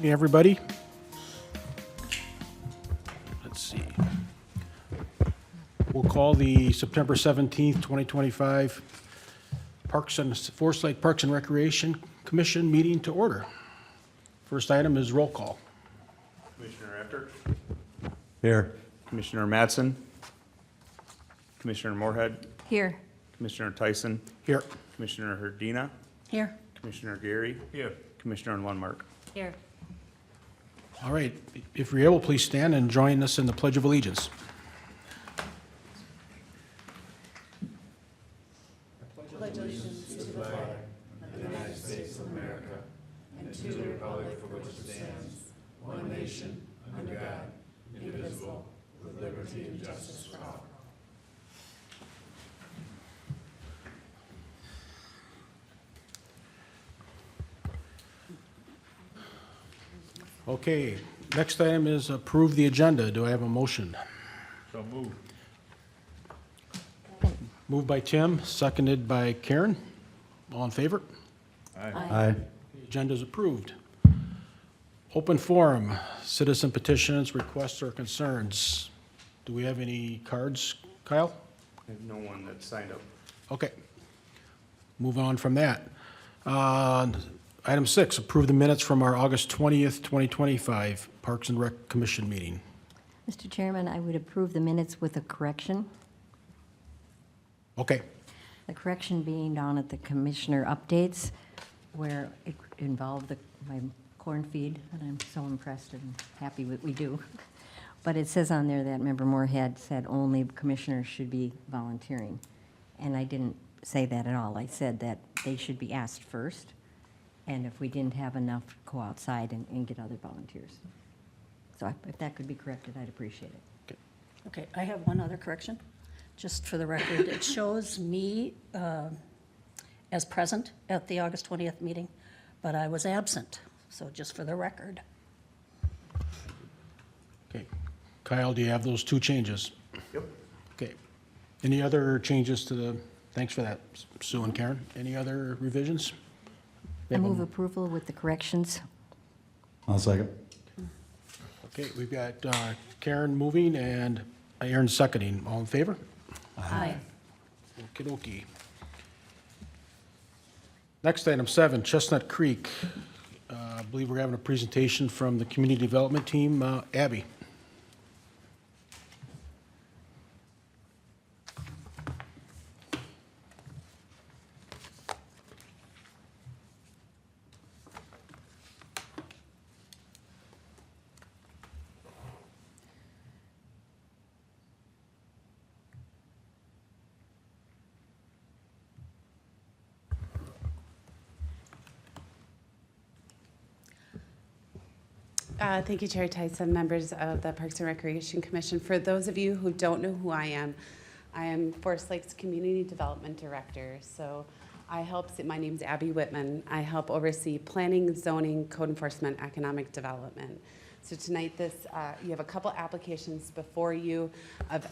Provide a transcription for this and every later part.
Evening, everybody. Let's see. We'll call the September 17th, 2025 Forest Lake Parks and Recreation Commission meeting to order. First item is roll call. Commissioner Efter, Here. Commissioner Mattson, Commissioner Moorhead, Here. Commissioner Tyson, Here. Commissioner Herdina, Here. Commissioner Gary. Here. Commissioner Lundmark. Here. All right, if you're able, please stand and join us in the Pledge of Allegiance. Okay, next item is approve the agenda. Do I have a motion? So move. Moved by Tim, seconded by Karen. All in favor? Aye. The agenda is approved. Open forum, citizen petitions, requests, or concerns. Do we have any cards, Kyle? I have no one that signed up. Okay. Move on from that. Item 6, approve the minutes from our August 20th, 2025 Parks and Rec Commission meeting. Mr. Chairman, I would approve the minutes with a correction. Okay. The correction being down at the commissioner updates where it involved my corn feed, and I'm so impressed and happy what we do. But it says on there that Member Moorhead said only commissioners should be volunteering. And I didn't say that at all. I said that they should be asked first. And if we didn't have enough, go outside and get other volunteers. So if that could be corrected, I'd appreciate it. Okay, I have one other correction, just for the record. It shows me as present at the August 20th meeting, but I was absent, so just for the record. Okay. Kyle, do you have those two changes? Yep. Okay. Any other changes to the, thanks for that, Sue and Karen. Any other revisions? I move approval with the corrections. I'll second. Okay, we've got Karen moving and Aaron seconding. All in favor? Aye. Okey-dokey. Next item 7, Chestnut Creek. I believe we're having a presentation from the community development team. Abby. Thank you, Chair Tyson, members of the Parks and Recreation Commission. For those of you who don't know who I am Forest Lake's Community Development Director. So I help, my name's Abby Whitman. I help oversee planning, zoning, code enforcement, economic development. So tonight, you have a couple applications before you of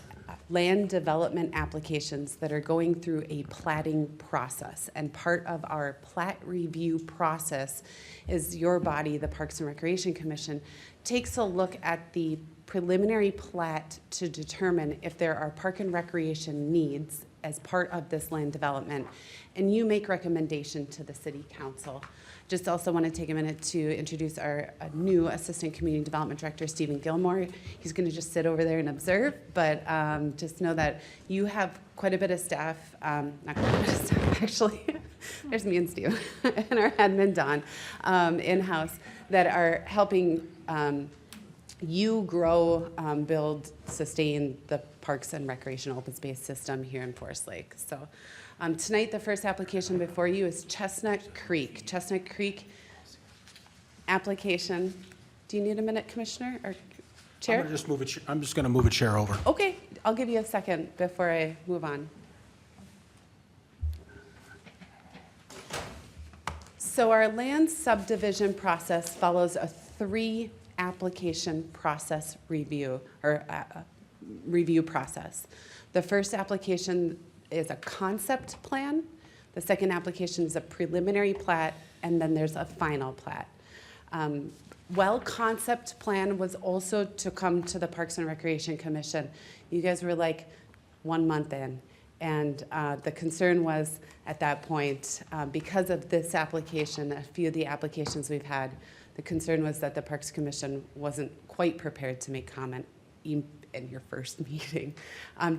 land development applications that are going through a platting process. And part of our plat review process is your body, the Parks and Recreation Commission, takes a look at the preliminary plat to determine if there are park and recreation needs as part of this land development, and you make recommendation to the City Council. Just also want to take a minute to introduce our new Assistant Community Development Director, Stephen Gilmore. He's going to just sit over there and observe, but just know that you have quite a bit of staff, not quite a bit of staff actually, there's me and Steve, and our admin Don in-house that are helping you grow, build, sustain the parks and recreation open space system here in Forest Lake. So tonight, the first application before you is Chestnut Creek. Chestnut Creek application. Do you need a minute, Commissioner or Chair? I'm just going to move a chair over. Okay, I'll give you a second before I move on. So our land subdivision process follows a 3-application process review, or review process. The first application is a concept plan. The second application is a preliminary plat, and then there's a final plat. well-concept plan was also to come to the Parks and Recreation Commission. You guys were like 1 month in, and the concern was at that point, because of this application, a few of the applications we've had, the concern was that the Parks Commission wasn't quite prepared to make comment in your first meeting.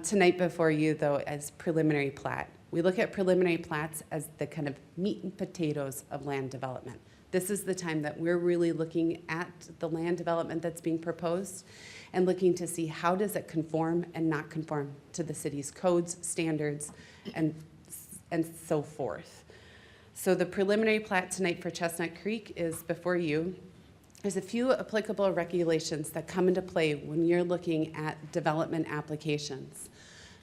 Tonight before you, though, as preliminary plat. We look at preliminary plats as the kind of meat and potatoes of land development. This is the time that we're really looking at the land development that's being proposed and looking to see how does it conform and not conform to the city's codes, standards, and so forth. So the preliminary plat tonight for Chestnut Creek is before you. There's a few applicable regulations that come into play when you're looking at development applications.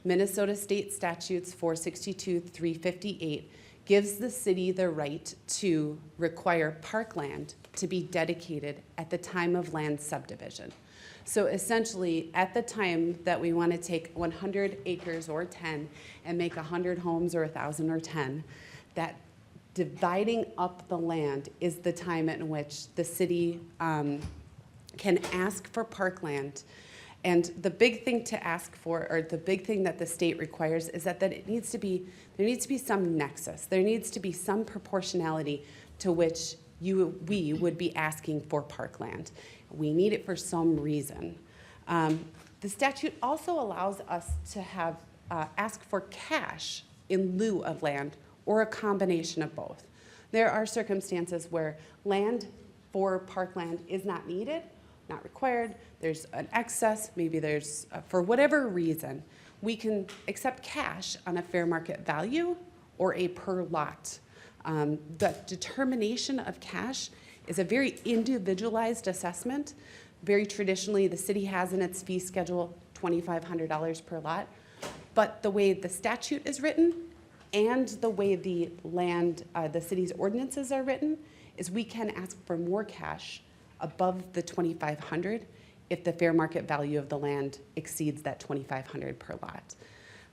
Minnesota State Statutes 462-358 gives the city the right to require parkland to be dedicated at the time of land subdivision. So essentially, at the time that we want to take 100 acres or 10 and make 100 homes or 1,000 or 10, that dividing up the land is the time in which the city can ask for parkland. And the big thing to ask for, or the big thing that the state requires, is that there needs to be some nexus. There needs to be some proportionality to which we would be asking for parkland. We need it for some reason. The statute also allows us to have ask for cash in lieu of land, or a combination of both. There are circumstances where land for parkland is not needed, not required, there's an excess, maybe there's, for whatever reason, we can accept cash on a fair market value or a per lot. The determination of cash is a very individualized assessment. Very traditionally, the city has in its fee schedule $2,500 per lot, but the way the statute is written and the way the city's ordinances are written is we can ask for more cash above the $2,500 if the fair market value of the land exceeds that $2,500 per lot.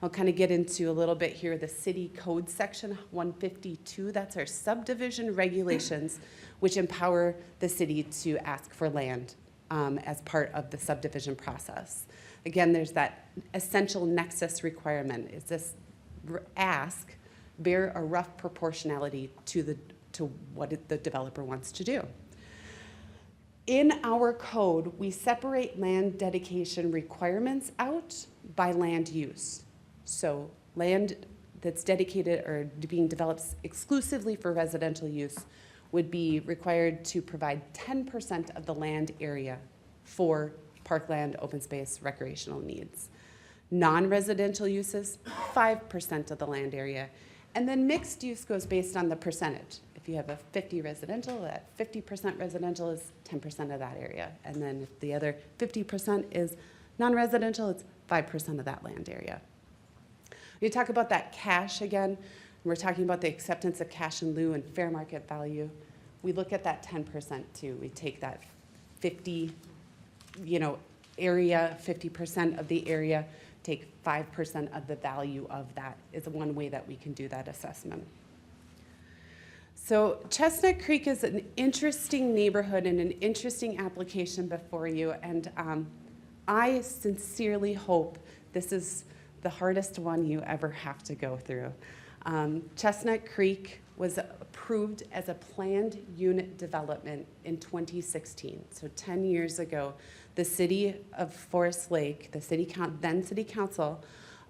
I'll kind of get into a little bit here the city code section 152. That's our subdivision regulations, which empower the city to ask for land as part of the subdivision process. Again, there's that essential nexus requirement. Is this ask bear a rough proportionality to what the developer wants to do? In our code, we separate land dedication requirements out by land use. So land that's dedicated or being developed exclusively for residential use would be required to provide 10% of the land area for parkland, open space, recreational needs. Non-residential uses, 5% of the land area. And then mixed use goes based on the percentage. If you have a 50 residential, that 50% residential is 10% of that area. And then if the other 50% is non-residential, it's 5% of that land area. We talk about that cash again. We're talking about the acceptance of cash in lieu and fair market value. We look at that 10% too. We take that 50, area, 50% of the area, take 5% of the value of that is one way that we can do that assessment. So Chestnut Creek is an interesting neighborhood and an interesting application before you, and I sincerely hope this is the hardest one you ever have to go through. Chestnut Creek was approved as a planned unit development in 2016, so 10 years ago. The city of Forest Lake, then city council,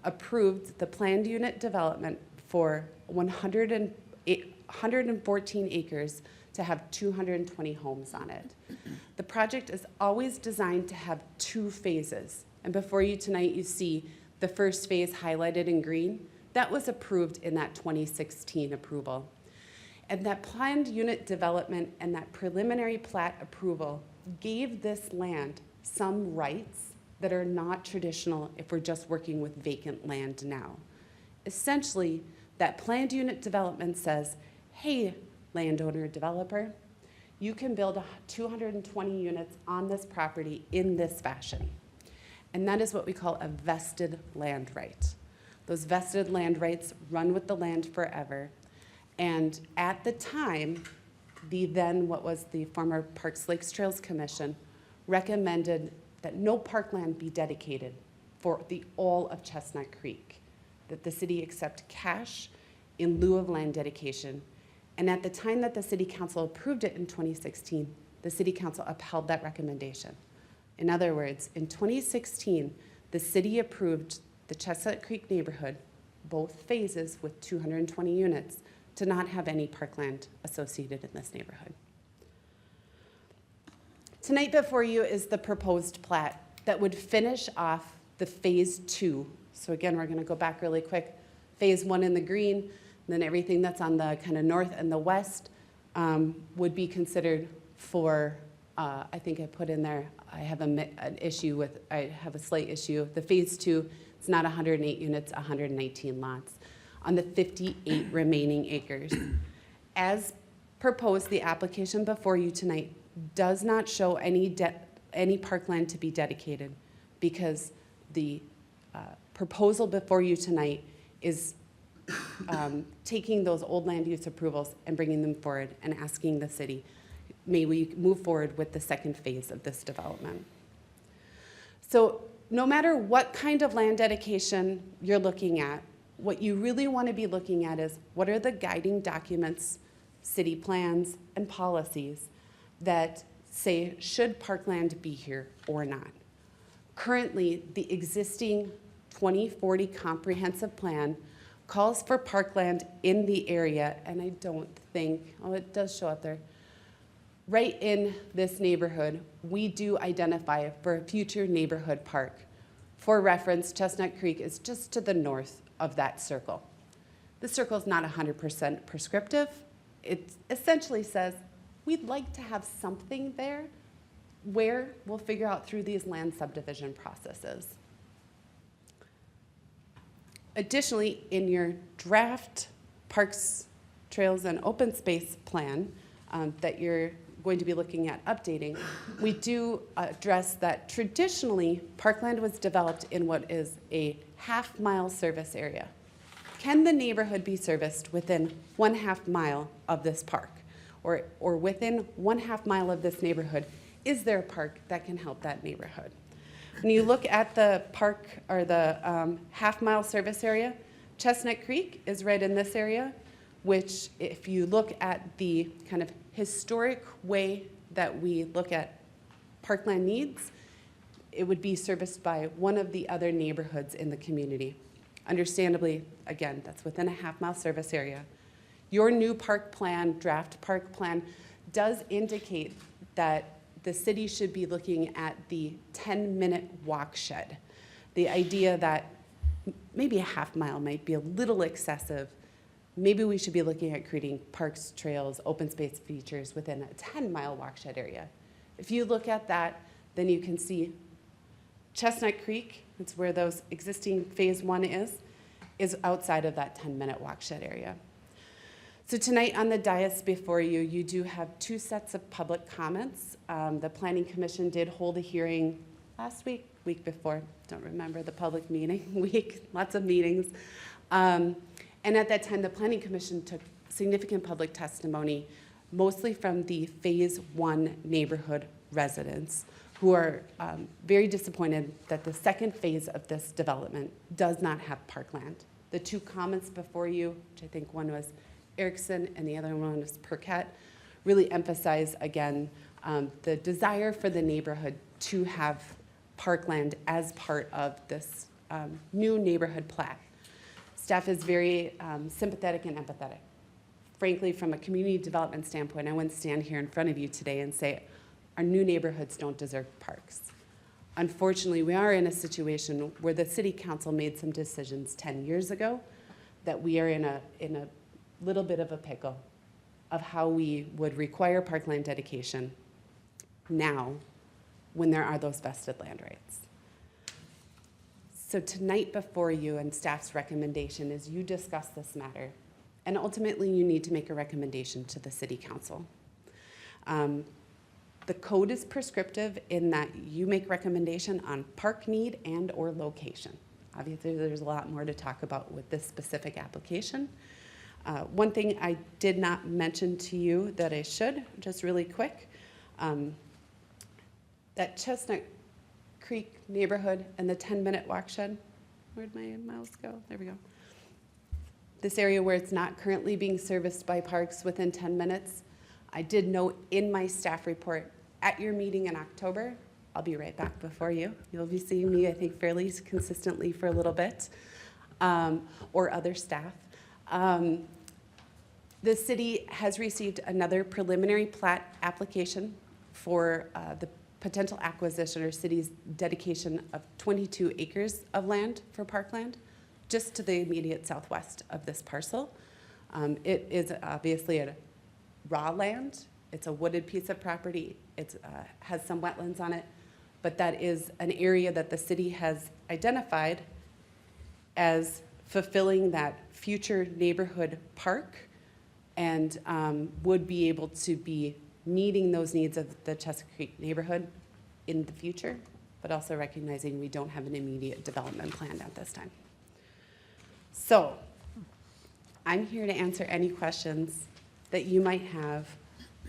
approved the planned unit development for 114 acres to have 220 homes on it. The project is always designed to have 2 phases. And before you tonight, you see the first phase highlighted in green. That was approved in that 2016 approval. And that planned unit development and that preliminary plat approval gave this land some rights that are not traditional if we're just working with vacant land now. Essentially, that planned unit development says, hey, landowner developer, you can build 220 units on this property in this fashion. And that is what we call a vested land right. Those vested land rights run with the land forever. And at the time, what was the former Parks, Lakes, Trails Commission, recommended that no parkland be dedicated for the all of Chestnut Creek, that the city accept cash in lieu of land dedication. And at the time that the city council approved it in 2016, the city council upheld that recommendation. In other words, in 2016, the city approved the Chestnut Creek neighborhood, both phases with 220 units, to not have any parkland associated in this neighborhood. Tonight before you is the proposed plat that would finish off the phase 2. So again, we're going to go back really quick. Phase 1 in the green, and then everything that's on the kind of north and the west would be considered for, I think I put in there, I have I have a slight issue. The phase 2, it's not 108 units, 119 lots on the 58 remaining acres. As proposed, the application before you tonight does not show any parkland to be dedicated, because the proposal before you tonight is taking those old land use approvals and bringing them forward and asking the city, may we move forward with the second phase of this development. So no matter what kind of land dedication you're looking at, what you really want to be looking at is what are the guiding documents, city plans, and policies that say should parkland be here or not. Currently, the existing 2040 comprehensive plan calls for parkland in the area, and I don't think, oh, it does show up there. Right in this neighborhood, we do identify for a future neighborhood park. For reference, Chestnut Creek is just to the north of that circle. The circle is not 100% prescriptive. It essentially says, we'd like to have something there where we'll figure out through these land subdivision processes. Additionally, in your draft Parks, Trails, and Open Space plan that you're going to be looking at updating, we do address that traditionally Parkland was developed in what is a half-mile service area. Can the neighborhood be serviced within 1/2 mile of this park? Or within 1/2 mile of this neighborhood, is there a park that can help that neighborhood? When you look at the park or the half-mile service area, Chestnut Creek is right in this area, which if you look at the kind of historic way that we look at parkland needs, it would be serviced by one of the other neighborhoods in the community. Understandably, again, that's within a half-mile service area. Your new park plan, draft park plan, does indicate that the city should be looking at the 10-minute walk shed. The idea that maybe a half mile might be a little excessive. Maybe we should be looking at creating parks, trails, open space features within a 10-mile walk shed area. If you look at that, then you can see Chestnut Creek, that's where those existing phase 1 is outside of that 10-minute walk shed area. So tonight on the dais before you, you do have 2 sets of public comments. The Planning Commission did hold a hearing last week before, don't remember the public meeting week, lots of meetings. And at that time, the Planning Commission took significant public testimony, mostly from the phase 1 neighborhood residents, who are very disappointed that the second phase of this development does not have parkland. The 2 comments before you, which I think one was Erickson and the other one was Perquette, really emphasize again the desire for the neighborhood to have parkland as part of this new neighborhood plat. Staff is very sympathetic and empathetic. Frankly, from a community development standpoint, I wouldn't stand here in front of you today and say our new neighborhoods don't deserve parks. Unfortunately, we are in a situation where the city council made some decisions 10 years ago that we are in a little bit of a pickle of how we would require parkland dedication now when there are those vested land rights. So tonight before you and staff's recommendation is you discuss this matter, and ultimately you need to make a recommendation to the city council. The code is prescriptive in that you make recommendation on park need and or location. Obviously, there's a lot more to talk about with this specific application. One thing I did not mention to you that I should, just really quick, that Chestnut Creek neighborhood and the 10-minute walk shed, where'd my mouse go? There we go. This area where it's not currently being serviced by parks within 10 minutes, I did note in my staff report at your meeting in October, I'll be right back before you. You'll be seeing me, I think, fairly consistently for a little bit, or other staff. The city has received another preliminary plat application for the potential acquisition or city's dedication of 22 acres of land for parkland, just to the immediate southwest of this parcel. It is obviously a raw land. It's a wooded piece of property. It has some wetlands on it, but that is an area that the city has identified as fulfilling that future neighborhood park and would be able to be meeting those needs of the Chestnut Creek neighborhood in the future, but also recognizing we don't have an immediate development plan at this time. So I'm here to answer any questions that you might have.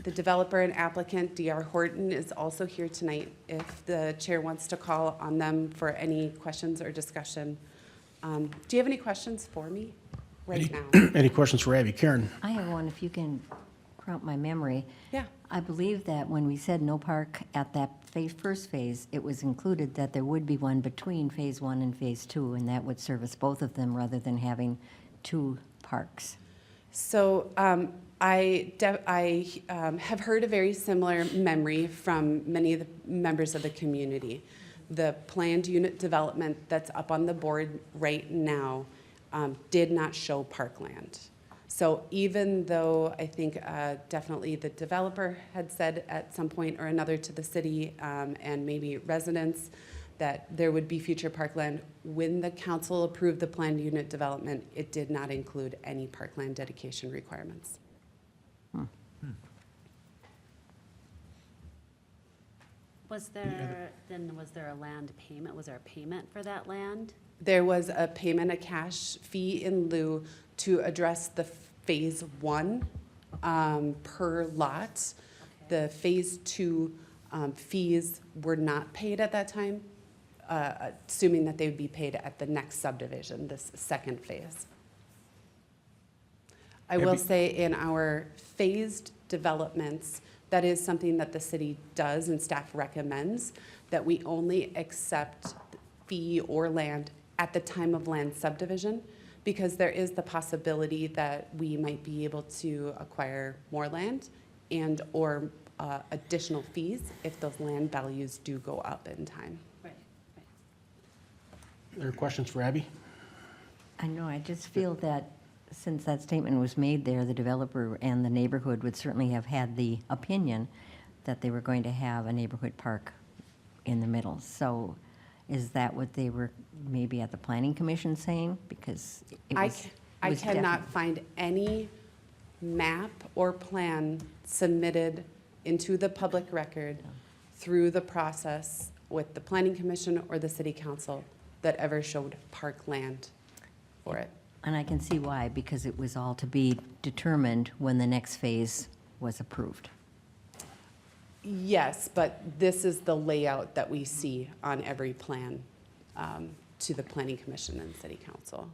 The developer and applicant, D.R. Horton, is also here tonight if the chair wants to call on them for any questions or discussion. Do you have any questions for me right now? Any questions for Abby? Karen? I have one, if you can prompt my memory. Yeah. I believe that when we said no park at that first phase, it was included that there would be one between Phase 1 and Phase 2, and that would service both of them rather than having two parks. So I have heard a very similar memory from many of the members of the community. The planned unit development that's up on the board right now did not show parkland. So even though I think definitely the developer had said at some point or another to the city and maybe residents that there would be future parkland, when the council approved the planned unit development, it did not include any parkland dedication requirements. Was there a land payment? Was there a payment for that land? There was a payment, a cash fee in lieu to address the Phase 1 per lot. The Phase 2 fees were not paid at that time, assuming that they would be paid at the next subdivision, this second phase. I will say in our phased developments, that is something that the city does and staff recommends, that we only accept fee or land at the time of land subdivision, because there is the possibility that we might be able to acquire more land and or additional fees if those land values do go up in time. Right. Are there questions for Abby? I know, I just feel that since that statement was made there, the developer and the neighborhood would certainly have had the opinion that they were going to have a neighborhood park in the middle. So is that what they were maybe at the planning commission saying? Because it was, I cannot find any map or plan submitted into the public record through the process with the planning commission or the city council that ever showed park land for it. And I can see why, because it was all to be determined when the next phase was approved. Yes, but this is the layout that we see on every plan to the planning commission and city council.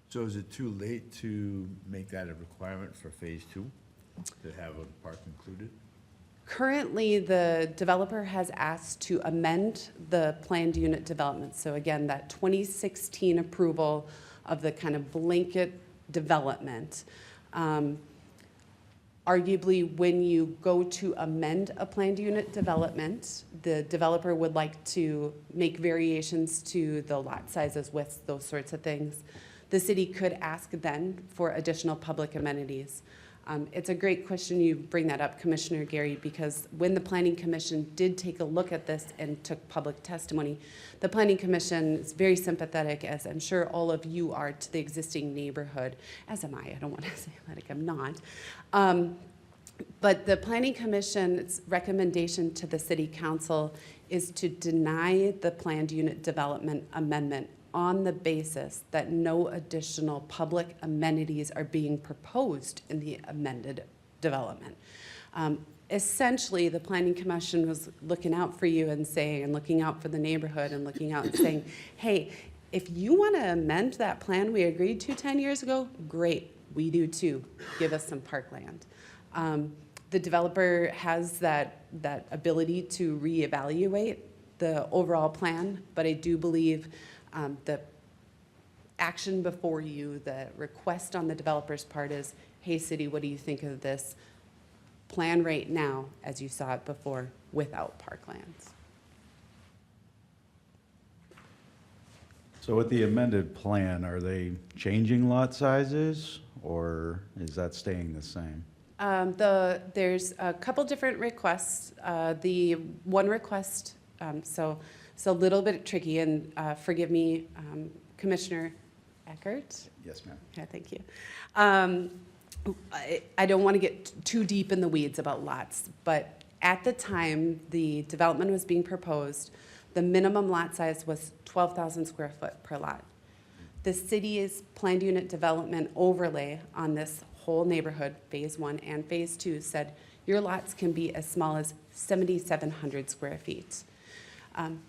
So is it too late to make that a requirement for Phase 2, to have a park included? Currently, the developer has asked to amend the planned unit development. So again, that 2016 approval of the kind of blanket development. Arguably, when you go to amend a planned unit development, the developer would like to make variations to the lot sizes, widths, those sorts of things. The city could ask then for additional public amenities. It's a great question you bring that up, Commissioner Gary, because when the Planning Commission did take a look at this and took public testimony, the Planning Commission is very sympathetic, as I'm sure all of you are, to the existing neighborhood, as am I. I don't want to say like I'm not. But the Planning Commission's recommendation to the City Council is to deny the planned unit development amendment on the basis that no additional public amenities are being proposed in the amended development. Essentially, the planning commission was looking out for you and saying, and looking out for the neighborhood and looking out and saying, hey, if you want to amend that plan we agreed to 10 years ago, great, we do too. Give us some parkland. The developer has that ability to reevaluate the overall plan, but I do believe the action before you, the request on the developer's part is, hey, city, what do you think of this plan right now, as you saw it before, without parklands? So with the amended plan, are they changing lot sizes, or is that staying the same? There's a couple different requests. The one request, so it's a little bit tricky, and forgive me, Commissioner Eckert. Yes, ma'am. Okay, thank you. I don't want to get too deep in the weeds about lots, but at the time the development was being proposed, the minimum lot size was 12,000 square foot per lot. The city's planned unit development overlay on this whole neighborhood, phase 1 and phase 2, said your lots can be as small as 7,700 square feet.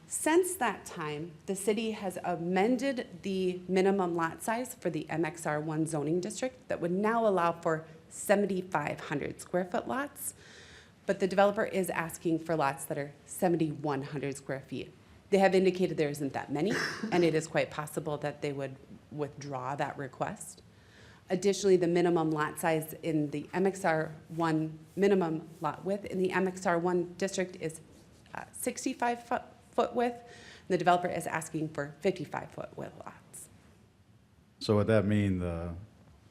Since that time, the city has amended the minimum lot size for the MXR1 zoning district that would now allow for 7,500 square foot lots, but the developer is asking for lots that are 7,100 square feet. They have indicated there isn't that many, and it is quite possible that they would withdraw that request. Additionally, the minimum lot size in the MXR1, minimum lot width in the MXR1 district is 65 foot width. The developer is asking for 55-foot width lots. So would that mean the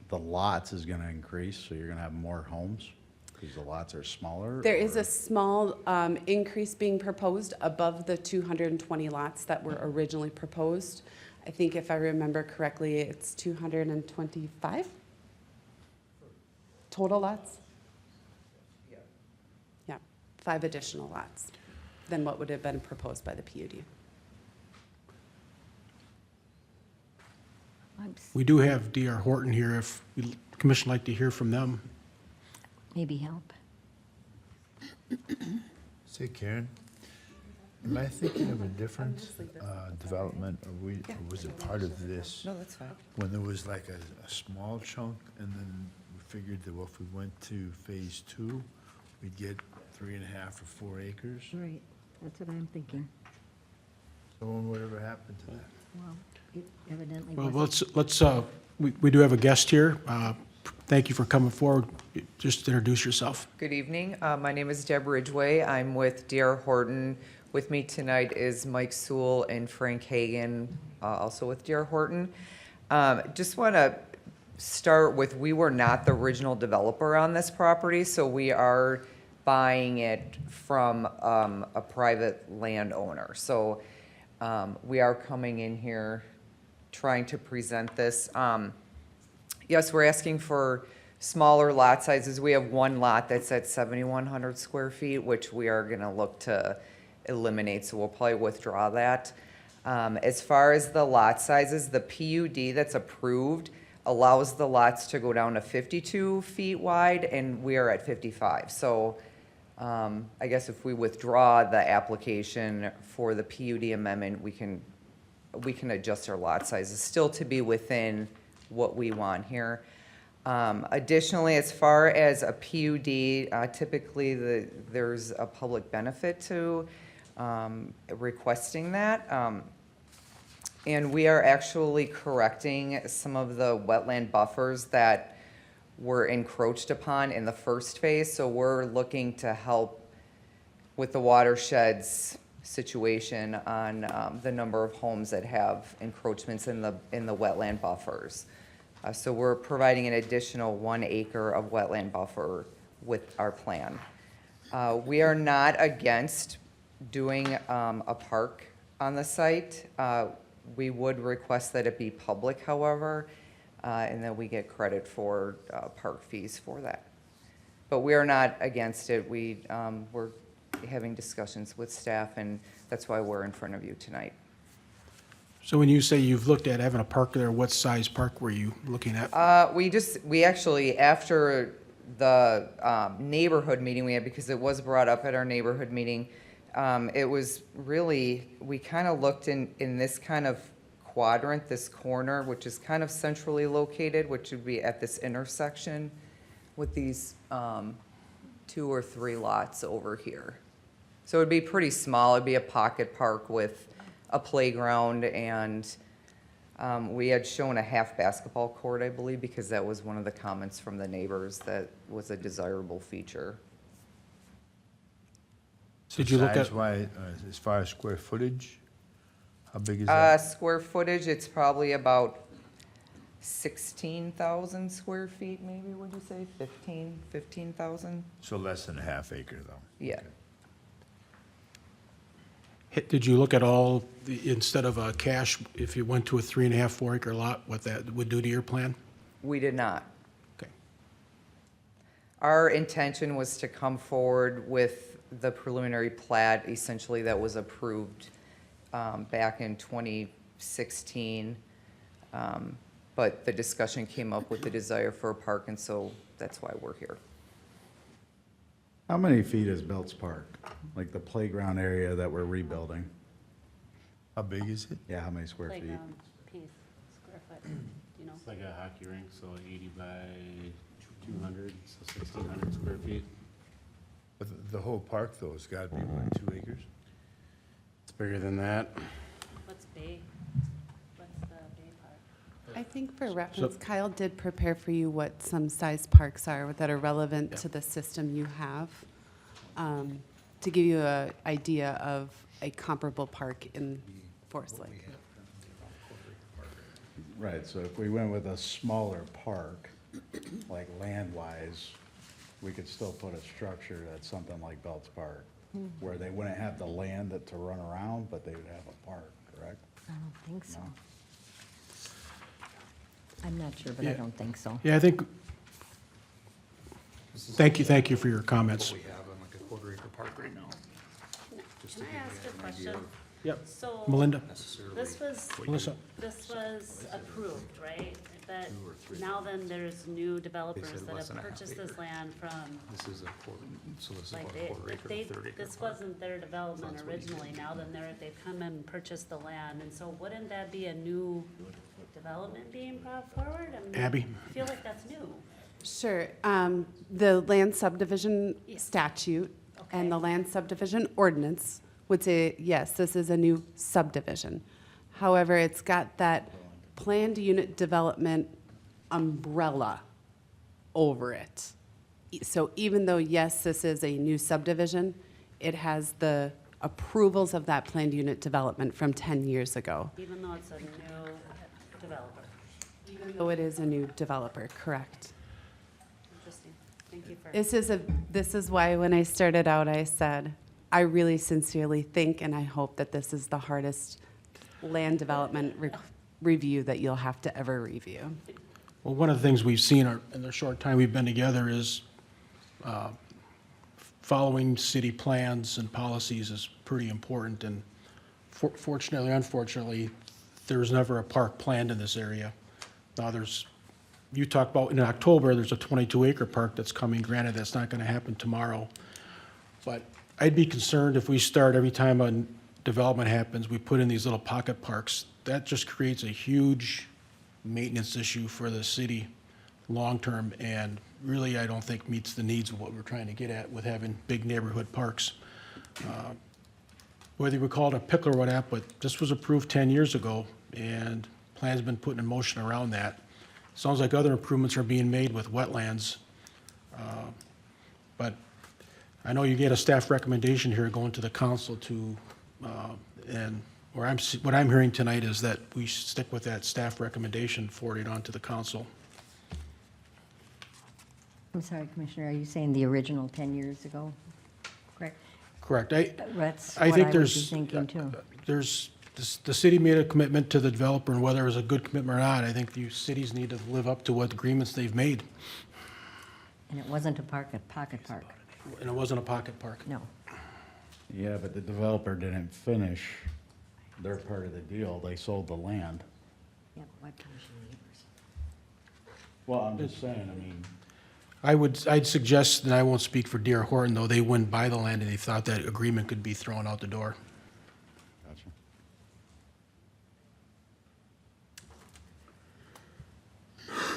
lots is gonna increase, so you're gonna have more homes? Because the lots are smaller? There is or- a small increase being proposed above the 220 lots that were originally proposed. I think if I remember correctly, it's 225 total lots? Yeah, 5 additional lots than what would have been proposed by the PUD. We do have D.R. Horton here, if the commission like to hear from them. Maybe help. Say, Karen, am I thinking of a different development, or was it part of this? No, that's fine. When there was like a small chunk, and then we figured that if we went to phase 2, we'd get 3.5 or 4 acres? Right, that's what I'm thinking. So whatever happened to that? Well, it evidently Well, wasn't. we do have a guest here. Thank you for coming forward. Just introduce yourself. Good evening. My name is Deb Ridgway. I'm with D.R. Horton. With me tonight is Mike Sewell and Frank Hagan, also with D.R. Horton. Just want to start with, we were not the original developer on this property, so we are buying it from a private landowner. So we are coming in here trying to present this. Yes, we're asking for smaller lot sizes. We have one lot that's at 7,100 square feet, which we are going to look to eliminate, so we'll probably withdraw that. As far as the lot sizes, the PUD that's approved allows the lots to go down to 52 feet wide, and we are at 55. So I guess if we withdraw the application for the PUD amendment, we can adjust our lot sizes still to be within what we want here. Additionally, as far as a PUD, typically there's a public benefit to requesting that. And we are actually correcting some of the wetland buffers that were encroached upon in the first phase. So we're looking to help with the watersheds situation on the number of homes that have encroachments in the wetland buffers. So we're providing an additional 1 acre of wetland buffer with our plan. We are not against doing a park on the site. We would request that it be public, however, and that we get credit for park fees for that. But we are not against it. We're having discussions with staff, and that's why we're in front of you tonight. So when you say you've looked at having a park there, what size park were you looking at? We actually, after the neighborhood meeting we had, because it was brought up at our neighborhood meeting, it was really, we kind of looked in this kind of quadrant, this corner, which is kind of centrally located, which would be at this intersection with these 2 or 3 lots over here. So it'd be pretty small. It'd be a pocket park with a playground, and we had shown a half basketball court, I believe, because that was one of the comments from the neighbors that was a desirable feature. Did you look at, Size-wise, as far as square footage, how big is that? Square footage, it's probably about 16,000 square feet, maybe, would you say? 15,000? So less than a half acre, though. Yeah. did you look at all, instead of cash, if you went to a 3.5, 4 acre lot, what that would do to your plan? We did not. Okay. Our intention was to come forward with the preliminary plat, essentially, that was approved back in 2016. But the discussion came up with the desire for a park, and so that's why we're here. How many feet is Belts Park? Like the playground area that we're rebuilding? How big is it? Yeah, how many square feet? Playground piece, square foot, you know? It's like a hockey rink, so 80 by 200, so 1,600 square feet. But the whole park, though, has got to be, what, 2 acres? It's bigger than that. What's Bay? What's the Bay part? I think for reference, Kyle did prepare for you what some size parks are that are relevant to the system you have, to give you an idea of a comparable park in Forest Lake. Right, so if we went with a smaller park, like land-wise, we could still put a structure that's something like Belts Park, where they wouldn't have the land to run around, but they would have a park, correct? I don't think so. I'm not sure, but I Yeah. don't think so. Yeah, I think, thank you for your comments. We have on like a quarter acre park right now. Can I ask a question? Yep. So. Melinda? This was, Melissa? this was approved, right? But now then there's new developers that less have than a half purchased this acre. land from, This is a quarter, so this is like, about a quarter acre to third acre. this wasn't their development originally. Now then they've come and purchased the land. And so wouldn't that be a new development being brought forward? I mean, Abby? I feel like that's new. Sure. The land subdivision statute and the Okay. land subdivision ordinance would say, yes, this is a new subdivision. However, it's got that planned unit development umbrella over it. So even though, yes, this is a new subdivision, it has the approvals of that planned unit development from 10 years ago. Even though it's a new developer. So it is a new developer, correct. Interesting. Thank you for. This is why when I started out, I said, I really sincerely think and I hope that this is the hardest land development review that you'll have to ever review. Well, one of the things we've seen in the short time we've been together is following city plans and policies is pretty important. And fortunately, unfortunately, there's never a park planned in this area. Now you talked about in October, there's a 22-acre park that's coming. Granted, that's not going to happen tomorrow. But I'd be concerned if we start every time a development happens, we put in these little pocket parks. That just creates a huge maintenance issue for the city long-term, and really, I don't think meets the needs of what we're trying to get at with having big neighborhood parks. Whether we call it a pickle or whatnot, but this was approved 10 years ago, and plans been put in motion around that. Sounds like other improvements are being made with wetlands. But I know you get a staff recommendation here going to the council to, and what I'm hearing tonight is that we should stick with that staff recommendation, forward it on to the council. I'm sorry, Commissioner, are you saying the original 10 years ago? Correct? Correct. That's I what think I would be there's, thinking too. the city made a commitment to the developer, and whether it was a good commitment or not, I think the cities need to live up to what agreements they've made. And it wasn't a pocket park, And it wasn't a pocket park. no. Yeah, but the developer didn't finish They're part of the deal, they sold the land. Yeah, but what commission neighbors? Well, I'm just saying, I mean, I'd suggest, and I won't speak for D.R. Horton, though, they wouldn't buy the land and they thought that agreement could be thrown out the door. gotcha.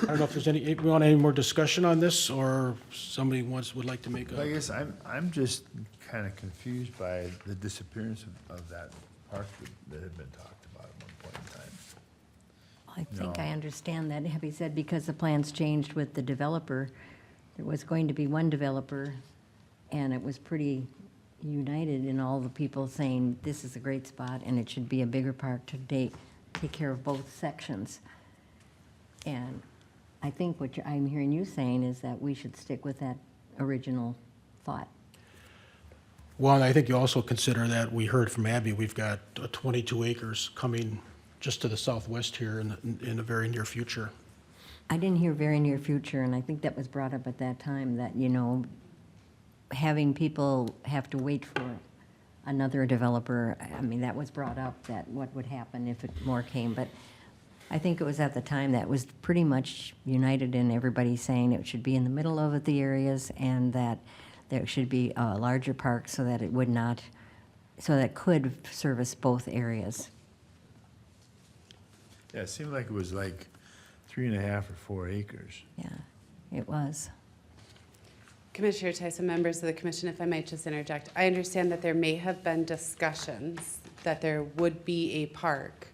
I don't know if there's we want any more discussion on this, or somebody would like to make But I a, guess I'm just kind of confused by the disappearance of that park that had been talked about at one point in time. I think No. I understand that, Abby said, because the plans changed with the developer. There was going to be one developer, and it was pretty united in all the people saying, this is a great spot, and it should be a bigger park to take care of both sections. And I think what I'm hearing you saying is that we should stick with that original thought. well, and I think you also consider that, we heard from Abby, we've got 22 acres coming just to the southwest here in the very near future. I didn't hear very near future, and I think that was brought up at that time, that, you know, having people have to wait for another developer, I mean, that was brought up, that what would happen if more came, but I think it was at the time that was pretty much united in everybody saying it should be in the middle of the areas, and that there should be a larger park so that it would not, so that it could service both areas. Yeah, it seemed like it was like 3.5 or 4 acres. Yeah, it was. Commissioner Tyson, members of the commission, if I might just interject, I understand that there may have been discussions that there would be a park,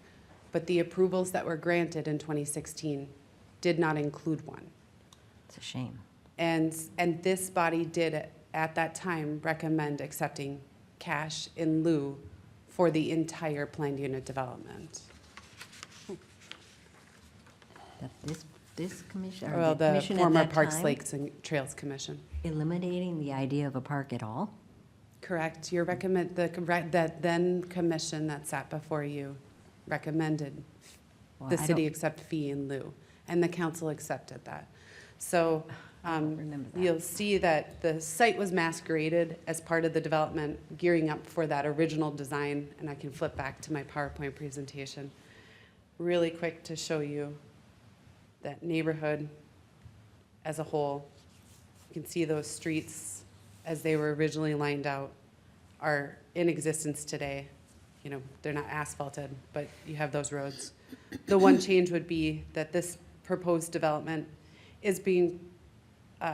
but the approvals that were granted in 2016 did not include one. It's a shame. And this body did, at that time, recommend accepting cash in lieu for the entire planned unit development. That this commission, or Well, the the commission at former that Parks, time, Lakes, and Trails Commission. eliminating the idea of a park at all? Correct. Your that then commission that sat before you recommended Well, the I city don't- accept fee in lieu, and the council accepted that. So remember that. you'll see that the site was masqueraded as part of the development, gearing up for that original design, and I can flip back to my PowerPoint presentation really quick to show you that neighborhood as a whole. You can see those streets as they were originally lined out are in existence today. You know, they're not asphalted, but you have those roads. The one change would be that this proposed development is being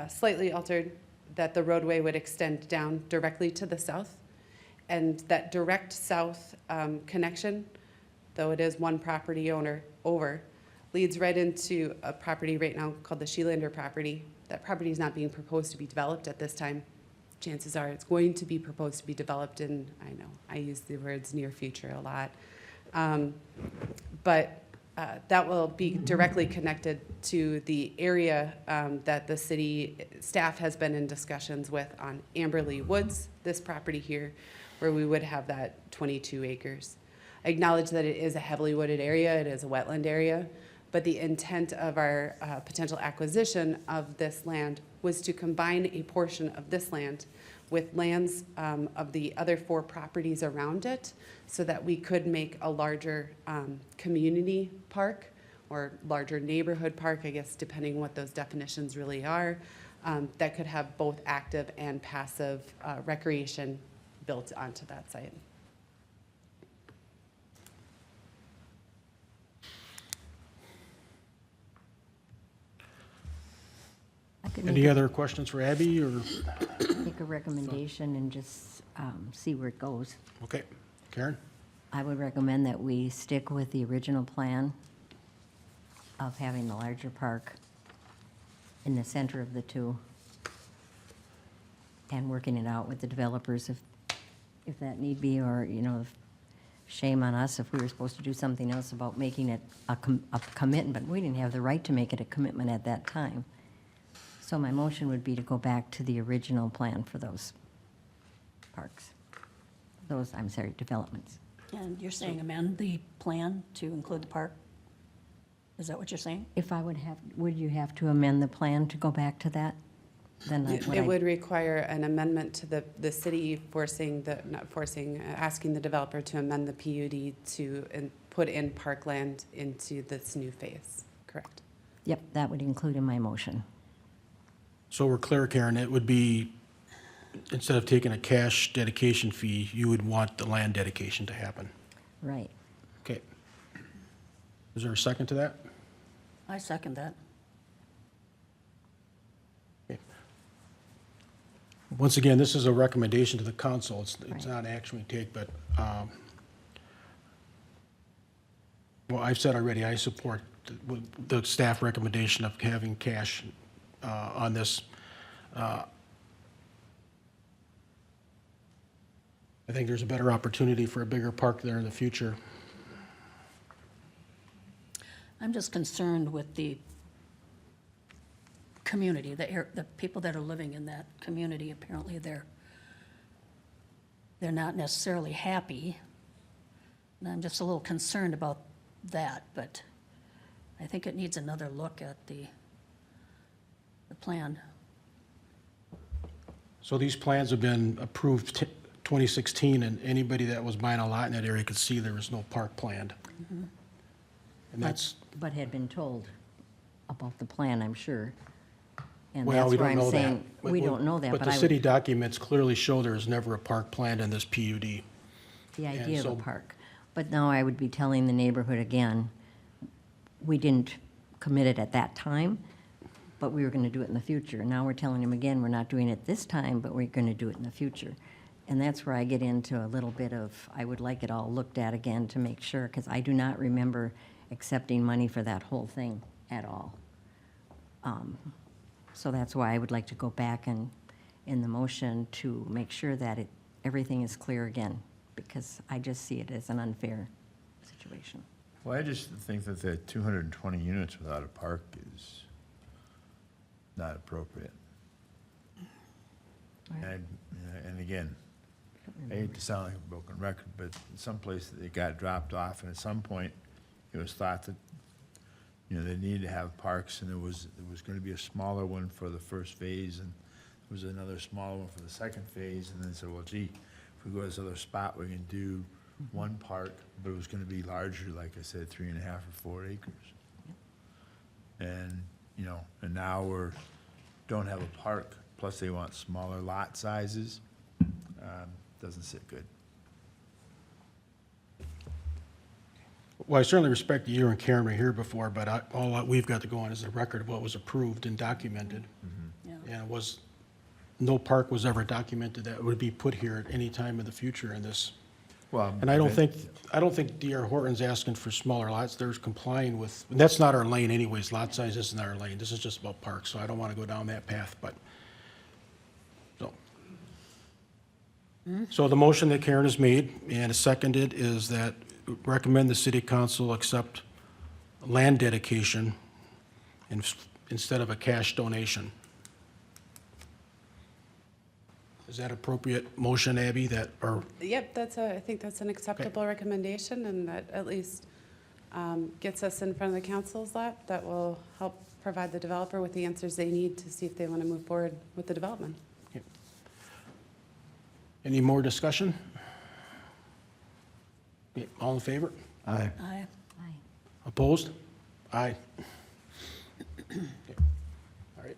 slightly altered, that the roadway would extend down directly to the south. And that direct south connection, though it is one property owner over, leads right into a property right now called the Sheelander property. That property is not being proposed to be developed at this time. Chances are it's going to be proposed to be developed in, I know, I use the words near future a lot. But that will be directly connected to the area that the city staff has been in discussions with on Amberley Woods, this property here, where we would have that 22 acres. I acknowledge that it is a heavily wooded area, it is a wetland area, but the intent of our potential acquisition of this land was to combine a portion of this land with lands of the other 4 properties around it, so that we could make a larger community park or larger neighborhood park, I guess, depending what those definitions really are, that could have both active and passive recreation built onto that site. I could Any make other questions for Abby, or, a recommendation and just see where it goes. okay, Karen? I would recommend that we stick with the original plan of having the larger park in the center of the two and working it out with the developers if that need be, or, you know, shame on us if we were supposed to do something else about making it a commitment, but we didn't have the right to make it a commitment at that time. So my motion would be to go back to the original plan for those parks, developments. And you're saying amend the plan to include the park? Is that what you're saying? If I would you have to amend the plan to go back to that? then It would require an amendment to the city asking the developer to amend the PUD to put in parkland into this new phase, correct? Yep, that would include in my motion. So we're clear, Karen, it would be, instead of taking a cash dedication fee, you would want the land dedication to happen. Right. Okay. Is there a second to that? I second that. Okay. Once again, this is a recommendation to the council. It's Right. not an action we take, but, well, I've said already, I support the staff recommendation of having cash on this. I think there's a better opportunity for a bigger park there in the future. I'm just concerned with the community, the people that are living in that community. Apparently, they're not necessarily happy. And I'm just a little concerned about that, but I think it needs another look at the plan. So these plans have been approved 2016, and anybody that was buying a lot in that area could see there was no park planned. And that's, But had been told about the plan, I'm sure. And well, that's we why don't I'm know that. saying, we don't know that, But but the I city would, documents clearly show there was never a park planned in this PUD. the idea of a so- park. But now I would be telling the neighborhood again, we didn't commit it at that time, but we were gonna do it in the future. Now we're telling them again, we're not doing it this time, but we're gonna do it in the future. And that's where I get into a little bit of, I would like it all looked at again to make sure, because I do not remember accepting money for that whole thing at all. So that's why I would like to go back and, in the motion, to make sure that everything is clear again, because I just see it as an unfair situation. Well, I just think that the 220 units without a park is not appropriate. And again, I hate to sound like a broken record, but in some places it got dropped off, and at some point, it was thought that, they needed to have parks, and there was gonna be a smaller one for the first phase, and there was another smaller one for the second phase, and then said, well, gee, if we go to this other spot, we can do one park, but it was gonna be larger, like I said, 3.5 or 4 acres. And, and now don't have a park, plus they want smaller lot sizes, doesn't sit good. Well, I certainly respect you and Karen were here before, but all that we've got to go on is the record of what was approved and documented. Yeah. And no park was ever documented that would be put here at any time in the future in this. Well, And I don't think D.R. Horton's asking for smaller lots. They're complying with, and that's not our lane anyways. Lot size isn't our lane. This is just about parks, so I don't want to go down that path, but, so. So the motion that Karen has made and seconded is that recommend the city council accept land dedication instead of a cash donation. Is that appropriate motion, Abby, Yep, I think that's an acceptable recommendation, and that at least gets us in front of the council's lap. That will help provide the developer with the answers they need to see if they want to move forward with the development. any more discussion? Okay, all in favor? Aye. Aye. Aye. Opposed? Aye. Okay, all right.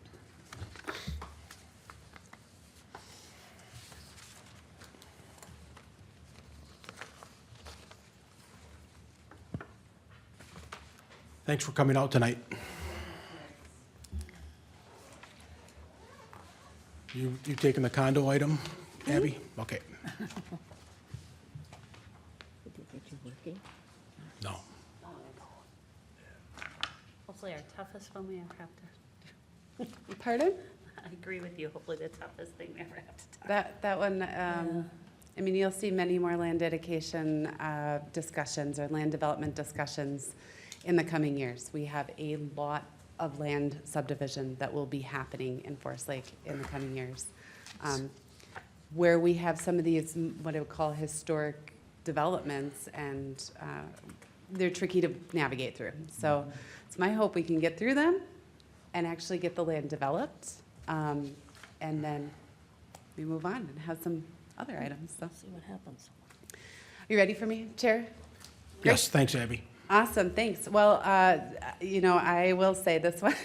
Thanks for coming out tonight. You taking the condo item, Abby? Okay. No. Hopefully our toughest one we ever have to, Pardon? I agree with you, hopefully the toughest thing we ever have to talk. That one, I mean, you'll see many more land dedication discussions or land development discussions in the coming years. We have a lot of land subdivision that will be happening in Forest Lake in the coming years. Where we have some of these, what I would call historic developments, and they're tricky to navigate through. So it's my hope we can get through them and actually get the land developed. and then we move on and have some other items, so. See what happens. You ready for me, Chair? Yes, thanks, Abby. Awesome, thanks. Well, I will say this one.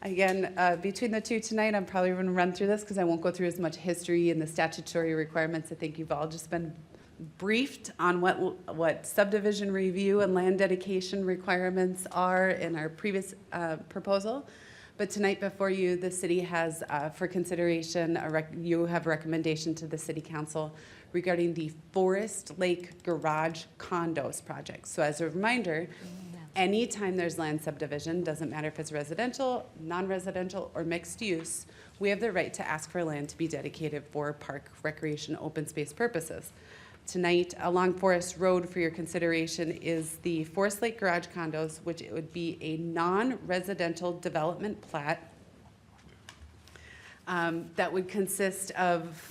Again, between the two tonight, I'm probably going to run through this because I won't go through as much history and the statutory requirements. I think you've all just been briefed on what subdivision review and land dedication requirements are in our previous proposal. But tonight before you, the city has, for consideration, you have a recommendation to the City Council regarding the Forest Lake Garage Condos project. So as a reminder, anytime there's land subdivision, doesn't matter if it's residential, non-residential, or mixed use, we have the right to ask for land to be dedicated for park, recreation, open space purposes. Tonight, along Forest Road for your consideration is the Forest Lake Garage Condos, which it would be a non-residential development plat that would consist of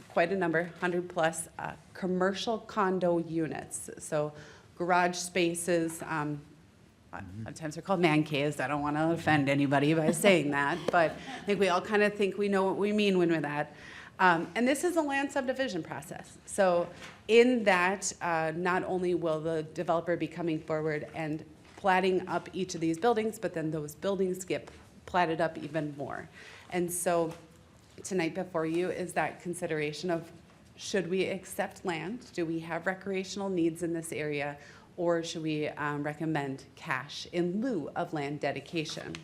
quite a number, 100 plus, commercial condo units. So garage spaces, sometimes they're called man caves. I don't want to offend anybody by saying that, but I think we all kind of think we know what we mean when we're that. And this is a land subdivision process. So in that, not only will the developer be coming forward and platting up each of these buildings, but then those buildings get platted up even more. And so tonight before you is that consideration of, should we accept land? Do we have recreational needs in this area? Or should we recommend cash in lieu of land dedication?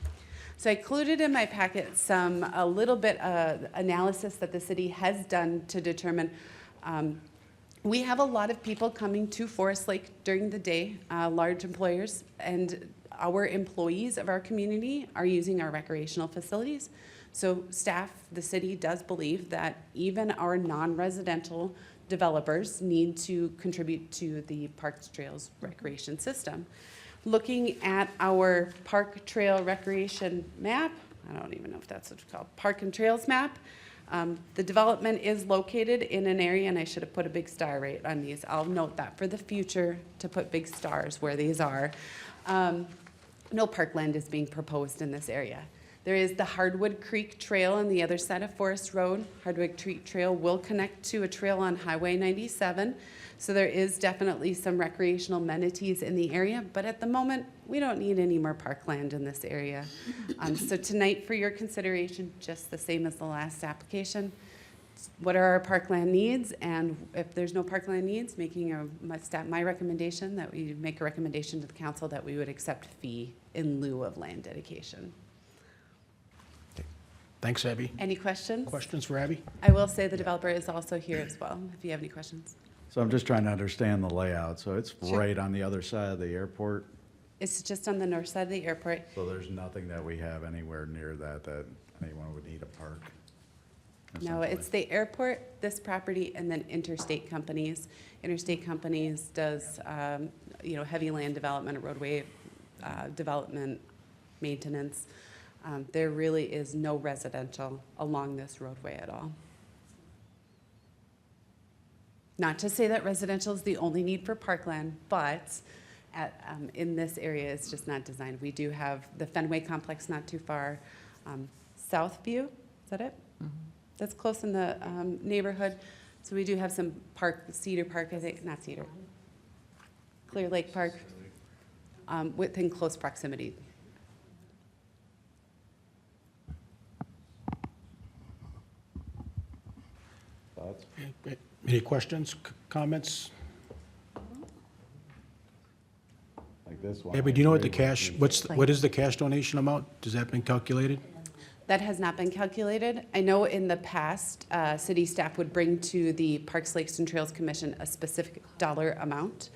So I included in my packet a little bit of analysis that the city has done to determine, we have a lot of people coming to Forest Lake during the day, large employers, and our employees of our community are using our recreational facilities. So staff, the city does believe that even our non-residential developers need to contribute to the Parks Trails recreation system. Looking at our Park Trail Recreation map, I don't even know if that's what it's called, Park and Trails map, the development is located in an area, and I should have put a big star right on these. I'll note that for the future to put big stars where these are. No parkland is being proposed in this area. There is the Hardwood Creek Trail on the other side of Forest Road. Hardwood Creek Trail will connect to a trail on Highway 97. So there is definitely some recreational amenities in the area, but at the moment, we don't need any more parkland in this area. So tonight for your consideration, just the same as the last application, what are our parkland needs? And if there's no parkland needs, my recommendation that we make a recommendation to the council that we would accept fee in lieu of land dedication. Thanks, Abby. Any questions? Questions for Abby? I will say the developer is also here as well, if you have any questions. So I'm just trying to understand the layout. So it's Sure. right on the other side of the airport. It's just on the north side of the airport. So there's nothing that we have anywhere near that anyone would need a park. No, it's essentially. the airport, this property, and then interstate companies. Interstate companies does, heavy land development, roadway development, maintenance. There really is no residential along this roadway at all. Not to say that residential is the only need for parkland, but in this area, it's just not designed. We do have the Fenway complex not too far. Southview, is that it? Mm-hmm. That's close in the neighborhood. So we do have some park, Cedar Park, I think, not Cedar, Clear Lake Park, within close proximity. Thoughts? Any questions, comments? Like this one. Abby, do you know what the right where cash, she's- what is the cash donation amount? Has that been calculated? That has not been calculated. I know in the past, city staff would bring to the Parks, Lakes, and Trails Commission a specific dollar amount.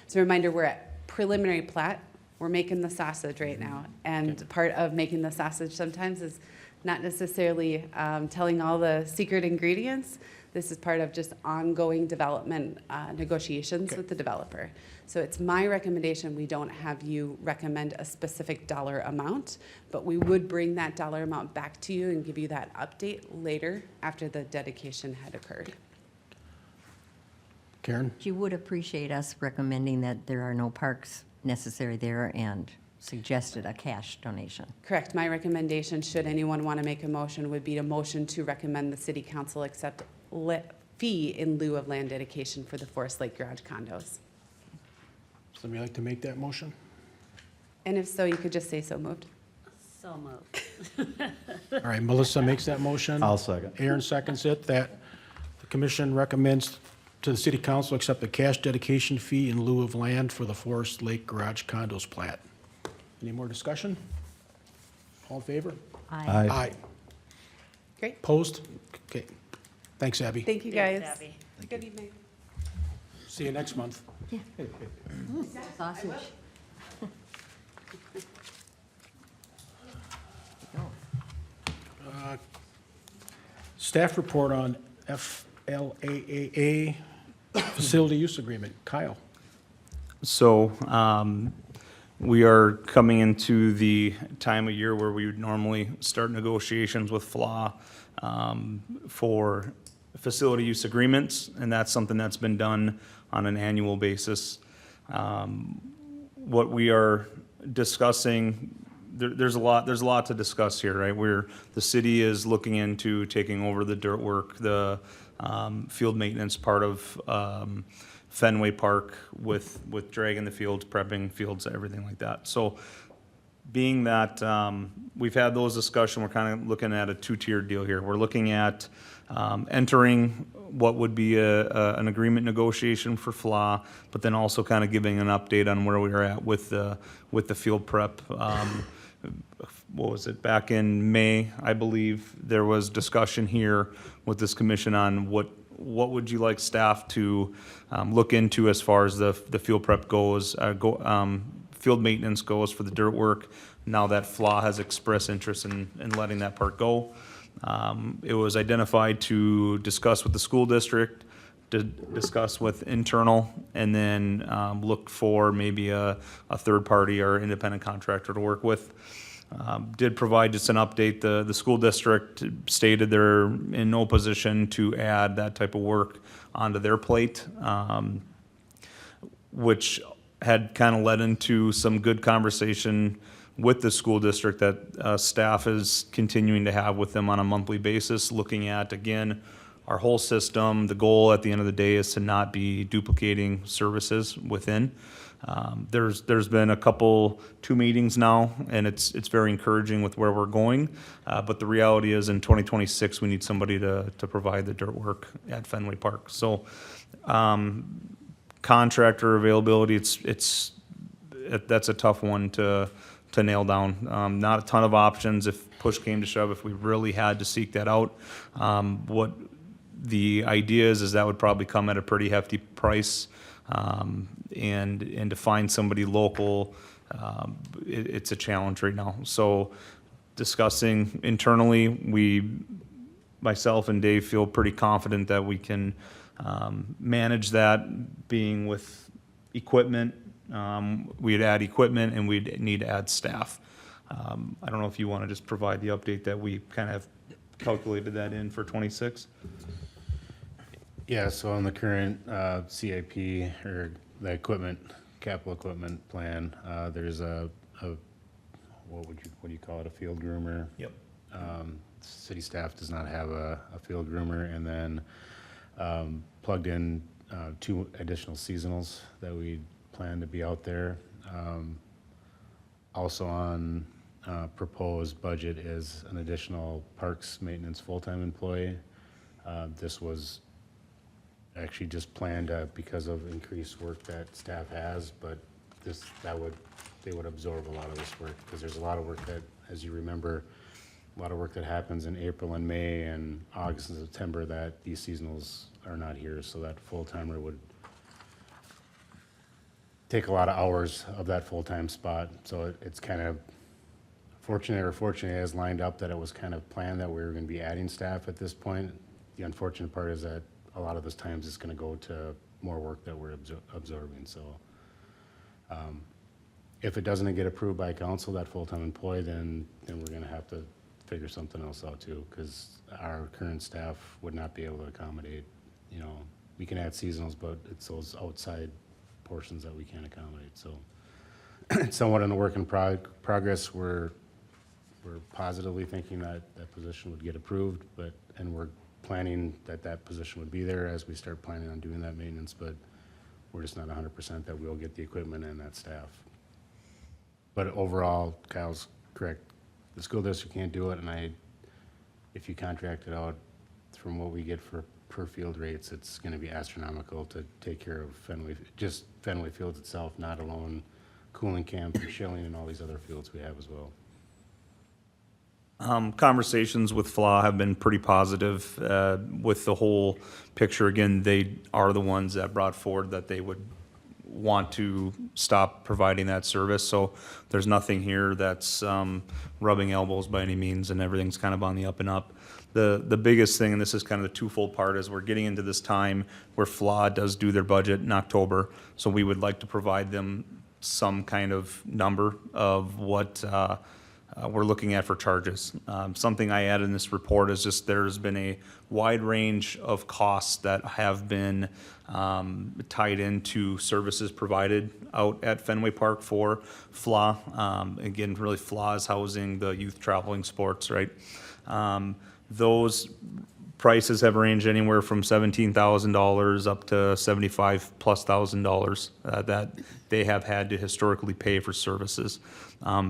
As a reminder, we're at preliminary plat. We're making the sausage right now. And part of making the sausage sometimes is not necessarily telling all the secret ingredients. This is part of just ongoing development negotiations with the developer. So it's my recommendation, we don't have you recommend a specific dollar amount, but we would bring that dollar amount back to you and give you that update later after the dedication had occurred. Karen? You would appreciate us recommending that there are no parks necessary there and suggested a cash donation. Correct. My recommendation, should anyone want to make a motion, would be to motion to recommend the city council accept fee in lieu of land dedication for the Forest Lake Garage condos. Somebody like to make that motion? And if so, you could just say so moved. So moved. All right, Melissa makes that motion. I'll second. Aaron seconds it, that the commission recommends to the city council accept the cash dedication fee in lieu of land for the Forest Lake Garage Condos plat. Any more discussion? All in favor? Aye. Aye. Great. Opposed? Okay. Thanks, Abby. Thank you, Thanks, guys. Abby. Good evening. See you next month. Sausage. Staff report on FLAAA facility use agreement. Kyle? So, we are coming into the time of year where we would normally start negotiations with FLAAA for facility use agreements, and that's something that's been done on an annual basis. What we are discussing, there's a lot to discuss here, right? The city is looking into taking over the dirt work, the field maintenance part of Fenway Park with dragging the fields, prepping fields, everything like that. So being that we've had those discussions, we're kind of looking at a two-tiered deal here. We're looking at entering what would be an agreement negotiation for FLAAA, but then also kind of giving an update on where we are at with the field prep. What was it, back in May, I believe, there was discussion here with this commission on what would you like staff to look into as far as the field prep goes, field maintenance goes for the dirt work, now that FLAAA has expressed interest in letting that part go. It was identified to discuss with the school district, to discuss with internal, and then look for maybe a third party or independent contractor to work with. Did provide just an update. The school district stated they're in no position to add that type of work onto their plate, which had kind of led into some good conversation with the school district that staff is continuing to have with them on a monthly basis, looking at, again, our whole system. The goal at the end of the day is to not be duplicating services within. There's been two meetings now, and it's very encouraging with where we're going. But the reality is, in 2026, we need somebody to provide the dirt work at Fenway Park. So, contractor availability, that's a tough one to nail down. Not a ton of options if push came to shove, if we really had to seek that out. What the idea is that would probably come at a pretty hefty price. And to find somebody local, it's a challenge right now. So discussing internally, myself and Dave feel pretty confident that we can manage that, being with equipment. We'd add equipment and we'd need to add staff. I don't know if you want to just provide the update that we kind of calculated that in for 26. Yeah, so on the current CIP, or the equipment, capital equipment plan, there's what do you call it, a field groomer? Yep. City staff does not have a field groomer, and then plugged in 2 additional seasonals that we plan to be out there. Also on proposed budget is an additional parks maintenance full-time employee. This was actually just planned because of increased work that staff has, but they would absorb a lot of this work, because there's a lot of work that, as you remember, a lot of work that happens in April and May and August and September that these seasonals are not here, so that full-timer would take a lot of hours of that full-time spot. So it's kind of fortunate it has lined up that it was kind of planned that we were going to be adding staff at this point. The unfortunate part is that a lot of those times it's going to go to more work that we're absorbing. So if it doesn't get approved by council, that full-time employee, then we're going to have to figure something else out too, because our current staff would not be able to accommodate. We can add seasonals, but it's those outside portions that we can't accommodate. So it's somewhat in a work in progress. We're positively thinking that that position would get approved, and we're planning that that position would be there as we start planning on doing that maintenance, but we're just not 100% that we'll get the equipment and that staff. But overall, Kyle's correct. The school district can't do it, and if you contract it out, from what we get for per field rates, it's gonna be astronomical to take care of just Fenway Fields itself, not alone cooling camp and Schilling and all these other fields we have as well. Conversations with FLAAA have been pretty positive with the whole picture. Again, they are the ones that brought forward that they would want to stop providing that service. So there's nothing here that's rubbing elbows by any means, and everything's kind of on the up and up. The biggest thing, and this is kind of the twofold part, is we're getting into this time where FLAAA does do their budget in October. So we would like to provide them some kind of number of what we're looking at for charges. Something I added in this report is just there's been a wide range of costs that have been tied into services provided out at Fenway Park for FLAAA. Again, really FLAAA is housing the youth traveling sports, right? Those prices have ranged anywhere from $17,000 up to $75,000+ that they have had to historically pay for services.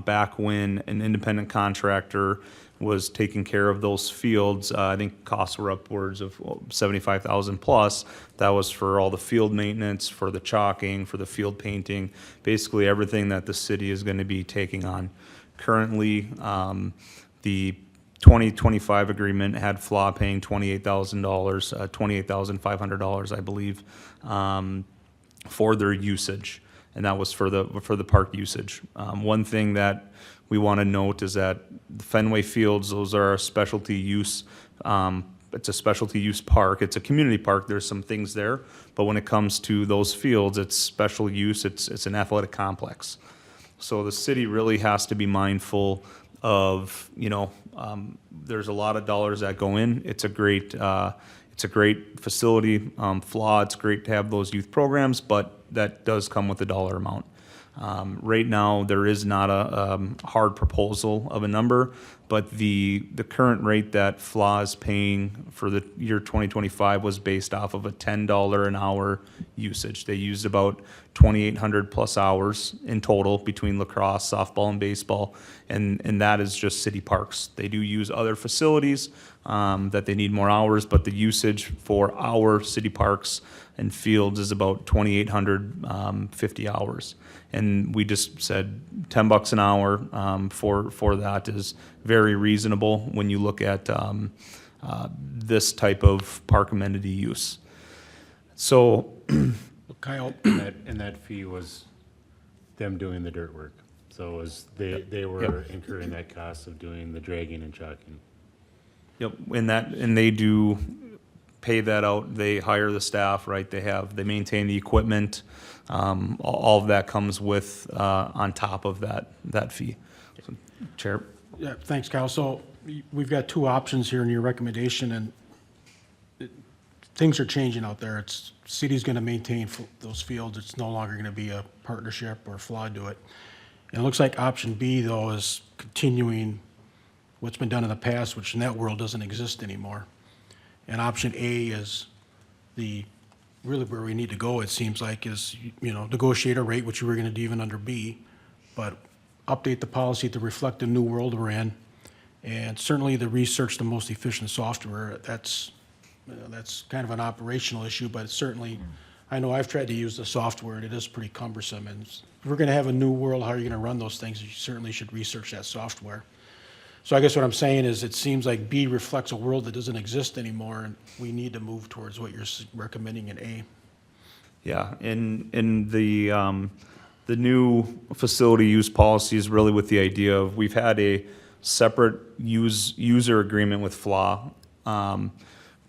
Back when an independent contractor was taking care of those fields, I think costs were upwards of $75,000+. That was for all the field maintenance, for the chalking, for the field painting, basically everything that the city is going to be taking on. Currently, the 2025 agreement had FLAAA paying $28,000, $28,500, I believe, for their usage, and that was for the park usage. One thing that we want to note is that the Fenway Fields, those are a specialty use. It's a specialty use park. It's a community park. There's some things there, but when it comes to those fields, it's special use. It's an athletic complex. So the city really has to be mindful of, there's a lot of dollars that go in. It's a great facility. FLAAA, it's great to have those youth programs, but that does come with a dollar amount. Right now, there is not a hard proposal of a number, but the current rate that FLAAA is paying for the year 2025 was based off of a $10 an hour usage. They used about 2,800 plus hours in total between lacrosse, softball, and baseball, and that is just city parks. They do use other facilities that they need more hours, but the usage for our city parks and fields is about 2,850 hours. And we just said $10 an hour for that is very reasonable when you look at this type of park amenity use. So, Kyle, And that fee was them doing the dirt work. So it was, they were incurring that cost of doing the dragging and chalking. yep, and they do pay that out. They hire the staff, right? They maintain the equipment. All of that comes with on top of that fee. So, Chair. yeah, thanks, Kyle. So we've got two options here in your recommendation, and things are changing out there. City's going to maintain those fields. It's no longer going to be a partnership or FLAAA do it. And it looks like option B, though, is continuing what's been done in the past, which in that world doesn't exist anymore. And option A is really where we need to go, it seems like, is, negotiate a rate, which you were going to do even under B, but update the policy to reflect the new world we're in. And certainly the research the most efficient software, that's kind of an operational issue, but certainly, I know I've tried to use the software, and it is pretty cumbersome. And if we're going to have a new world, how are you going to run those things? You certainly should research that software. So I guess what I'm saying is it seems like B reflects a world that doesn't exist anymore, and we need to move towards what you're recommending in A. Yeah, in the new facility use policy is really with the idea of we've had a separate user agreement with FLAAA.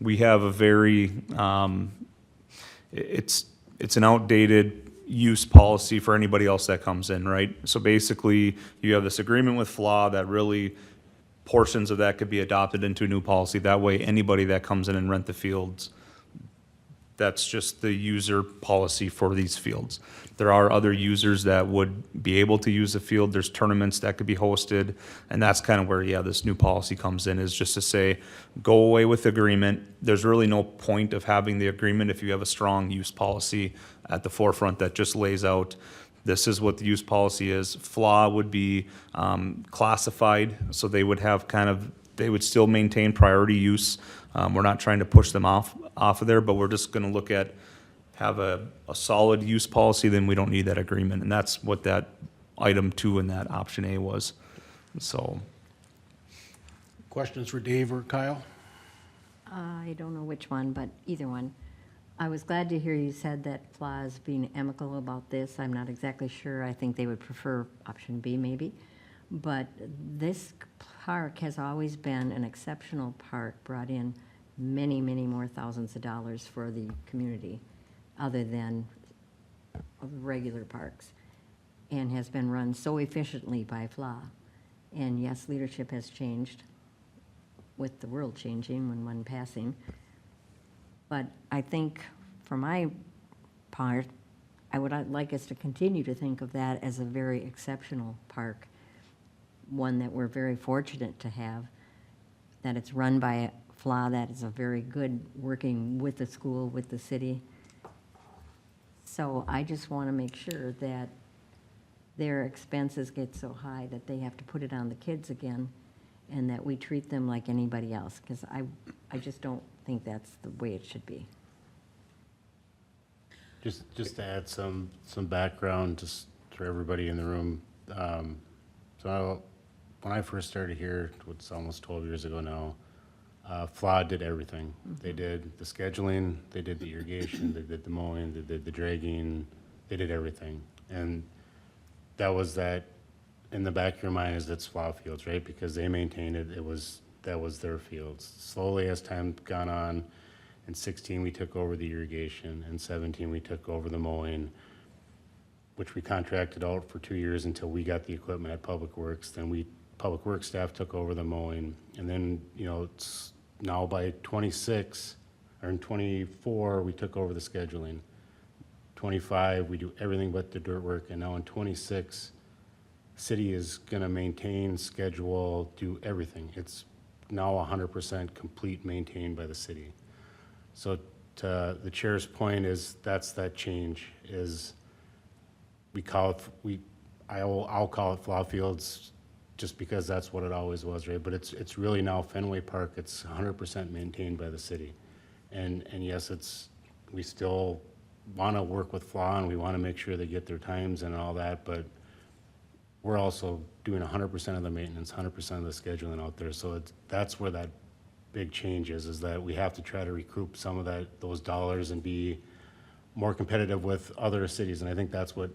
We have a very it's an outdated use policy for anybody else that comes in, right? So basically, you have this agreement with FLAAA that really portions of that could be adopted into a new policy. That way, anybody that comes in and rent the fields That's just the user policy for these fields. There are other users that would be able to use the field. There's tournaments that could be hosted. And that's kind of where, yeah, this new policy comes in, is just to say, go away with the agreement. There's really no point of having the agreement if you have a strong use policy at the forefront that just lays out, this is what the use policy is. FLAAA would be classified, so they would have they would still maintain priority use. We're not trying to push them off of there, but we're just gonna look at, have a solid use policy, then we don't need that agreement. And that's what that item 2 in that option A was. So, Questions for Dave or Kyle? I don't know which one, but either one. I was glad to hear you said that FLAA is being amicable about this. I'm not exactly sure. I think they would prefer option B maybe. But this park has always been an exceptional park, brought in many, many more thousands of dollars for the community, other than regular parks, and has been run so efficiently by FLAA. And yes, leadership has changed with the world changing when one passing. But I think, for my part, I would like us to continue to think of that as a very exceptional park, one that we're very fortunate to have, that it's run by FLAA, that is a very good working with the school, with the city. So I just want to make sure that their expenses get so high that they have to put it on the kids again, and that we treat them like anybody else, because I just don't think that's the way it should be. Just to add some background, just for everybody in the room. So when I first started here, it's almost 12 years ago now, FLAA did everything. They did the scheduling, they did the irrigation, they did the mowing, they did the dragging, they did everything. And that was that, in the back of your mind, is that's FLAA fields, right? Because they maintained it, that was their fields. Slowly, as time gone on, in 16 we took over the irrigation, in 17 we took over the mowing, which we contracted out for 2 years until we got the equipment at Public Works. Then Public Works staff took over the mowing, and then, it's now by 26, or in 24, we took over the scheduling. 25, we do everything but the dirt work, and now in 26, city is gonna maintain, schedule, do everything. It's now 100% complete, maintained by the city. So to the chair's point is, that's that change, is we call it, I'll call it FLAA Fields, just because that's what it always was, right? But it's really now Fenway Park, it's 100% maintained by the city. And yes, we still wanna work with FLAA, and we wanna make sure they get their times and all that, but we're also doing 100% of the maintenance, 100% of the scheduling out there. So that's where that big change is that we have to try to recoup some of those dollars and be more competitive with other cities. And I think that's what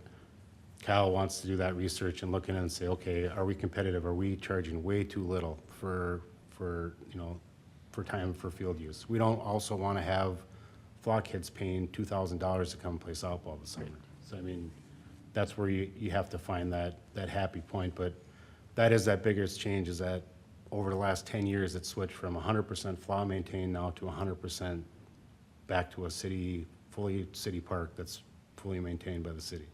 Kyle wants to do, that research and look in and say, okay, are we competitive? Are we charging way too little for time for field use? We don't also want to have FLAA kids paying $2,000 to come play softball this summer. So I mean, that's where you have to find that happy point. But that is that biggest change, is that over the last 10 years, it's switched from 100% FLAA maintained now to 100% back to a fully city park that's fully maintained by the city.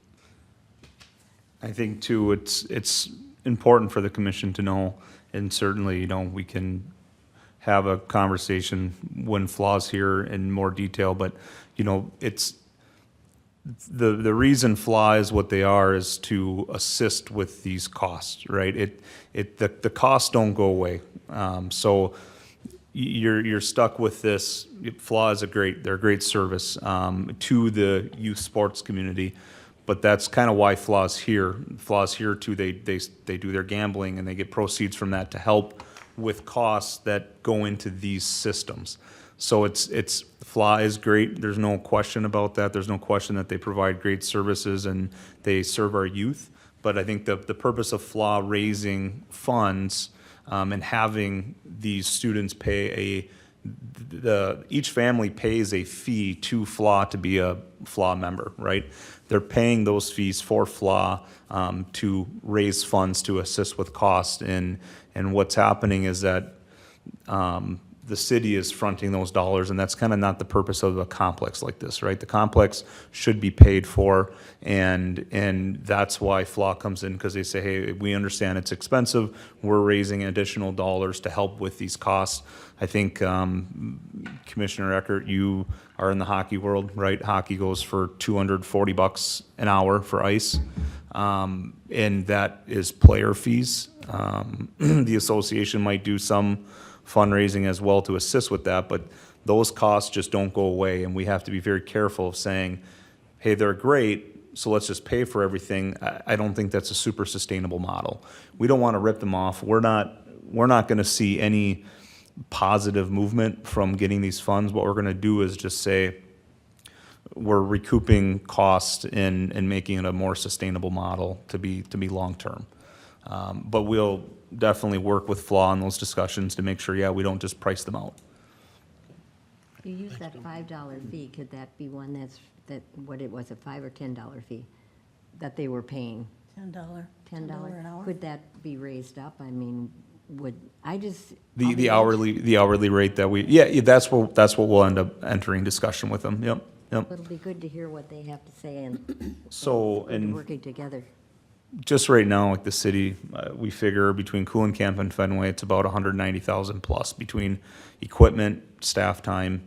I think too, it's important for the commission to know, and certainly, we can have a conversation when FLAA's here in more detail, but, it's, the reason FLAA is what they are is to assist with these costs, right? The costs don't go away. So you're stuck with this. FLAA is they're a great service to the youth sports community, but that's kind of why FLAA's here. FLAA's here too. They do their gambling, and they get proceeds from that to help with costs that go into these systems. So FLAA is great. There's no question about that. There's no question that they provide great services and they serve our youth. But I think the purpose of FLAA raising funds and having these students pay each family pays a fee to FLAA to be a FLAA member, right? They're paying those fees for FLAA to raise funds to assist with cost. And what's happening is that the city is fronting those dollars, and that's kind of not the purpose of a complex like this, right? The complex should be paid for, and that's why FLAAA comes in, because they say, hey, we understand it's expensive, we're raising additional dollars to help with these costs. I think, Commissioner Eckert, you are in the hockey world, right? Hockey goes for $240 an hour for ice, and that is player fees. The association might do some fundraising as well to assist with that, but those costs just don't go away, and we have to be very careful of saying, hey, they're great, so let's just pay for everything. I don't think that's a super sustainable model. We don't want to rip them off. We're not going to see any positive movement from getting these funds. What we're going to do is just say we're recouping costs and making it a more sustainable model to be long-term. But we'll definitely work with FLAAA in those discussions to make sure, yeah, we don't just price them out. You use that $5 fee, could that be one what it was, a $5 or $10 fee that they were paying? $10 an $10? hour. Could that be raised up? I mean, The hourly rate that that's what we'll end up entering discussion with them, yep. It'll be good to hear what they have to say and So, and working together. just right now, like the city, we figure between Cooling Camp and Fenway, it's about 190,000 plus between equipment, staff time,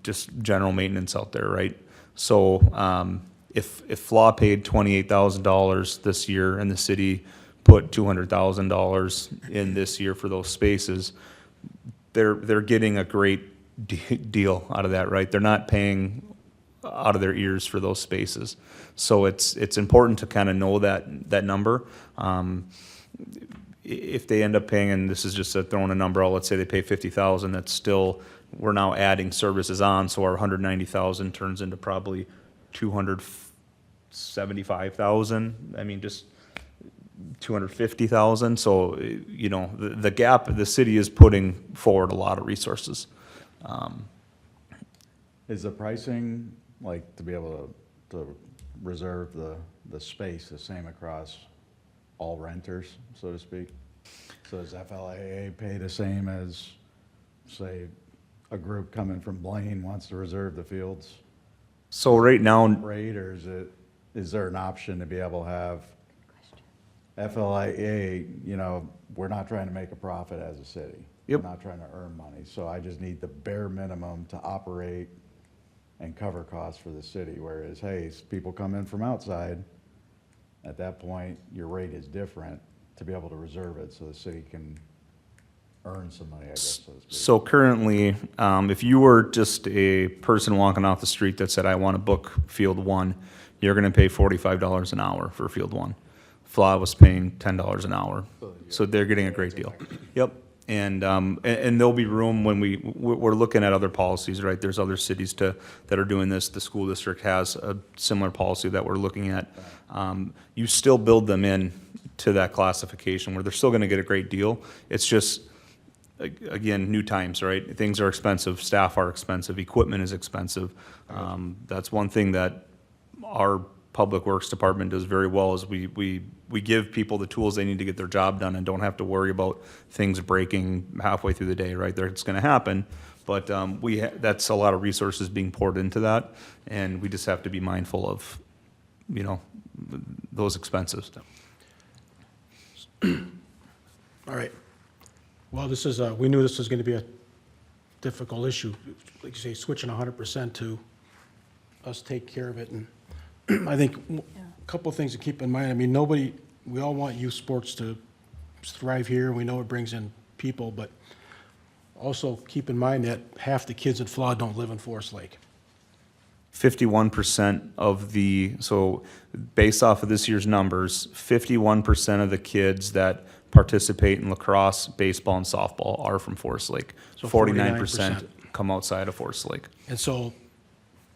just general maintenance out there, right? So, if FLAAA paid $28,000 this year and the city put $200,000 in this year for those spaces, they're getting a great deal out of that, right? They're not paying out of their ears for those spaces. So it's important to kind of know that number. If they end up paying, and this is just throwing a number out, let's say they pay $50,000, that's still, we're now adding services on, so our 190,000 turns into probably 275,000. I mean, just 250,000. So, you know, the gap, the city is putting forward a lot of resources. Is the pricing, like, to be able to reserve the space the same across all renters, so to speak? So does FLAA pay the same as, say, a group coming from Blaine wants to reserve the fields So right now, rate, or is there an option to be able to have FLAA, you know, we're not trying to make a profit as a city. Yep. We're not trying to earn money, so I just need the bare minimum to operate and cover costs for the city, whereas, hey, people come in from outside, at that point, your rate is different to be able to reserve it, so the city can earn some money, I guess, so to speak. so currently, if you were just a person walking off the street that said, I want to book Field 1, you're going to pay $45 an hour for Field 1. FLAAA was paying $10 an hour, so they're getting a great deal. Yep, and there'll be room when we're looking at other policies, right? There's other cities that are doing this. The school district has a similar policy that we're looking at. You still build them in to that classification where they're still gonna get a great deal. It's just, again, new times, right? Things are expensive, staff are expensive, equipment is expensive. That's one thing that our Public Works Department does very well, is we give people the tools they need to get their job done and don't have to worry about things breaking halfway through the day, right? It's gonna happen, but that's a lot of resources being poured into that, and we just have to be mindful of, you know, those expenses. All right. Well, this is, we knew this was gonna be a difficult issue. Like you say, switching 100% to us take care of it. And I think a couple of things to keep in mind. I mean, we all want youth sports to thrive here. We know it brings in people, but also keep in mind that half the kids in FLAAA don't live in Forest Lake. 51% so based off of this year's numbers, 51% of the kids that participate in lacrosse, baseball, and softball are from Forest Lake. So 49% come outside of Forest Lake. And so,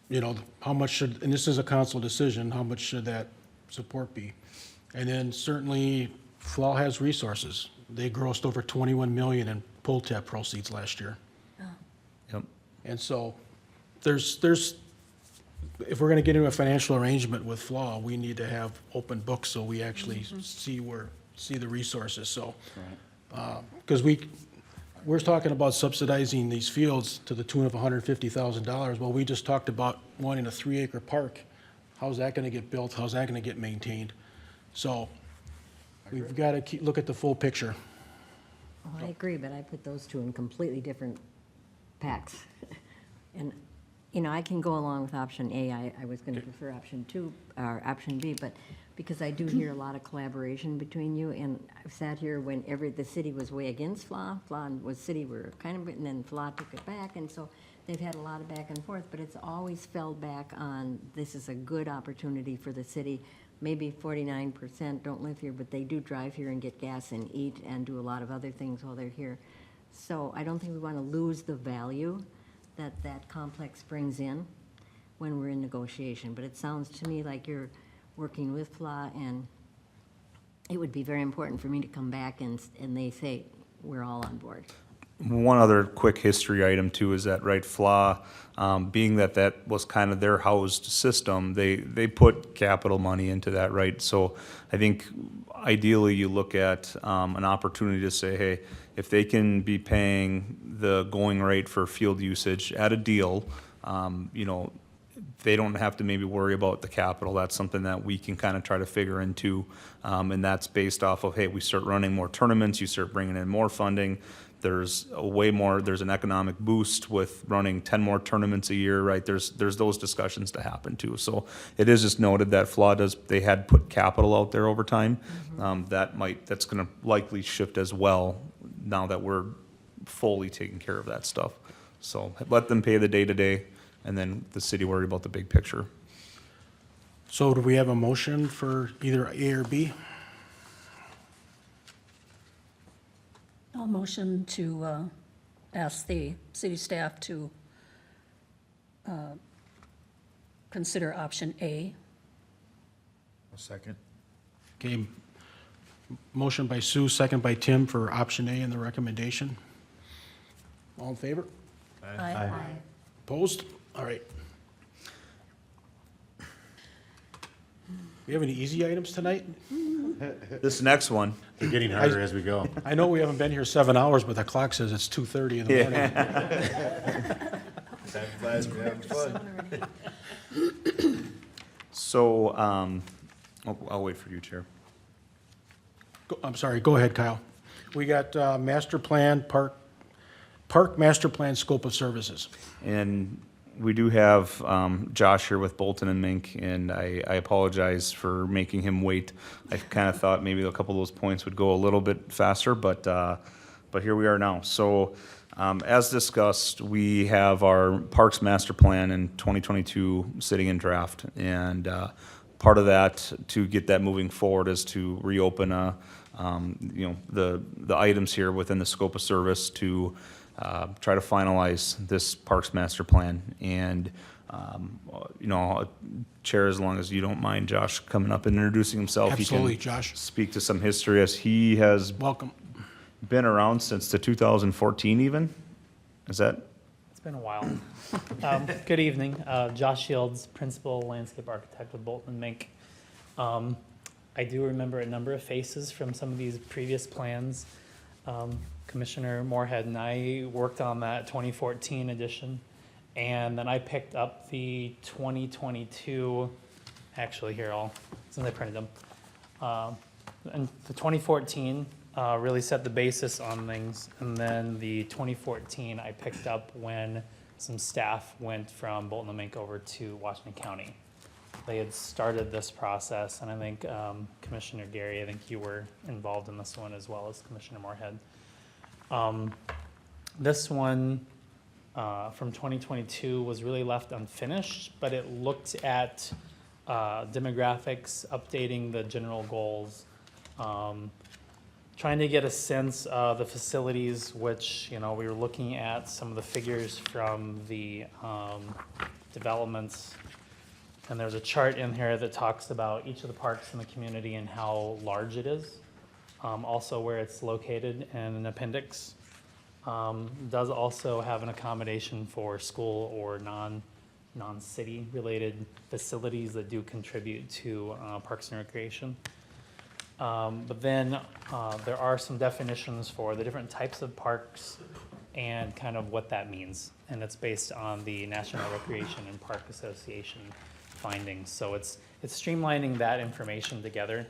you know, how much should, and this is a council decision, how much should that support be? And then certainly FLAAA has resources. They grossed over 21 million in pull tab proceeds last year. Yep. And so there's, if we're gonna get into a financial arrangement with FLAAA, we need to have open books so we actually see the resources, so. Because we're talking about subsidizing these fields to the tune of $150,000. Well, we just talked about wanting a 3-acre park. How's that gonna get built? How's that gonna get maintained? So we've gotta look at the full picture. Oh, I agree, but I put those two in completely different packs. And, you know, I can go along with option A. I was gonna prefer option 2, or option B, but because I do hear a lot of collaboration between you, and I've sat here when the city was way against FLAAA. FLAAA and city were kind of, and then FLAAA took it back, and so they've had a lot of back and forth, but it's always fell back on, this is a good opportunity for the city. Maybe 49% don't live here, but they do drive here and get gas and eat and do a lot of other things while they're here. So I don't think we want to lose the value that that complex brings in when we're in negotiation. But it sounds to me like you're working with FLAAA, and it would be very important for me to come back and they say, we're all on board. One other quick history item too is that, right, FLAAA, being that that was kind of their housed system, they put capital money into that, right? So I think ideally you look at an opportunity to say, hey, if they can be paying the going rate for field usage at a deal, you know, they don't have to maybe worry about the capital. That's something that we can kind of try to figure into. And that's based off of, hey, we start running more tournaments, you start bringing in more funding. There's there's an economic boost with running 10 more tournaments a year, right? There's those discussions to happen too. So it is just noted that FLAAA they had put capital out there over time. That's gonna likely shift as well now that we're fully taking care of that stuff. So let them pay the day-to-day, and then the city worry about the big picture. So do we have a motion for either A or B? I'll motion to ask the city staff to consider option A. A second. Okay, motion by Sue, second by Tim for option A in the recommendation. All in favor? Aye. Opposed? All right. We have any easy items tonight? This next one, They're getting harder as we go. I know we haven't been here 7 hours, but the clock says it's 2:30 in the morning. Time flies, we're having fun. so, I'll wait for you, Chair. I'm sorry, go ahead, Kyle. We got master plan, park master plan scope of services. And we do have Josh here with Bolton and Mink, and I apologize for making him wait. I kind of thought maybe a couple of those points would go a little bit faster, but here we are now. So as discussed, we have our Parks Master Plan in 2022 sitting in draft, and part of that to get that moving forward is to reopen the items here within the scope of service to try to finalize this Parks Master Plan. And, Chair, as long as you don't mind Josh coming up and introducing himself. Absolutely, He can Josh. speak to some history, as he has Welcome. been around since the 2014 even. Is that? It's been a while. Good evening. Josh Shields, Principal Landscape Architect with Bolton and Mink. I do remember a number of faces from some of these previous plans. Commissioner Moorhead and I worked on that 2014 edition, and then I picked up the 2022, actually here since I printed them. And the 2014 really set the basis on things, and then the 2014 I picked up when some staff went from Bolton and Mink over to Washington County. They had started this process, and I think Commissioner Gary, I think you were involved in this one as well as Commissioner Moorhead. This one from 2022 was really left unfinished, but it looked at demographics, updating the general goals, trying to get a sense of the facilities, which, we were looking at some of the figures from the developments. And there's a chart in here that talks about each of the parks in the community and how large it is. Also where it's located in an appendix. Does also have an accommodation for school or non-city related facilities that do contribute to Parks and Recreation. But then there are some definitions for the different types of parks and kind of what that means. And it's based on the National Recreation and Park Association findings. So it's streamlining that information together.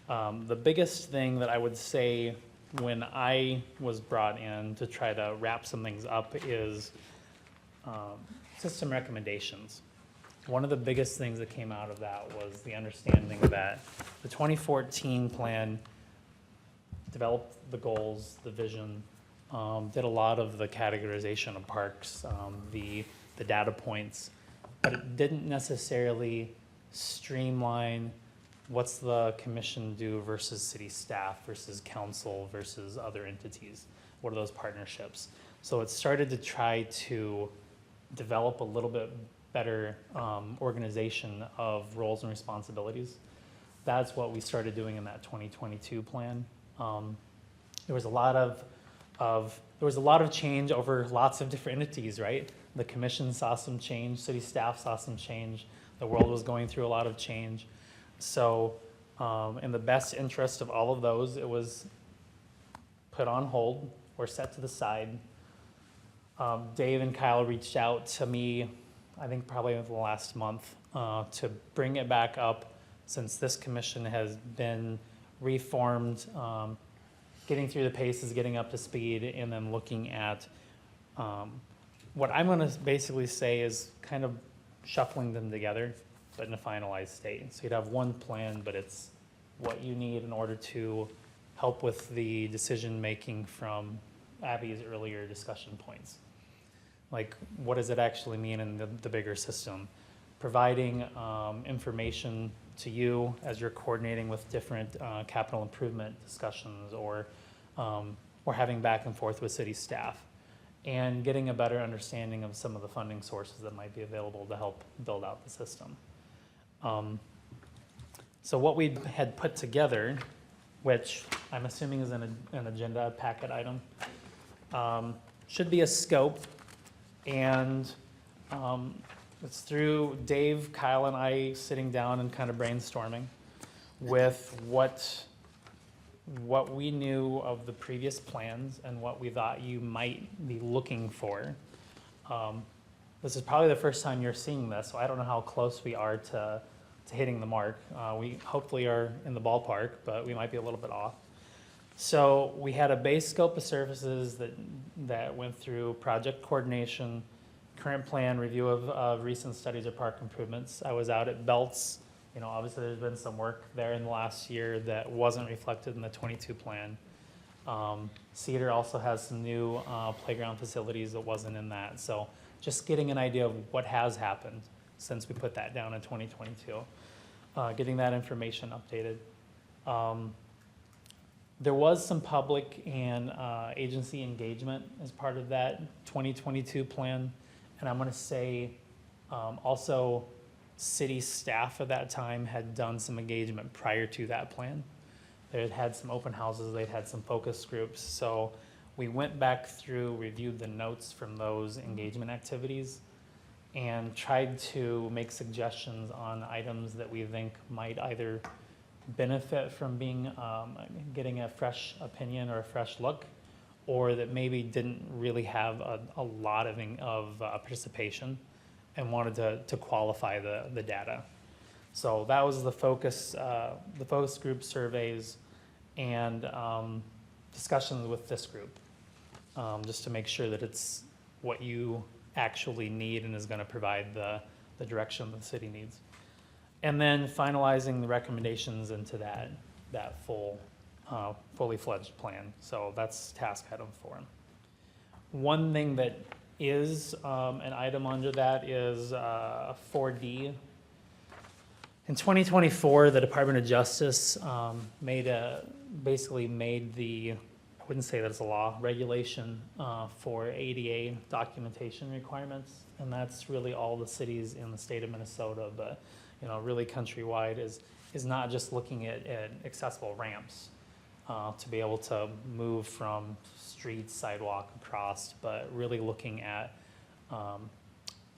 The biggest thing that I would say when I was brought in to try to wrap some things up is system recommendations. One of the biggest things that came out of that was the understanding that the 2014 plan developed the goals, the vision, did a lot of the categorization of parks, the data points, but it didn't necessarily streamline what's the commission do versus city staff versus council versus other entities. What are those partnerships? So it started to try to develop a little bit better organization of roles and responsibilities. That's what we started doing in that 2022 plan. There was a lot of change over lots of different entities, right? The commission saw some change, city staff saw some change, the world was going through a lot of change. So in the best interest of all of those, it was put on hold or set to the side. Dave and Kyle reached out to me, I think probably in the last month, to bring it back up since this commission has been reformed, getting through the paces, getting up to speed, and then looking at what I'm gonna basically say is kind of shuffling them together, but in a finalized state. So you'd have one plan, but it's what you need in order to help with the decision-making from Abby's earlier discussion points. Like, what does it actually mean in the bigger system? Providing information to you as you're coordinating with different capital improvement discussions or having back and forth with city staff, and getting a better understanding of some of the funding sources that might be available to help build out the system. So what we had put together, which I'm assuming is an agenda packet item, should be a scope, and it's through Dave, Kyle, and I sitting down and kind of brainstorming with what we knew of the previous plans and what we thought you might be looking for. This is probably the first time you're seeing this, so I don't know how close we are to hitting the mark. We hopefully are in the ballpark, but we might be a little bit off. So we had a base scope of services that went through project coordination, current plan, review of recent studies of park improvements. I was out at Belts. You know, obviously there's been some work there in the last year that wasn't reflected in the 22 plan. Cedar also has some new playground facilities that wasn't in that. So just getting an idea of what has happened since we put that down in 2022. Getting that information updated. There was some public and agency engagement as part of that 2022 plan. And I'm gonna say also city staff at that time had done some engagement prior to that plan. They had had some open houses, they'd had some focus groups. So we went back through, reviewed the notes from those engagement activities and tried to make suggestions on items that we think might either benefit from being, getting a fresh opinion or a fresh look, or that maybe didn't really have a lot of participation and wanted to qualify the data. So that was the focus group surveys and discussions with this group, just to make sure that it's what you actually need and is gonna provide the direction the city needs. And then finalizing the recommendations into that fully fledged plan. So that's task item 4. One thing that is an item under that is 4D. In 2024, the Department of Justice basically made the, I wouldn't say that it's a law, regulation for ADA documentation requirements. And that's really all the cities in the state of Minnesota, but you know, really countrywide is not just looking at accessible ramps to be able to move from streets, sidewalk, across, but really looking at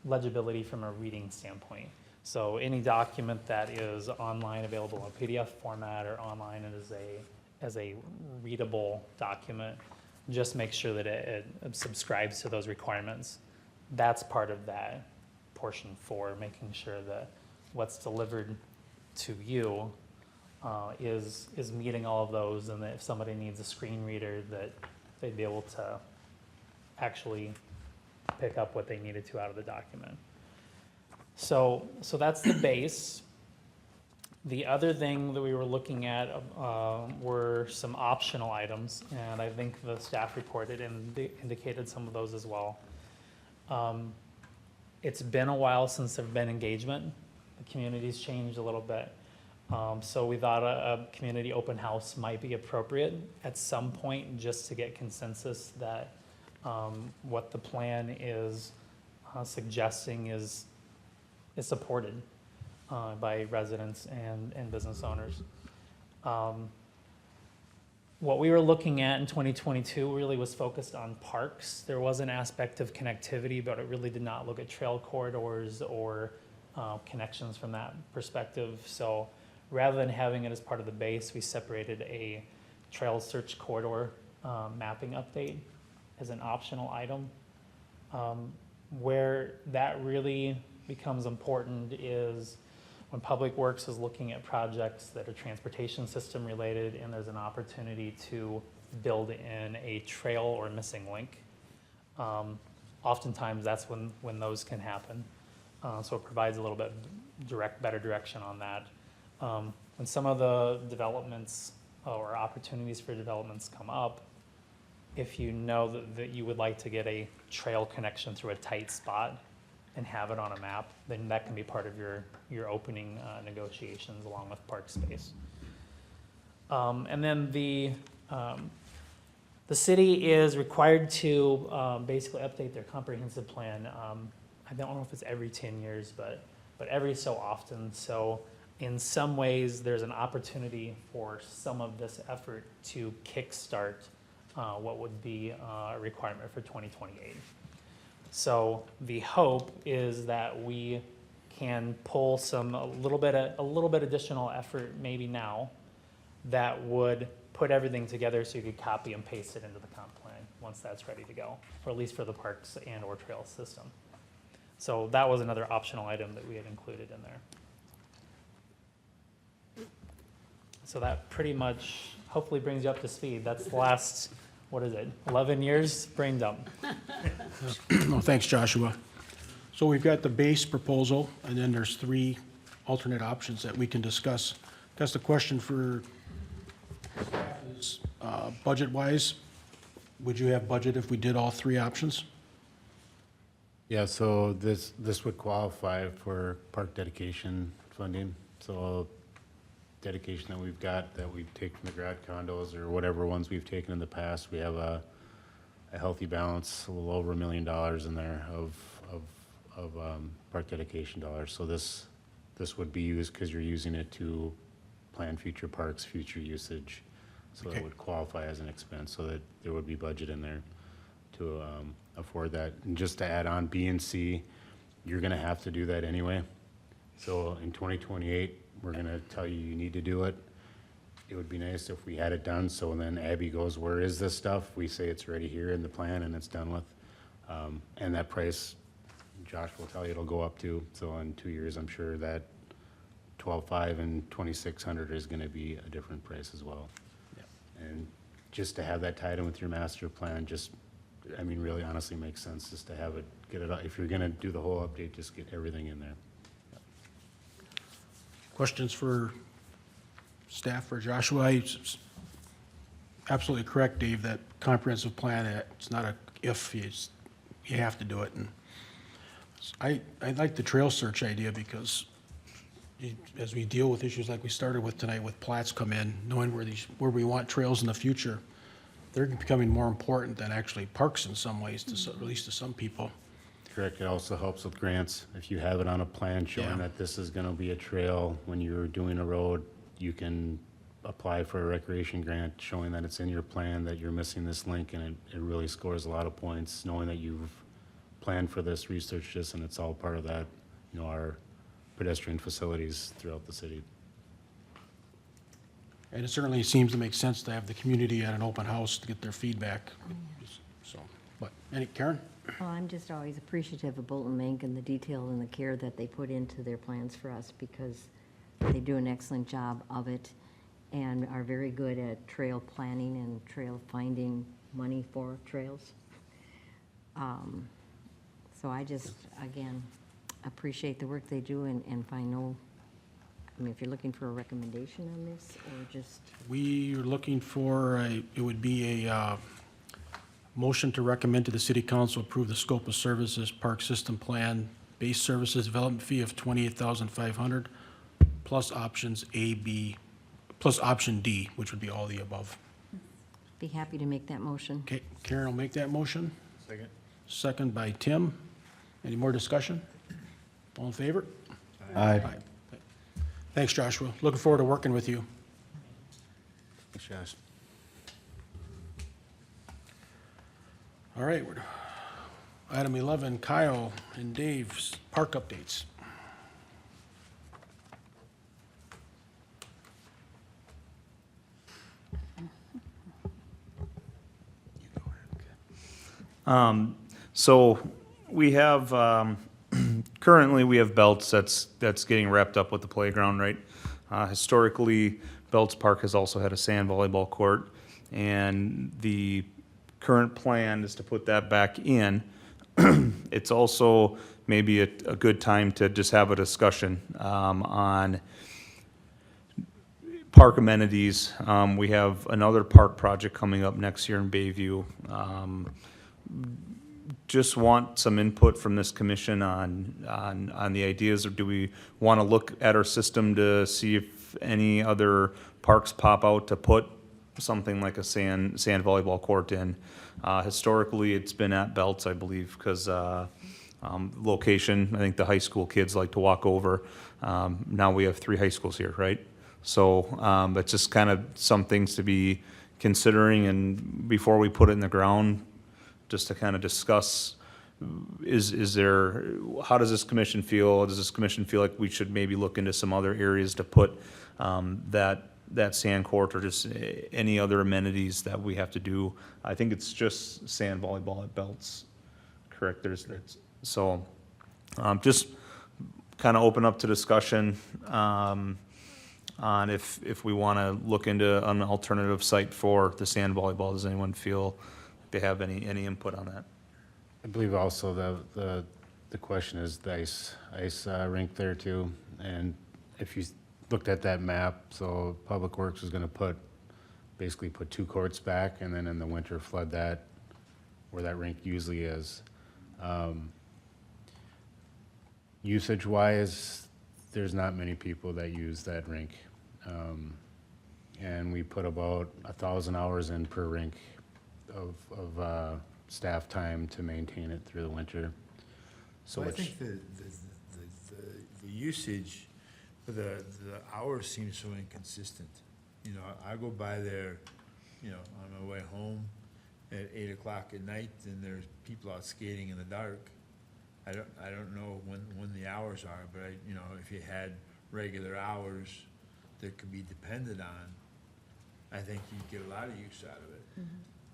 legibility from a reading standpoint. So any document that is online, available in PDF format or online as a readable document, just make sure that it subscribes to those requirements. That's part of that portion 4, making sure that what's delivered to you is meeting all of those, and that if somebody needs a screen reader, that they'd be able to actually pick up what they needed to out of the document. So that's the base. The other thing that we were looking at were some optional items, and I think the staff reported and indicated some of those as well. It's been a while since there've been engagement. The community's changed a little bit. So we thought a community open house might be appropriate at some point, just to get consensus that what the plan is suggesting is supported by residents and business owners. What we were looking at in 2022 really was focused on parks. There was an aspect of connectivity, but it really did not look at trail corridors or connections from that perspective. So rather than having it as part of the base, we separated a trail search corridor mapping update as an optional item. Where that really becomes important is when Public Works is looking at projects that are transportation system related, and there's an opportunity to build in a trail or missing link. Oftentimes that's when those can happen. So it provides a little bit better direction on that. When some of the developments or opportunities for developments come up, if you know that you would like to get a trail connection through a tight spot and have it on a map, then that can be part of your opening negotiations along with park space. And then the city is required to basically update their comprehensive plan. I don't know if it's every 10 years, but every so often. So in some ways, there's an opportunity for some of this effort to kickstart what would be a requirement for 2028. So the hope is that we can pull a little bit additional effort maybe now that would put everything together so you could copy and paste it into the comp plan once that's ready to go, or at least for the parks and or trail system. So that was another optional item that we had included in there. So that pretty much hopefully brings you up to speed. That's the last, 11 years brain dump. No, thanks, Joshua. So we've got the base proposal, and then there's 3 alternate options that we can discuss. Guess the question for staff is, budget-wise, would you have budget if we did all 3 options? Yeah, so this would qualify for park dedication funding. So dedication that we've got, that we've taken from the grad condos or whatever ones we've taken in the past, we have a healthy balance, a little over $1 million in there of park dedication dollars. So this would be used because you're using it to plan future parks, future usage. So Okay. it would qualify as an expense, so that there would be budget in there to afford that. And just to add on, B and C, you're gonna have to do that anyway. So in 2028, we're gonna tell you you need to do it. It would be nice if we had it done, so when then Abby goes, where is this stuff? We say it's already here in the plan and it's done with. And that price, Josh will tell you it'll go up to, so in 2 years, I'm sure that 12.5 and 2,600 is gonna be a different price as well. And just to have that tied in with your master plan, really honestly makes sense, just to have it, get it, if you're gonna do the whole update, just get everything in there. Questions for staff or Joshua? He's absolutely correct, Dave, that comprehensive plan, it's not a if, you have to do it. And I like the trail search idea because as we deal with issues like we started with tonight, with plats come in, knowing where we want trails in the future, they're becoming more important than actually parks in some ways, at least to some people. Correct, it also helps with grants. If you have it on a plan Yeah. showing that this is gonna be a trail, when you're doing a road, you can apply for a recreation grant showing that it's in your plan, that you're missing this link, and it really scores a lot of points, knowing that you've planned for this, researched this, and it's all part of that, our pedestrian facilities throughout the city. And it certainly seems to make sense to have the community at an open house to get their feedback. So, but, Karen? Well, I'm just always appreciative of Bolton Mink and the detail and the care that they put into their plans for us, because they do an excellent job of it and are very good at trail planning and trail finding money for trails. So I just, again, appreciate the work they do and find no, I mean, if you're looking for a recommendation on this, or just, We are looking for it would be a motion to recommend to the city council approve the scope of services park system plan, base services development fee of $28,500, plus options A, B, plus option D, which would be all the above. be happy to make that motion. Okay, Karen will make that motion. Second. Second by Tim. Any more discussion? All in favor? Aye. Thanks, Joshua. Looking forward to working with you. Thanks, Josh. All right, item 11, Kyle and Dave's park updates. So we have, currently we have Belts that's getting wrapped up with the playground, right? Historically, Belts Park has also had a sand volleyball court, and the current plan is to put that back in. It's also maybe a good time to just have a discussion on park amenities. We have another park project coming up next year in Bayview. Just want some input from this commission on the ideas, or do we want to look at our system to see if any other parks pop out to put something like a sand volleyball court in? Historically, it's been at Belts, I believe, because location, I think the high school kids like to walk over. Now we have 3 high schools here, right? So it's just kind of some things to be considering, and before we put it in the ground, just to kind of discuss, is there, how does this commission feel? Does this commission feel like we should maybe look into some other areas to put that sand court, or just any other amenities that we have to do? I think it's just sand volleyball at Belts, correct? So just kind of open up to discussion on if we want to look into an alternative site for the sand volleyball. Does anyone feel they have any input on that? I believe also the question is the ice rink there too. And if you looked at that map, so Public Works is gonna basically put 2 courts back, and then in the winter flood that, where that rink usually is. Usage-wise, there's not many people that use that rink. And we put about 1,000 hours in per rink of staff time to maintain it through the winter. So Well, I it's, think the usage, the hours seem so inconsistent. You know, I go by there, you know, on my way home at 8 o'clock at night, and there's people out skating in the dark. I don't know when the hours are, but you know, if you had regular hours that could be depended on, I think you'd get a lot of use out of it.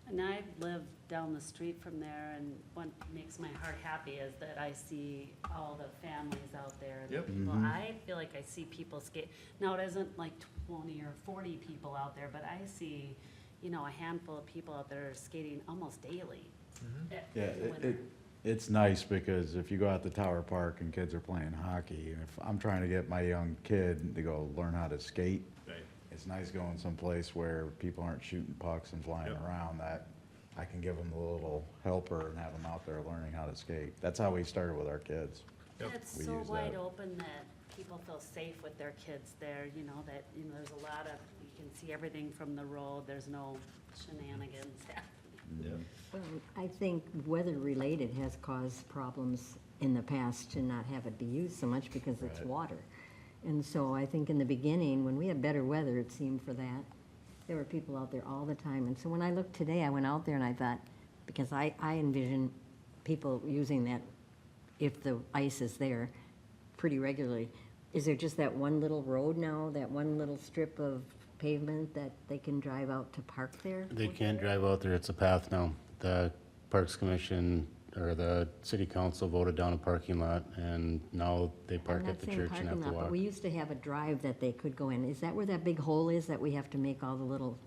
And I live down the street from there, and what makes my heart happy is that I see all the families out there. And Yep. people. I feel like I see people skate. Now, it isn't like 20 or 40 people out there, but I see, you know, a handful of people out there skating almost daily. Yeah, in the winter. it's nice, because if you go out to Tower Park and kids are playing hockey, and if I'm trying to get my young kid to go learn how to skate, Right. it's nice going someplace where people aren't shooting pucks and flying Yep. around, that I can give them a little helper and have them out there learning how to skate. That's how we started with our kids. And it's We so use wide that. open that people feel safe with their kids there, you know, that, you know, there's a lot of, you can see everything from the road, there's no shenanigans happening. Well, I think weather-related has caused problems in the past to not have it be used so much because it's Right. water. And so I think in the beginning, when we had better weather, it seemed for that, there were people out there all the time. And so when I looked today, I went out there and I thought, because I envision people using that, if the ice is there, pretty regularly. Is there just that one little road now, that one little strip of pavement that they can drive out to park there? They can't drive out there, it's a path now. The Parks Commission, or the city council voted down a parking lot, and now they park at the church and have to But walk. we used to have a drive that they could go in. Is that where that big hole is that we have to make all the little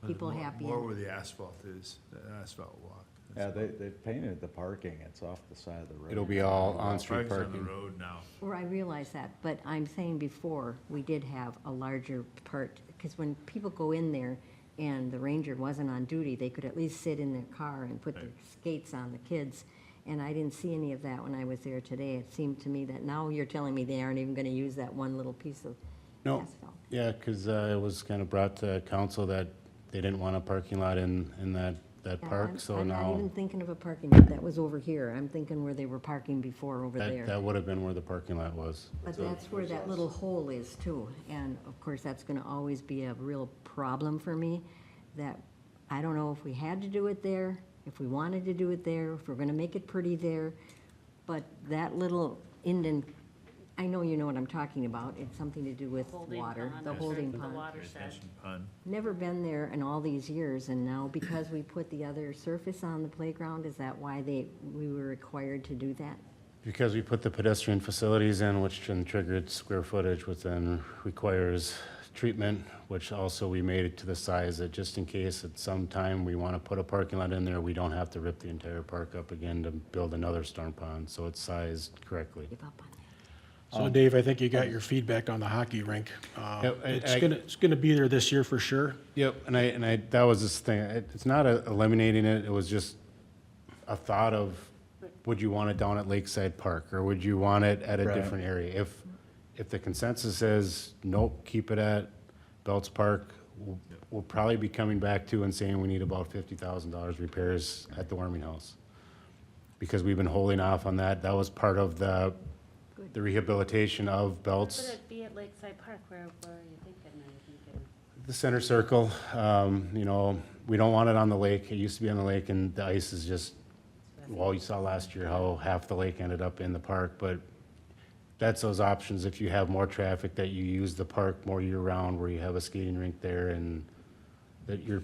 people happy More in? where the asphalt is, the asphalt walk. Yeah, they painted the parking, it's off the side of the road. It'll be all on-street Park's on the parking. road now. Well, I realize that, but I'm saying before, we did have a larger part, because when people go in there and the ranger wasn't on duty, they could at least sit in their car and put their skates on, the kids. And I didn't see any of that when I was there today. It seemed to me that now you're telling me they aren't even gonna use that one little piece of No, asphalt. yeah, because it was kind of brought to council that they didn't want a parking lot in that Yeah, park, so I'm not now even thinking of a parking lot. That was over here. I'm thinking where they were parking before over there. that would have been where the parking lot was. But that's where that little hole is too. And of course, that's gonna always be a real problem for me, that I don't know if we had to do it there, if we wanted to do it there, if we're gonna make it pretty there. But that little indent, I know you know what I'm talking about. It's something to do with Holding water, pond the or holding the pond. watershed. Retention pond. Never been there in all these years, and now because we put the other surface on the playground, is that why we were required to do that? Because we put the pedestrian facilities in, which then triggered square footage, which then requires treatment, which also we made it to the size that just in case at some time we want to put a parking lot in there, we don't have to rip the entire park up again to build another storm pond, so it's sized correctly. Give up on that. So Dave, I think you got your feedback on the hockey rink. Yep, It's gonna be there this year for sure. Yep, and that was this thing, it's not eliminating it, it was just a thought of, would you want it down at Lakeside Park, or would you want it at a Right. different area? If the consensus is, nope, keep it at Belts Park, we'll probably be coming back to and saying we need about $50,000 repairs at the warming house. Because we've been holding off on that, that was part of the rehabilitation of Would Belts. it be at Lakeside Park? Where are you thinking? Are you thinking? The center circle, you know, we don't want it on the lake. It used to be on the lake and the ice is just, well, you saw last year how half the lake ended up in the park, but that's those options if you have more traffic, that you use the park more year-round, where you have a skating rink there and that your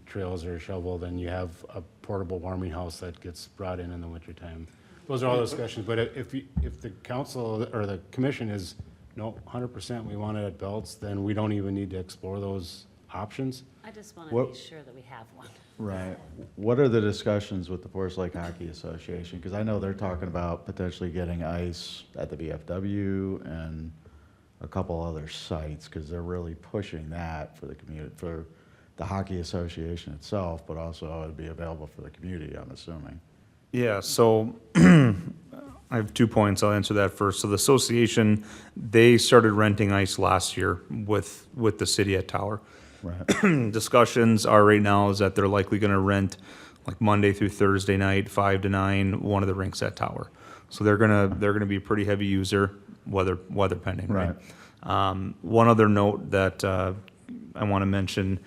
trails are shoveled and you have a portable warming house that gets brought in the wintertime. Those are all discussions, but if the council or the commission is, no, 100% we want it at Belts, then we don't even need to explore those options. I just want to What- be sure that we have one. Right. What are the discussions with the Forest Lake Hockey Association? Because I know they're talking about potentially getting ice at the VFW and a couple other sites, because they're really pushing that for the community, for the hockey association itself, but also it would be available for the community, I'm assuming. Yeah, so I have 2 points. I'll answer that first. So the association, they started renting ice last year with the city at Tower. Right. Discussions are right now is that they're likely gonna rent like Monday through Thursday night, 5 to 9, one of the rinks at Tower. So they're gonna be a pretty heavy user, weather pending, right? One other note that I wanna mention,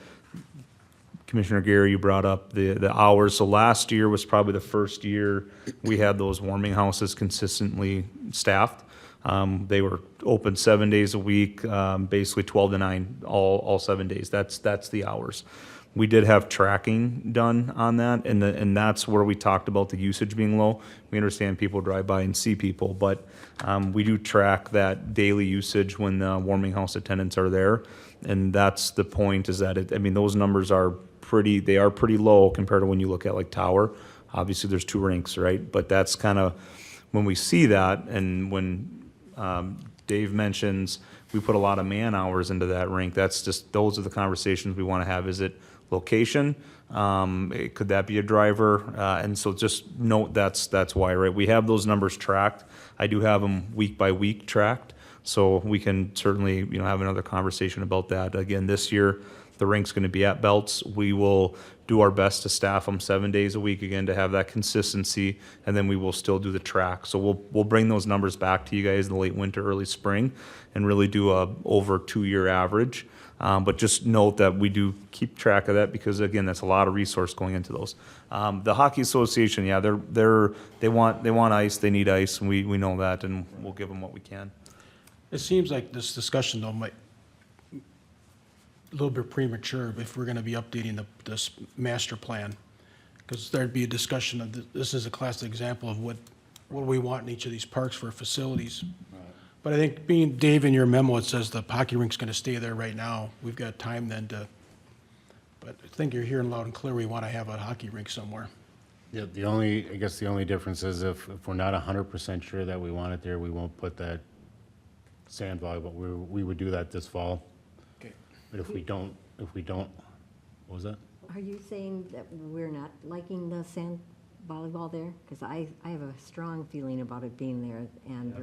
Commissioner Gary, you brought up the hours. So last year was probably the first year we had those warming houses consistently staffed. They were open 7 days a week, basically 12 to 9, all 7 days. That's the hours. We did have tracking done on that, and that's where we talked about the usage being low. We understand people drive by and see people, but we do track that daily usage when the warming house attendants are there. And that's the point, is that those numbers are pretty low compared to when you look at like Tower. Obviously, there's 2 rinks, right? But that's kind of, when we see that, and when Dave mentions we put a lot of man hours into that rink, those are the conversations we want to have. Is it location? Could that be a driver? And so just note that's why, right? We have those numbers tracked. I do have them week by week tracked, so we can certainly, have another conversation about that. Again, this year, the rink's going to be at Belts. We will do our best to staff them 7 days a week, again, to have that consistency, and then we will still do the track. So we'll bring those numbers back to you guys in the late winter, early spring, and really do a over 2-year average. But just note that we do keep track of that, because again, that's a lot of resource going into those. The Hockey Association, yeah, they want ice, they need ice, and we know that, and we'll give them what we can. It seems like this discussion though little bit premature if we're gonna be updating this master plan. Because there'd be a discussion of, this is a classic example of what we want in each of these parks for facilities. But I think being, Dave, in your memo, it says the hockey rink's gonna stay there right now. We've got time then to, but I think you're hearing loud and clear, we wanna have a hockey rink somewhere. Yeah, I guess the only difference is if we're not 100% sure that we want it there, we won't put that sand volleyball, we would do that this fall. Okay. But if we don't, what was that? Are you saying that we're not liking the sand volleyball there? Because I have a strong feeling about it being there and.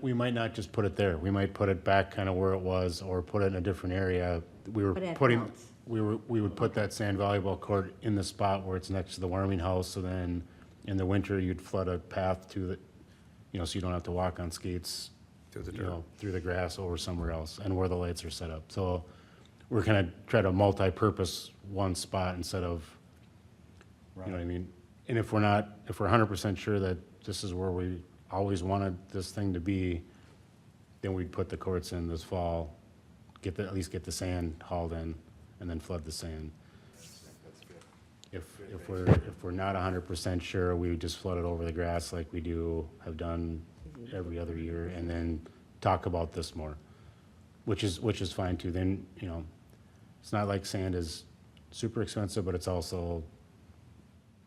We might not just put it there. We might put it back kind of where it was or put it in a different area. We were But at putting, Belts. we would put that sand volleyball court in the spot where it's next to the warming house. So then in the winter, you'd flood a path to the, so you don't have to walk on skates, through the grass over somewhere else and where the lights are set up. So we're kind of try to multi-purpose one spot instead of, you know what I mean? And if we're 100% sure that this is where we always wanted this thing to be, then we'd put the courts in this fall, at least get the sand hauled in, and then flood the sand. If we're not 100% sure, we would just flood it over the grass like we have done every other year, and then talk about this more, which is fine too. Then, it's not like sand is super expensive, but it's also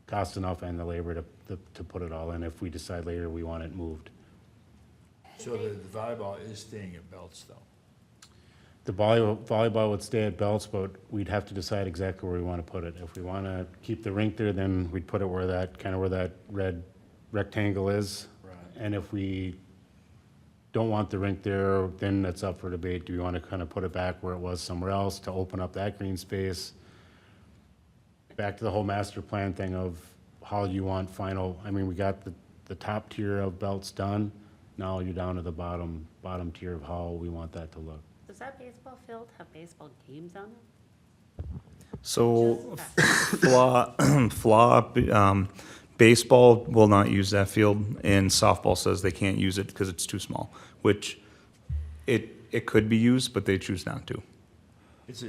cost enough and the labor to put it all in if we decide later we want it moved. So the volleyball is staying at Belts though? The volleyball would stay at Belts, but we'd have to decide exactly where we want to put it. If we want to keep the rink there, then we'd put it where that red rectangle is. Right. And if we don't want the rink there, then that's up for debate. Do we want to kind of put it back where it was somewhere else to open up that green space? Back to the whole master plan thing of how you want we got the top tier of Belts done. Now you're down to the bottom tier of how we want that to look. Does that baseball field have baseball games on it? So FLAAA, baseball will not use that field, and softball says they can't use it because it's too small, which it could be used, but they choose not to. It's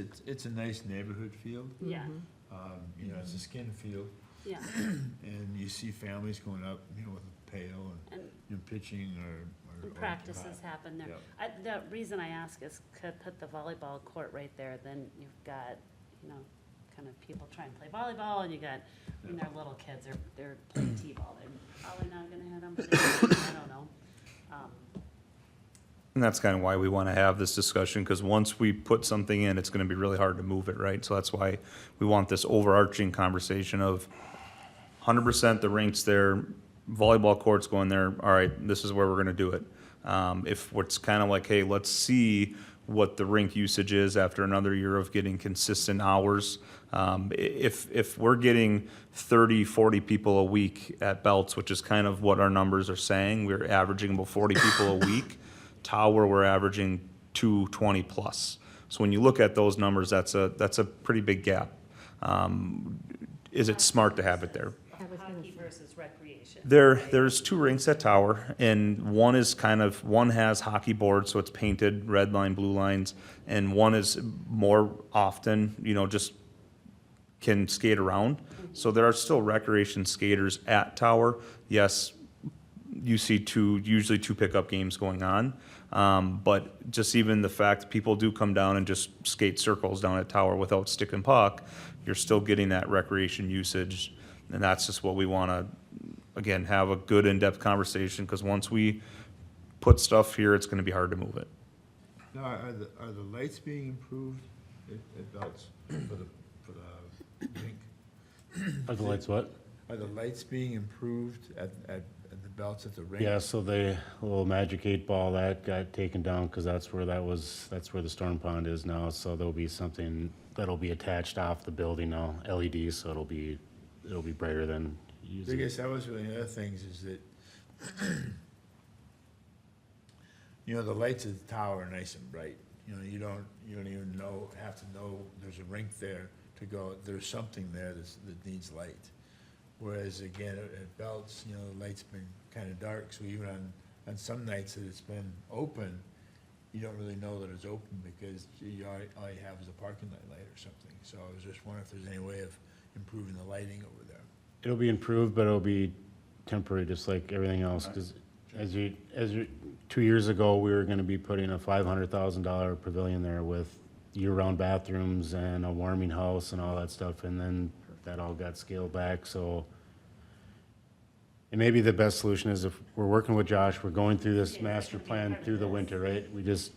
a nice neighborhood field. Yeah, It's a skin field, yeah. and you see families going up, with a pail and And pitching or. practices happen there. Yeah. The reason I ask is could put the volleyball court right there, then you've got, kind of people trying to play volleyball, and you got, their little kids, they're playing t-ball, they're probably not gonna hit them, but I don't know. And that's kind of why we want to have this discussion, because once we put something in, it's going to be really hard to move it, right? So that's why we want this overarching conversation of 100% the rink's there, volleyball court's going there, all right, this is where we're going to do it. If it's kind of like, hey, let's see what the rink usage is after another year of getting consistent hours. If we're getting 30, 40 people a week at Belts, which is kind of what our numbers are saying, we're averaging about 40 people a week. Tower, we're averaging 220 plus. So when you look at those numbers, that's a pretty big gap. Is it smart to have it there? Hockey versus recreation. There's two rinks at Tower, and one has hockey boards, so it's painted, red line, blue lines, and one is more often, just can skate around. So there are still recreation skaters at Tower. Yes, you see usually two pickup games going on. But just even the fact people do come down and just skate circles down at Tower without stick and puck, you're still getting that recreation usage. And that's just what we want to, again, have a good in-depth conversation, because once we put stuff here, it's going to be hard to move it. Now, are the lights being improved at Belts for the rink? Are the lights what? Are the lights being improved at the Belts at the rink? Yeah, so the little Magic 8-ball that got taken down because that's where the storm pond is now. So there'll be something that'll be attached off the building now, LED, so it'll be brighter than I using. guess that was one of the other things is that, the lights at the tower are nice and bright. You don't even have to know there's a rink there to go, there's something there that needs light. Whereas again, at Belts, the light's been kind of dark, so even on some nights that it's been open, you don't really know that it's open because all you have is a parking light or something. So I was just wondering if there's any way of improving the lighting over there. It'll be improved, but it'll be temporary, just like everything else, because 2 years ago, we were gonna be putting a $500,000 pavilion there with year-round bathrooms and a warming house and all that stuff, and then that all got scaled back, so. And maybe the best solution is if we're working with Josh, we're going through this master plan through the winter, right? We just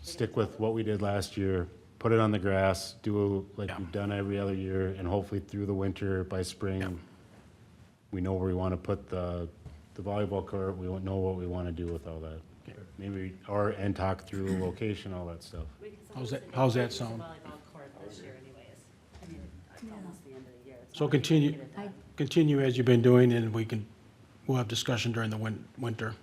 stick with what we did last year, put it on the grass, do like we've done every other year, and hopefully through the winter, by spring, we know where we wanna put the volleyball court, we know what we wanna do with all that. Maybe, and talk through location, all that stuff. How's that sound? Volleyball court this year anyways. I mean, it's almost the end of the year. It's So not like we continue, get it done. continue as you've been doing, and we'll have discussion during the winter.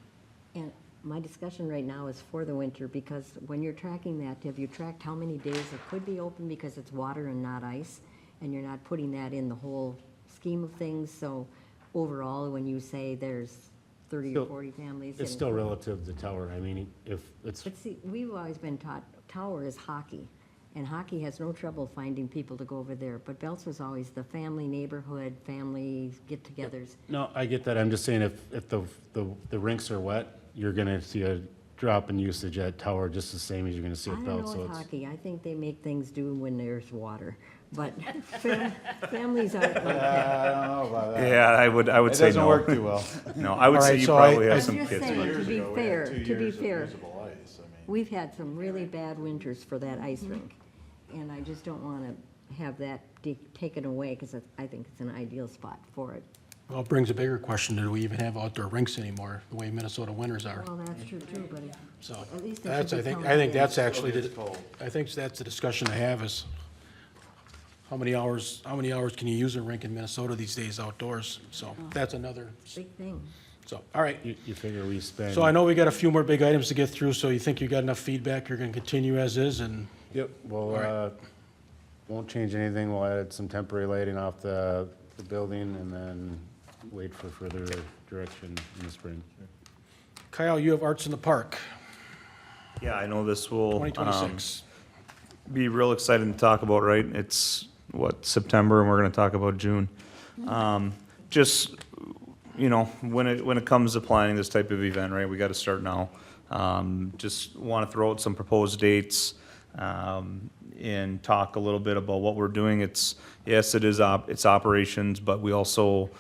And my discussion right now is for the winter, because when you're tracking that, have you tracked how many days it could be open because it's water and not ice? And you're not putting that in the whole scheme of things, so overall, when you say there's 30 or Still- 40 families. It's and- still relative to tower, I mean, if it's, But see, we've always been taught, tower is hockey, and hockey has no trouble finding people to go over there, but Belts was always the family neighborhood, family get-togethers. no, I get that, I'm just saying if the rinks are wet, you're gonna see a drop in usage at tower just the same as you're gonna see I at don't Belts, know so with it's. hockey, I think they make things do when there's water, but families aren't like that. I don't know about that. Yeah, I would It say doesn't no. work too well. No, I would All say right, you so probably I- have I'm some just kids. saying, but- to be fair, to be fair, Usable ice, I mean. we've had some really bad winters for that ice rink, and I just don't wanna have that taken away, because I think it's an ideal spot for it. Well, it brings a bigger question, do we even have outdoor rinks anymore, the way Minnesota winters are? Well, that's true too, but So, at least they that's, should I be think, counted I think in. that's actually, I think that's the discussion to have is, how many hours can you use a rink in Minnesota these days outdoors? So, that's another, Big thing. so, all right. You figure we spend. So I know we got a few more big items to get through, so you think you got enough feedback, you're gonna continue as is, and, Yep, well, right. won't change anything, we'll add some temporary lighting off the building and then wait for further direction in the spring. Kyle, you have Arts in the Park, Yeah, I know this will, 2026. be real exciting to talk about, right? It's, September, and we're gonna talk about June. Just, when it comes to planning this type of event, right, we gotta start now. Just wanna throw out some proposed dates, and talk a little bit about what we're doing. Yes, it is it's operations, but we also,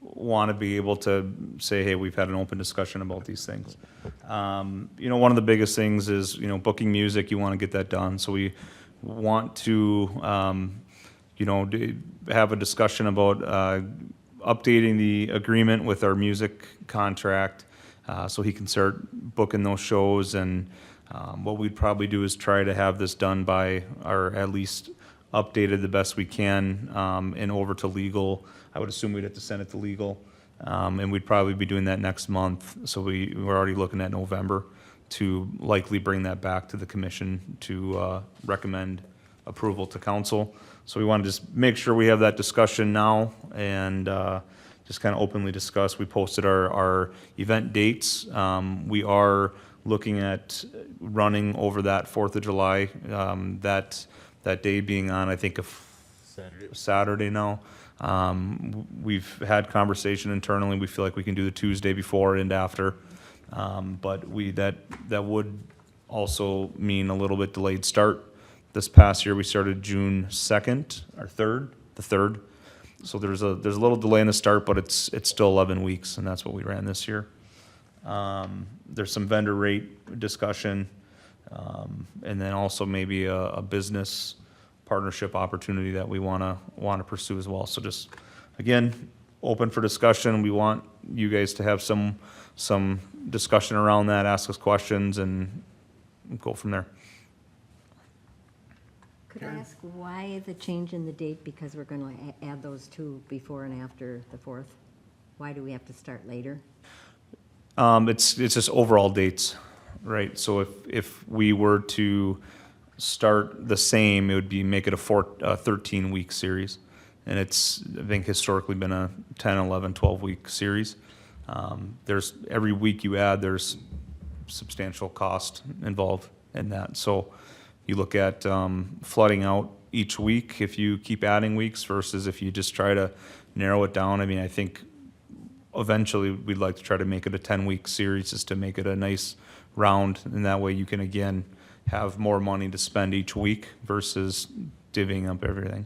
wanna be able to say, hey, we've had an open discussion about these things. One of the biggest things is, booking music, you wanna get that done, so we want to, have a discussion about, updating the agreement with our music contract, so he can start booking those shows, and, what we'd probably do is try to have this done by, or at least updated the best we can, and over to legal. I would assume we'd have to send it to legal, and we'd probably be doing that next month, so we're already looking at November to likely bring that back to the commission to, recommend approval to council. So we want to just make sure we have that discussion now and, just kind of openly discuss. We posted our event dates. We are looking at running over that 4th of July, that day being on, I think, a Saturday now. We've had conversation internally. We feel like we can do the Tuesday before and after. But that would also mean a little bit delayed start. This past year, we started June 2nd, or 3rd, the 3rd. So there's a little delay in the start, but it's still 11 weeks, and that's what we ran this year. There's some vendor rate discussion, and then also maybe a business partnership opportunity that we wanna pursue as well. So just, again, open for discussion. We want you guys to have some discussion around that, ask us questions, and go from there. Could I ask why the change in the date, because we're gonna add those two before and after the 4th? Why do we have to start later? It's just overall dates, right? So if we were to start the same, it would be, make it a 13-week series. And it's, I think, historically been a 10, 11, 12-week series. There's, every week you add, there's substantial cost involved in that. So you look at flooding out each week, if you keep adding weeks versus if you just try to narrow it down. I mean, I think eventually we'd like to try to make it a 10-week series just to make it a nice round. And that way you can, again, have more money to spend each week versus divvying up everything.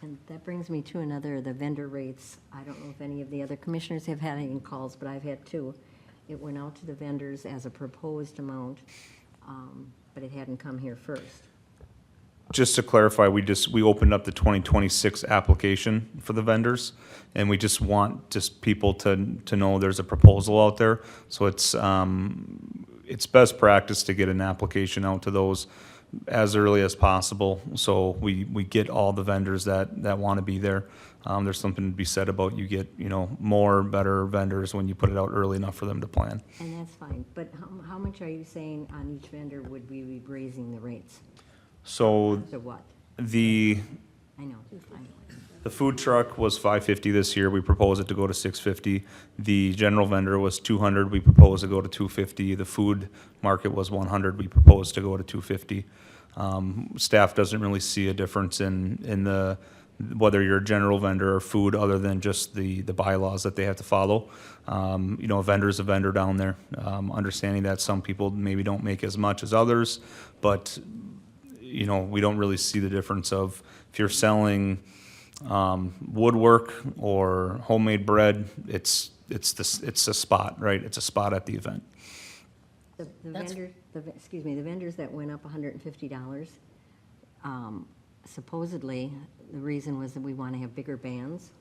And that brings me to another, the vendor rates. I don't know if any of the other commissioners have had any calls, but I've had two. It went out to the vendors as a proposed amount, but it hadn't come here first. Just to clarify, we opened up the 2026 application for the vendors, and we just want people to know there's a proposal out there. So it's best practice to get an application out to those as early as possible, so we get all the vendors that want to be there. There's something to be said about you get, more, better vendors when you put it out early enough for them to plan. And that's fine, but how much are you saying on each vendor would we be raising the rates? So So what? the I know, I know. The food truck was $550 this year. We propose it to go to $650. The general vendor was $200. We propose to go to $250. The food market was $100. We propose to go to $250. Staff doesn't really see a difference in the whether you're a general vendor or food, other than just the bylaws that they have to follow. A vendor's a vendor down there. Understanding that some people maybe don't make as much as others, but we don't really see the difference of if you're selling woodwork or homemade bread. It's a spot, right? It's a spot at the event. The vendors that went up $150, supposedly, the reason was that we want to have bigger bands,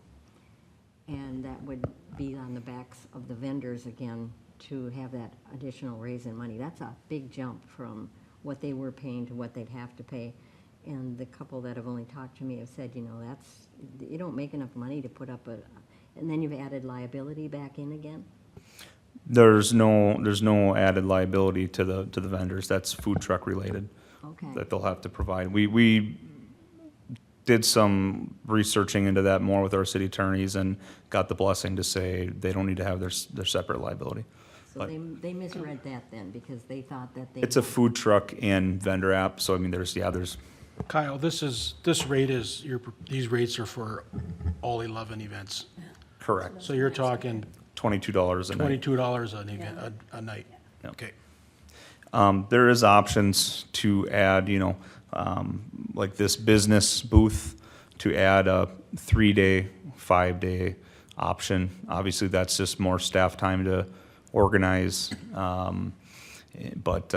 and that would be on the backs of the vendors again to have that additional raise in money. That's a big jump from what they were paying to what they'd have to pay. And the couple that have only talked to me have said, you don't make enough money to put up and then you've added liability back in again? There's no added liability to the vendors. That's food truck related. Okay. That they'll have to provide. We did some researching into that more with our city attorneys and got the blessing to say they don't need to have their separate liability. So But they misread that then, because they thought that they. it's a food truck and vendor app, so I mean, there's Kyle, these rates are for all 11 events. correct, So you're talking $22 a night. $22 an event, a night. Yeah. Okay. There is options to add, like this business booth, to add a 3-day, 5-day option. Obviously, that's just more staff time to organize, but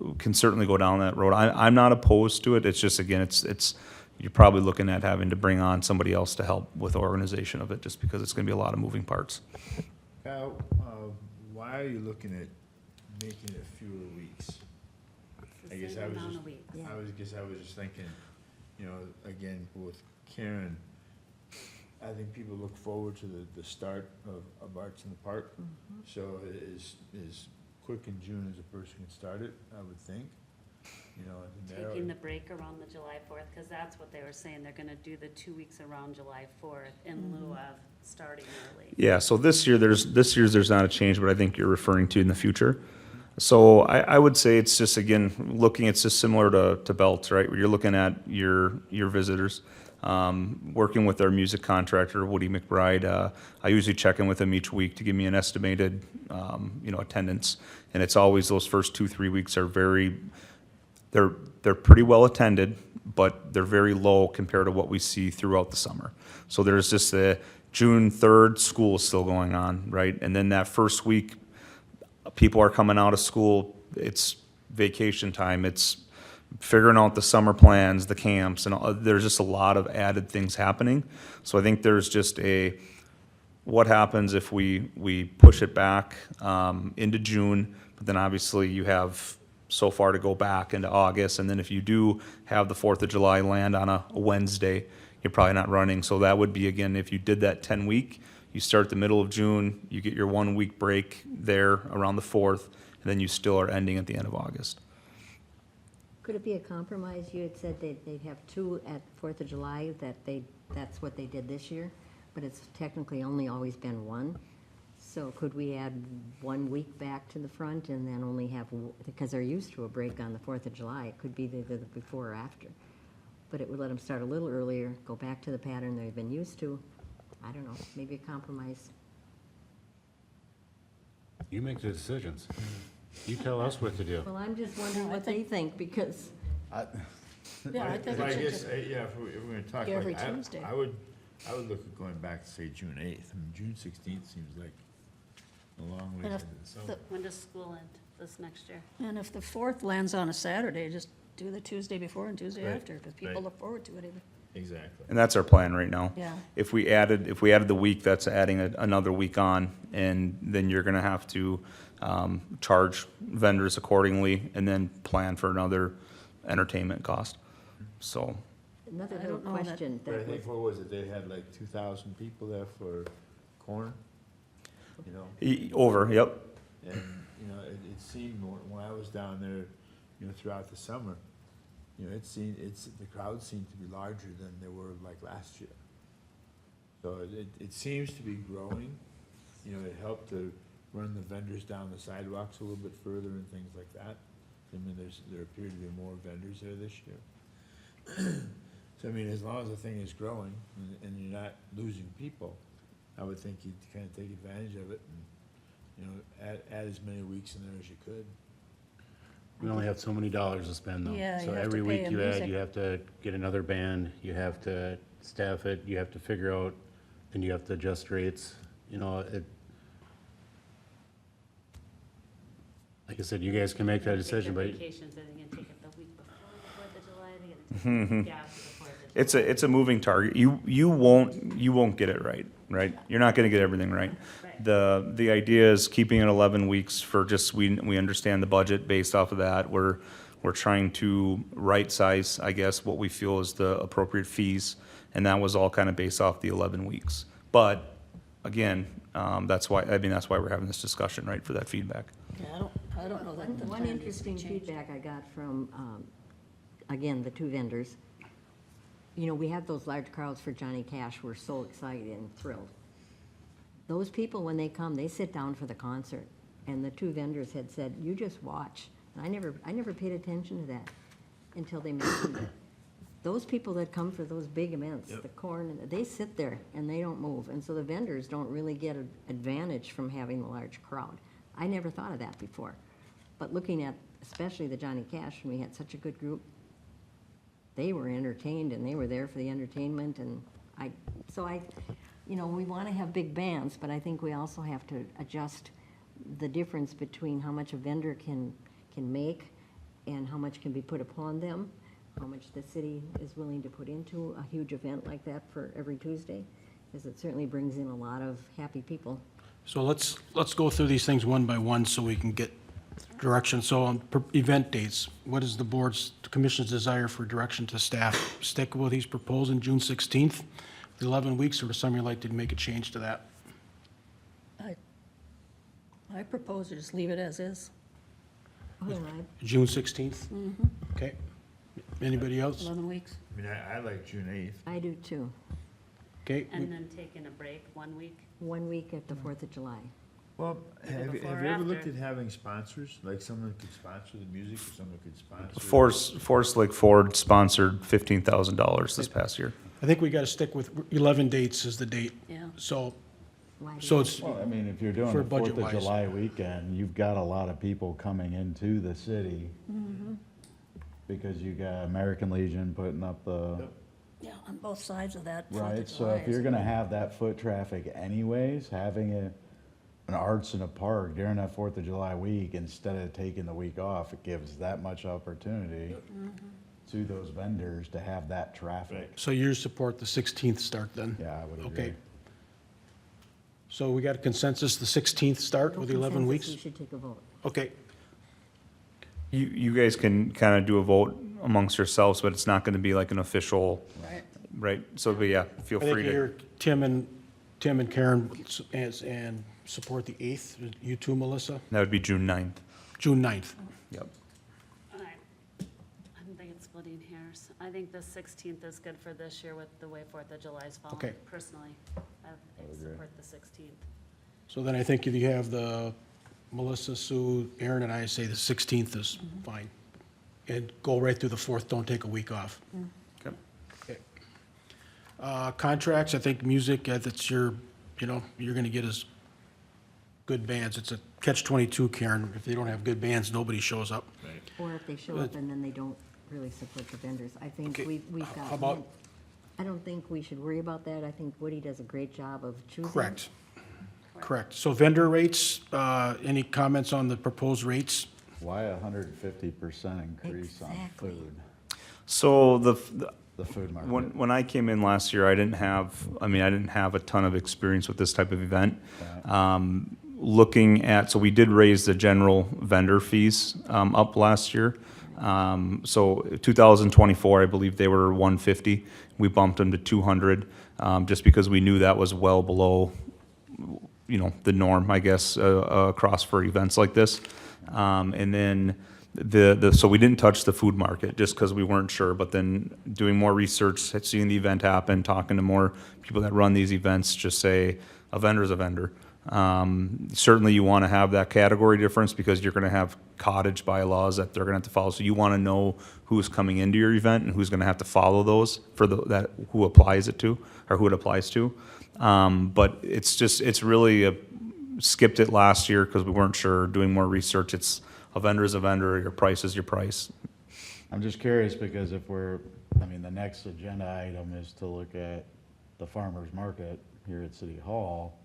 we can certainly go down that road. I'm not opposed to it. It's just, again, it's you're probably looking at having to bring on somebody else to help with organization of it, just because it's going to be a lot of moving parts. Kyle, why are you looking at making it fewer weeks? It's the I guess same I was amount just- of weeks. I was just thinking, again, with Karen, I think people look forward to the start of Arts in the Park. So is quick in June as a person can start it, I would think. Taking the break around the July 4th, because that's what they were saying, they're gonna do the 2 weeks around July 4th in lieu of starting early. Yeah, so this year's there's not a change, but I think you're referring to in the future. So I would say it's just, again, it's just similar to Belts, right? Where you're looking at your visitors. Working with our music contractor, Woody McBride, I usually check in with him each week to give me an estimated, attendance. And it's always those first 2-3 weeks are they're pretty well attended, but they're very low compared to what we see throughout the summer. So there's just the June 3rd, school is still going on, right? And then that first week, people are coming out of school, it's vacation time, it's figuring out the summer plans, the camps, and there's just a lot of added things happening. So I think there's just what happens if we push it back into June, but then obviously you have so far to go back into August, and then if you do have the 4th of July land on a Wednesday, you're probably not running. So that would be, again, if you did that 10-week, you start the middle of June, you get your 1-week break there around the 4th, and then you still are ending at the end of August. Could it be a compromise? You had said they'd have 2 at 4th of July, that's what they did this year, but it's technically only always been 1. So could we add 1 week back to the front and then only have, because they're used to a break on the 4th of July, it could be the before or after. But it would let them start a little earlier, go back to the pattern they've been used to. I don't know, maybe a compromise. You make the decisions. You tell us what to do. Well, I'm just wondering what they think, because, Yeah, I think But it should guess, just, yeah, if we're gonna talk every like, Tuesday. I would look at going back to say June 8th. I mean, June 16th seems like a long way And into if the summer. the- When does school end this next year? and if the 4th lands on a Saturday, just do the Tuesday before and Tuesday Right, after, because people right. look forward to it even. Exactly. And that's our plan right now. Yeah. If we added the week, that's adding another week on, and then you're gonna have to, charge vendors accordingly, and then plan for another entertainment cost. So, another I little don't know that- question But I that was, think, what was it, they had like 2,000 people there for corn, you know? over, yep. And, you know, it seemed, when I was down there, you know, throughout the summer, you know, the crowd seemed to be larger than they were like last year. So it seems to be growing, you know, it helped to run the vendors down the sidewalks a little bit further and things like that. I mean, there appear to be more vendors there this year. So, I mean, as long as the thing is growing and you're not losing people, I would think you'd kind of take advantage of it and, you know, add as many weeks in there as you could. We only have so many dollars to spend though. Yeah, So you have to every pay week a you add, music- you have to get another band, you have to staff it, you have to figure out, and you have to adjust rates, you know, like I said, you guys can make that decision, but Vacations, are they gonna take it the week before the 4th of July? Are they gonna take it the week after the 4th of July? It's a moving target. You won't get it right? You're not gonna get everything right. Right. The idea is keeping it 11 weeks for just, we understand the budget based off of that. We're trying to right-size, I guess, what we feel is the appropriate fees, and that was all kind of based off the 11 weeks. But, again, that's why we're having this discussion, right, for that feedback. Yeah, I don't know that the one plan needs to be interesting changed. feedback I got from, again, the two vendors. You know, we had those large crowds for Johnny Cash, we're so excited and thrilled. Those people, when they come, they sit down for the concert, and the two vendors had said, you just watch. And I never paid attention to that until they mentioned it. Those people that come for those big events, the corn, they sit there and they don't move, and so the vendors don't really get an advantage from having the large crowd. I never thought of that before, but looking at especially the Johnny Cash, and we had such a good group, they were entertained and they were there for the entertainment, and you know, we want to have big bands, but I think we also have to adjust the difference between how much a vendor can make and how much can be put upon them, how much the city is willing to put into a huge event like that for every Tuesday, because it certainly brings in a lot of happy people. So let's go through these things one by one so we can get direction. So on event dates, what is the commission's desire for direction to staff? Stick with these proposed in June 16th, the 11 weeks, or does somebody like to make a change to that? I propose to just leave it as is, June 16th? Okay. Anybody else? 11 weeks. I mean, I like June 8th. I do too. Okay. And then taking a break 1 week? 1 week at the 4th of July. Well, Either have before or you ever looked after. at having sponsors? Like someone could sponsor the music or someone could sponsor? Forest Lake Ford sponsored $15,000 this past year. I think we got to stick with 11 dates is the date. Yeah. So Why do So you- it's, Well, I mean, if you're doing For the 4th of budget-wise. July weekend, you've got a lot of people coming into the city. Because you got American Legion putting up the, Yeah, on both sides of that 4th of right? So July if is- you're gonna have that foot traffic anyways, having an arts in a park during that 4th of July week, instead of taking the week off, it gives that much opportunity to those vendors to have that traffic. so you support the 16th start then? Yeah, I would agree. Okay. So we got a consensus, the 16th start No with 11 consensus, weeks? We should take a vote. Okay. You guys can kind of do a vote amongst yourselves, but it's not going to be like an official, Right. right? So, but yeah, feel I think free you to. hear Tim and Karen and support the 8th. You too, Melissa? That would be June 9th. June 9th. Yep. All right. I think it's splitting hairs. I think the 16th is good for this year with the way 4th of July is falling. Okay. Personally, I agree. support the 16th. So then I think if you have the Melissa, Sue, Aaron, and I say the 16th is fine. And go right through the 4th, don't take a week off. Okay. Okay. Contracts, I think music, that's your, you're gonna get as good bands. It's a catch-22, Karen. If they don't have good bands, nobody shows up. Or if they show up and then they don't really support the vendors. I think Okay, we've got. how about- I don't think we should worry about that. I think Woody does a great job of choosing. Correct. Correct. So vendor rates, any comments on the proposed rates? Why a 150% increase on Exactly. food? So The food market. when I came in last year, I didn't have a ton of experience with this type of event. Looking at, so we did raise the general vendor fees up last year. So 2024, I believe they were 150. We bumped them to 200, just because we knew that was well below, the norm, I guess, across for events like this. And then so we didn't touch the food market just because we weren't sure, but then doing more research, seeing the event happen, talking to more people that run these events, just say, a vendor's a vendor. Certainly you want to have that category difference because you're going to have cottage bylaws that they're going to have to follow. So you want to know who's coming into your event and who's going to have to follow those for who applies it to or who it applies to. But it's really skipped it last year because we weren't sure. Doing more research, it's a vendor is a vendor. Your price is your price. I'm just curious because the next agenda item is to look at the farmer's market here at City Hall.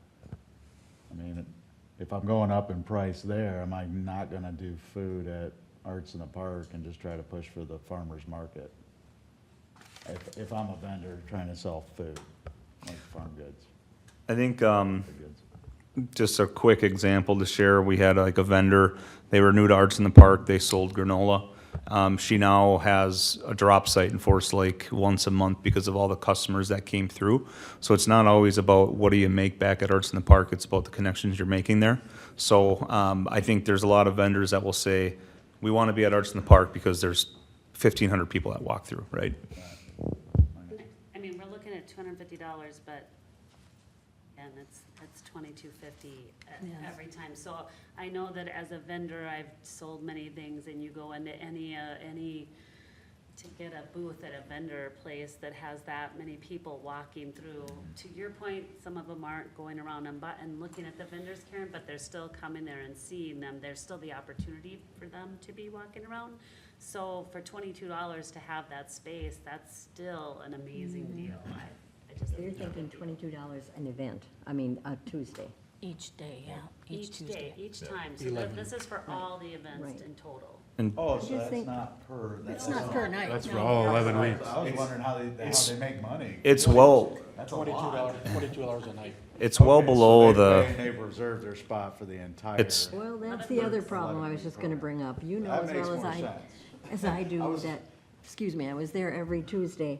If I'm going up in price there, am I not gonna do food at Arts in the Park and just try to push for the farmer's market? If I'm a vendor trying to sell food, like farm goods, I think food goods. just a quick example to share. We had like a vendor, they were new to Arts in the Park, they sold granola. She now has a drop site in Forest Lake once a month because of all the customers that came through. So it's not always about what do you make back at Arts in the Park, it's about the connections you're making there. So I think there's a lot of vendors that will say, we want to be at Arts in the Park because there's 1,500 people that walk through, right? I mean, we're looking at $250, but, and it's $22.50 every time. So I know that as a vendor, I've sold many things, and you go into any, to get a booth at a vendor place that has that many people walking through. To your point, some of them aren't going around and looking at the vendors, Karen, but they're still coming there and seeing them. There's still the opportunity for them to be walking around. So for $22 to have that space, that's still an amazing deal. I just So you're thinking $22 an event, a Tuesday. Each day, yeah, each Each day, Tuesday. each time. So 11. this is for all the events Right. in total. Oh, just so that's think- not per. It's not per night. That's for no. all 11 weeks. I was wondering how they make money. It's well, That's a lot. $22 a night. it's well Okay, so below they've reserved their spot for the entire. It's- Well, that's the other problem I was just gonna bring up. You know That as makes well as more I, sense. as I do that, I was there every Tuesday,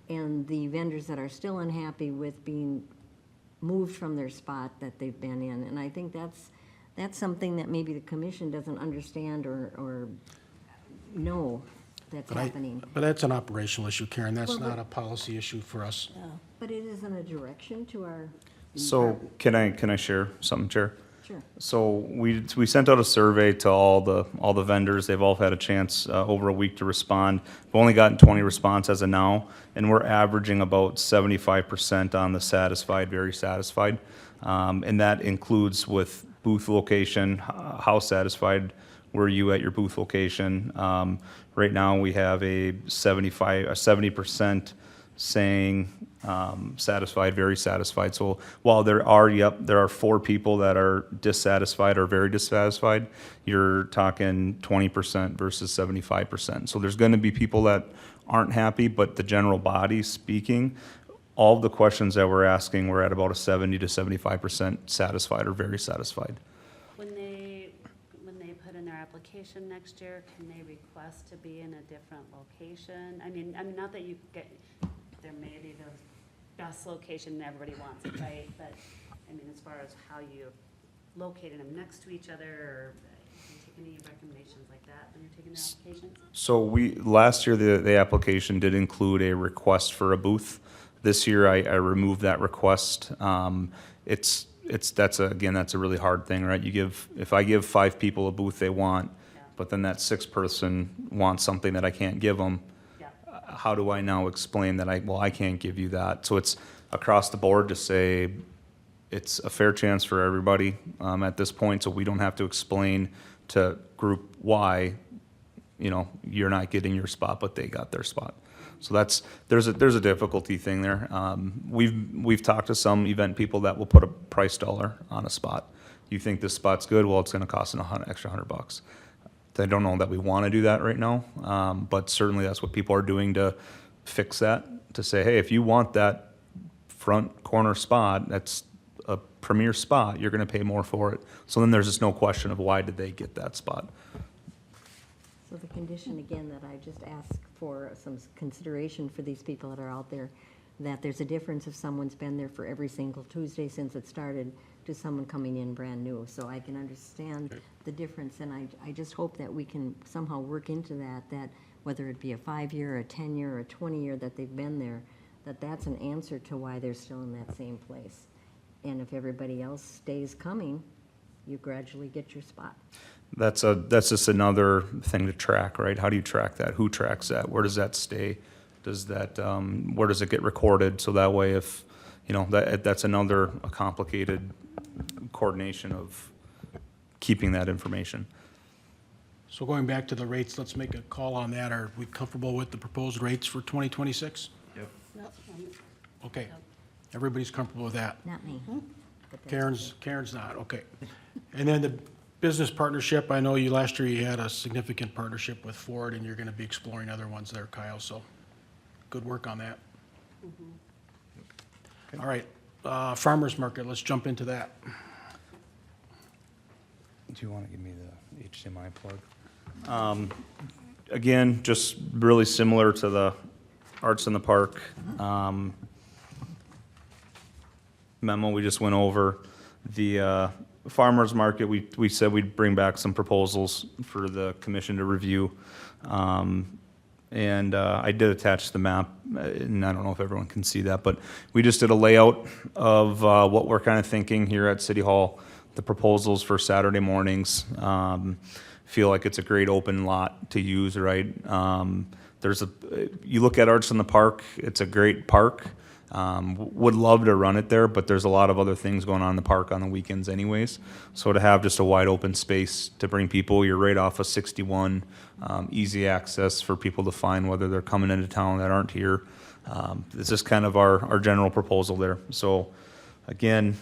and the vendors that are still unhappy with being moved from their spot that they've been in, and I think that's something that maybe the commission doesn't understand or know that's happening. But that's an operational issue, Karen. That's Well, but- not a policy issue for us. But it isn't a direction to our. so can I share something, Chair? Sure. So we sent out a survey to all the vendors. They've all had a chance over a week to respond. We've only gotten 20 response as of now, and we're averaging about 75% on the satisfied, very satisfied. And that includes with booth location, how satisfied were you at your booth location? Right now, we have a 70% saying satisfied, very satisfied. So while there are 4 people that are dissatisfied or very dissatisfied, you're talking 20% versus 75%. So there's going to be people that aren't happy, but the general body speaking, all of the questions that we're asking, we're at about a 70 to 75% satisfied or very satisfied. When they put in their application next year, can they request to be in a different location? I mean, not that there may be the best location and everybody wants it, right? But, as far as how you located them next to each other, or do you take any recommendations like that when you're taking the applications? So last year, the application did include a request for a booth. This year, I removed that request. It's that's a really hard thing, right? If I give 5 people a booth they want, but then that 6th person wants something that I can't give them, Yeah. how do I now explain that I can't give you that? So it's across the board to say, it's a fair chance for everybody, at this point, so we don't have to explain to group Y, you're not getting your spot, but they got their spot. So there's a difficulty thing there. We've talked to some event people that will put a price dollar on a spot. You think this spot's good? Well, it's gonna cost an extra $100. I don't know that we wanna do that right now, but certainly that's what people are doing to fix that, to say, hey, if you want that front corner spot, that's a premier spot, you're gonna pay more for it. So then there's just no question of why did they get that spot. So the condition, again, that I just ask for some consideration for these people that are out there, that there's a difference if someone's been there for every single Tuesday since it started to someone coming in brand new. So I can understand the difference, and I just hope that we can somehow work into that whether it be a 5-year, a 10-year, or a 20-year that they've been there, that's an answer to why they're still in that same place. And if everybody else stays coming, you gradually get your spot. That's just another thing to track, right? How do you track that? Who tracks that? Where does that stay? Where does it get recorded? So that way if, that's a complicated coordination of keeping that information. So going back to the rates, let's make a call on that. Are we comfortable with the proposed rates for 2026? Yep. Yep. Okay. Everybody's comfortable with that? Not me. but that's Karen's not, okay. And then the business partnership, I know last year you had a significant partnership with Ford, and you're gonna be exploring other ones there, Kyle, so good work on that. All right, farmer's market, let's jump into that. Do you want to give me the HDMI plug? Again, just really similar to the Arts in the Park memo we just went over. The farmer's market, we said we'd bring back some proposals for the commission to review. And I did attach the map, and I don't know if everyone can see that, but we just did a layout of what we're kind of thinking here at City Hall, the proposals for Saturday mornings. Feel like it's a great open lot to use, right? You look at Arts in the Park, it's a great park. Would love to run it there, but there's a lot of other things going on in the park on the weekends anyways. So to have just a wide open space to bring people, you're right off of 61, easy access for people to find whether they're coming into town that aren't here. It's just kind of our general proposal there. So again,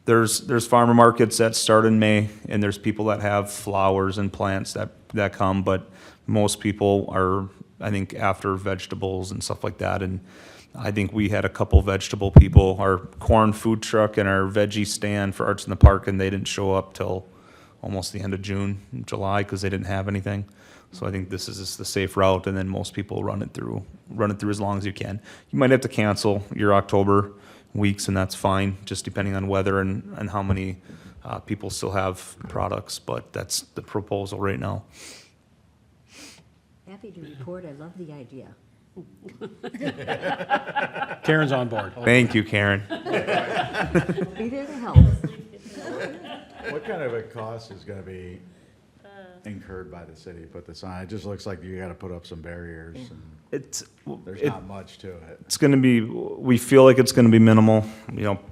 there's farmer markets that start in May, and there's people that have flowers and plants that come, but most people are, I think, after vegetables and stuff like that. And I think we had a couple vegetable people, our corn food truck and our veggie stand for Arts in the Park, and they didn't show up till almost the end of June, July, because they didn't have anything. So I think this is just the safe route, and then most people run it through as long as you can. You might have to cancel your October weeks, and that's fine, just depending on weather and how many people still have products, but that's the proposal right now. Happy to report, I love the idea. Karen's on board. Thank you, Karen. Be there to help. What kind of a cost is gonna be incurred by the city to put this on? It just looks like you gotta put up some barriers, and there's not much to it. It's gonna be, we feel like it's gonna be minimal,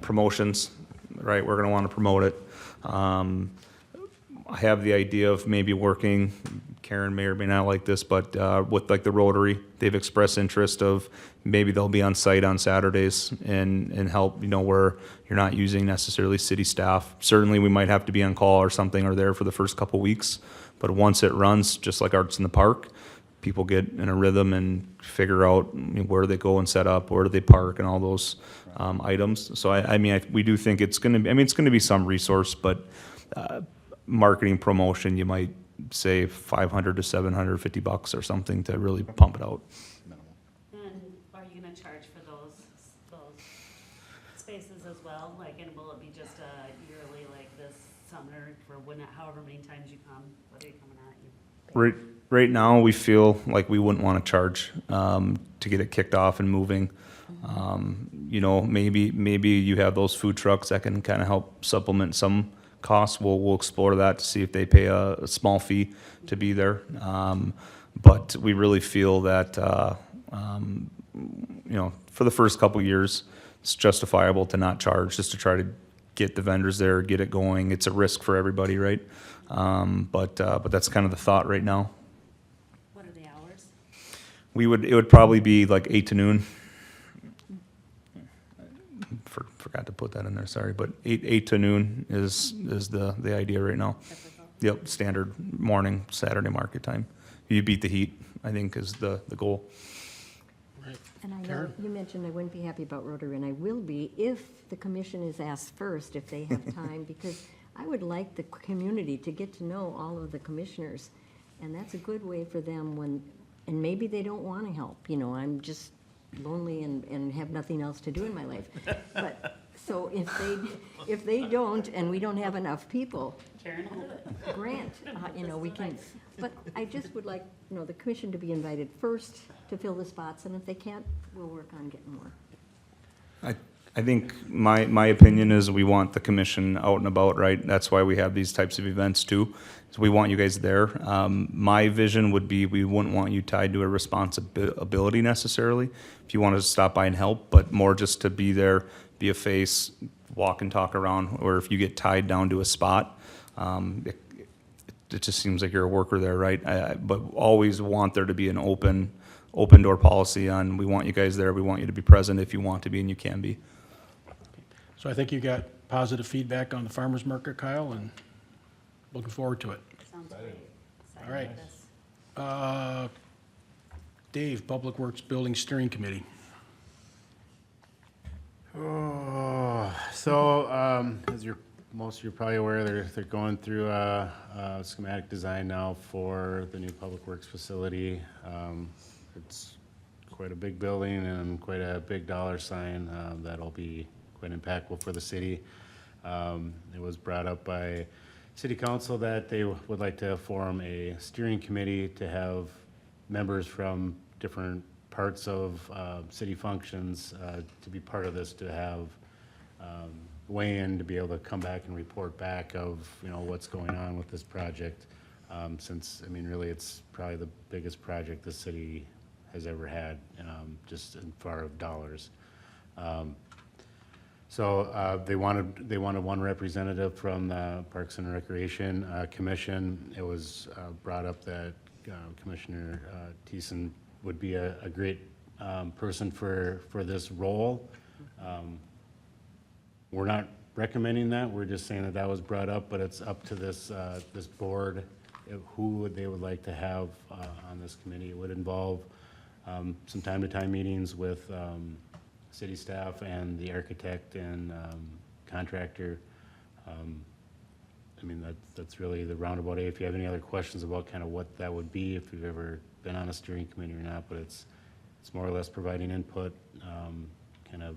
promotions, right? We're gonna wanna promote it. I have the idea of maybe working, Karen may or may not like this, but with like the Rotary, they've expressed interest of maybe they'll be on site on Saturdays and help, where you're not using necessarily city staff. Certainly, we might have to be on call or something or there for the first couple weeks, but once it runs, just like Arts in the Park, people get in a rhythm and figure out where they go and set up, where do they park, and all those items. So we do think it's gonna be, it's gonna be some resource, but marketing promotion, you might say $500 to $750 or something to really pump it out. And are you gonna charge for those spaces as well? Like, and will it be just a yearly, like this summer, for however many times you come, whether you're coming at you? Right now, we feel like we wouldn't want to charge to get it kicked off and moving. You know, maybe you have those food trucks that can kind of help supplement some costs. We'll explore that to see if they pay a small fee to be there. But we really feel that, you know, for the first couple years, it's justifiable to not charge, just to try to get the vendors there, get it going. It's a risk for everybody, right? But that's kind of the thought right now. What are the hours? It would probably be like 8 to noon. Forgot to put that in there, sorry, but 8 to noon is the idea right now. Typical? Yep, standard morning, Saturday market time. You beat the heat, I think, is the goal. Right. And I know Karen? you mentioned I wouldn't be happy about Rotary, and I will be if the commission is asked first, if they have time, because I would like the community to get to know all of the commissioners. And that's a good way for them and maybe they don't want to help, you know, I'm just lonely and have nothing else to do in my life. But, so if they don't, and we don't have enough people, Karen will do it. grant, you know, we can, but I just would like, you know, the commission to be invited first to fill the spots, and if they can't, we'll work on getting more. I think my opinion is we want the commission out and about, right? That's why we have these types of events too. So we want you guys there. My vision would be we wouldn't want you tied to a responsibility necessarily. If you wanted to stop by and help, but more just to be there, be a face, walk and talk around, or if you get tied down to a spot, it just seems like you're a worker there, right? But always want there to be an open door policy on, we want you guys there, we want you to be present if you want to be and you can be. So I think you got positive feedback on the farmer's market, Kyle, and looking forward to it. Sounds great. Excited All right. for this. Dave, Public Works Building Steering Committee. As most of you are probably aware, they're going through a schematic design now for the new Public Works facility. It's quite a big building and quite a big dollar sign that'll be quite impactful for the city. It was brought up by City Council that they would like to form a steering committee to have members from different parts of city functions to be part of this, to have weigh in, to be able to come back and report back of, you know, what's going on with this project. Since, I mean, really, it's probably the biggest project the city has ever had, just in far of dollars. So they wanted one representative from the Parks and Recreation Commission. It was brought up that Commissioner Thiessen would be a great person for this role. We're not recommending that. We're just saying that was brought up, but it's up to this board who they would like to have on this committee. It would involve some time-to-time meetings with city staff and the architect and contractor. I mean, that's really the roundabout. If you have any other questions about kind of what that would be, if you've ever been on a steering committee or not, but it's more or less providing input, kind of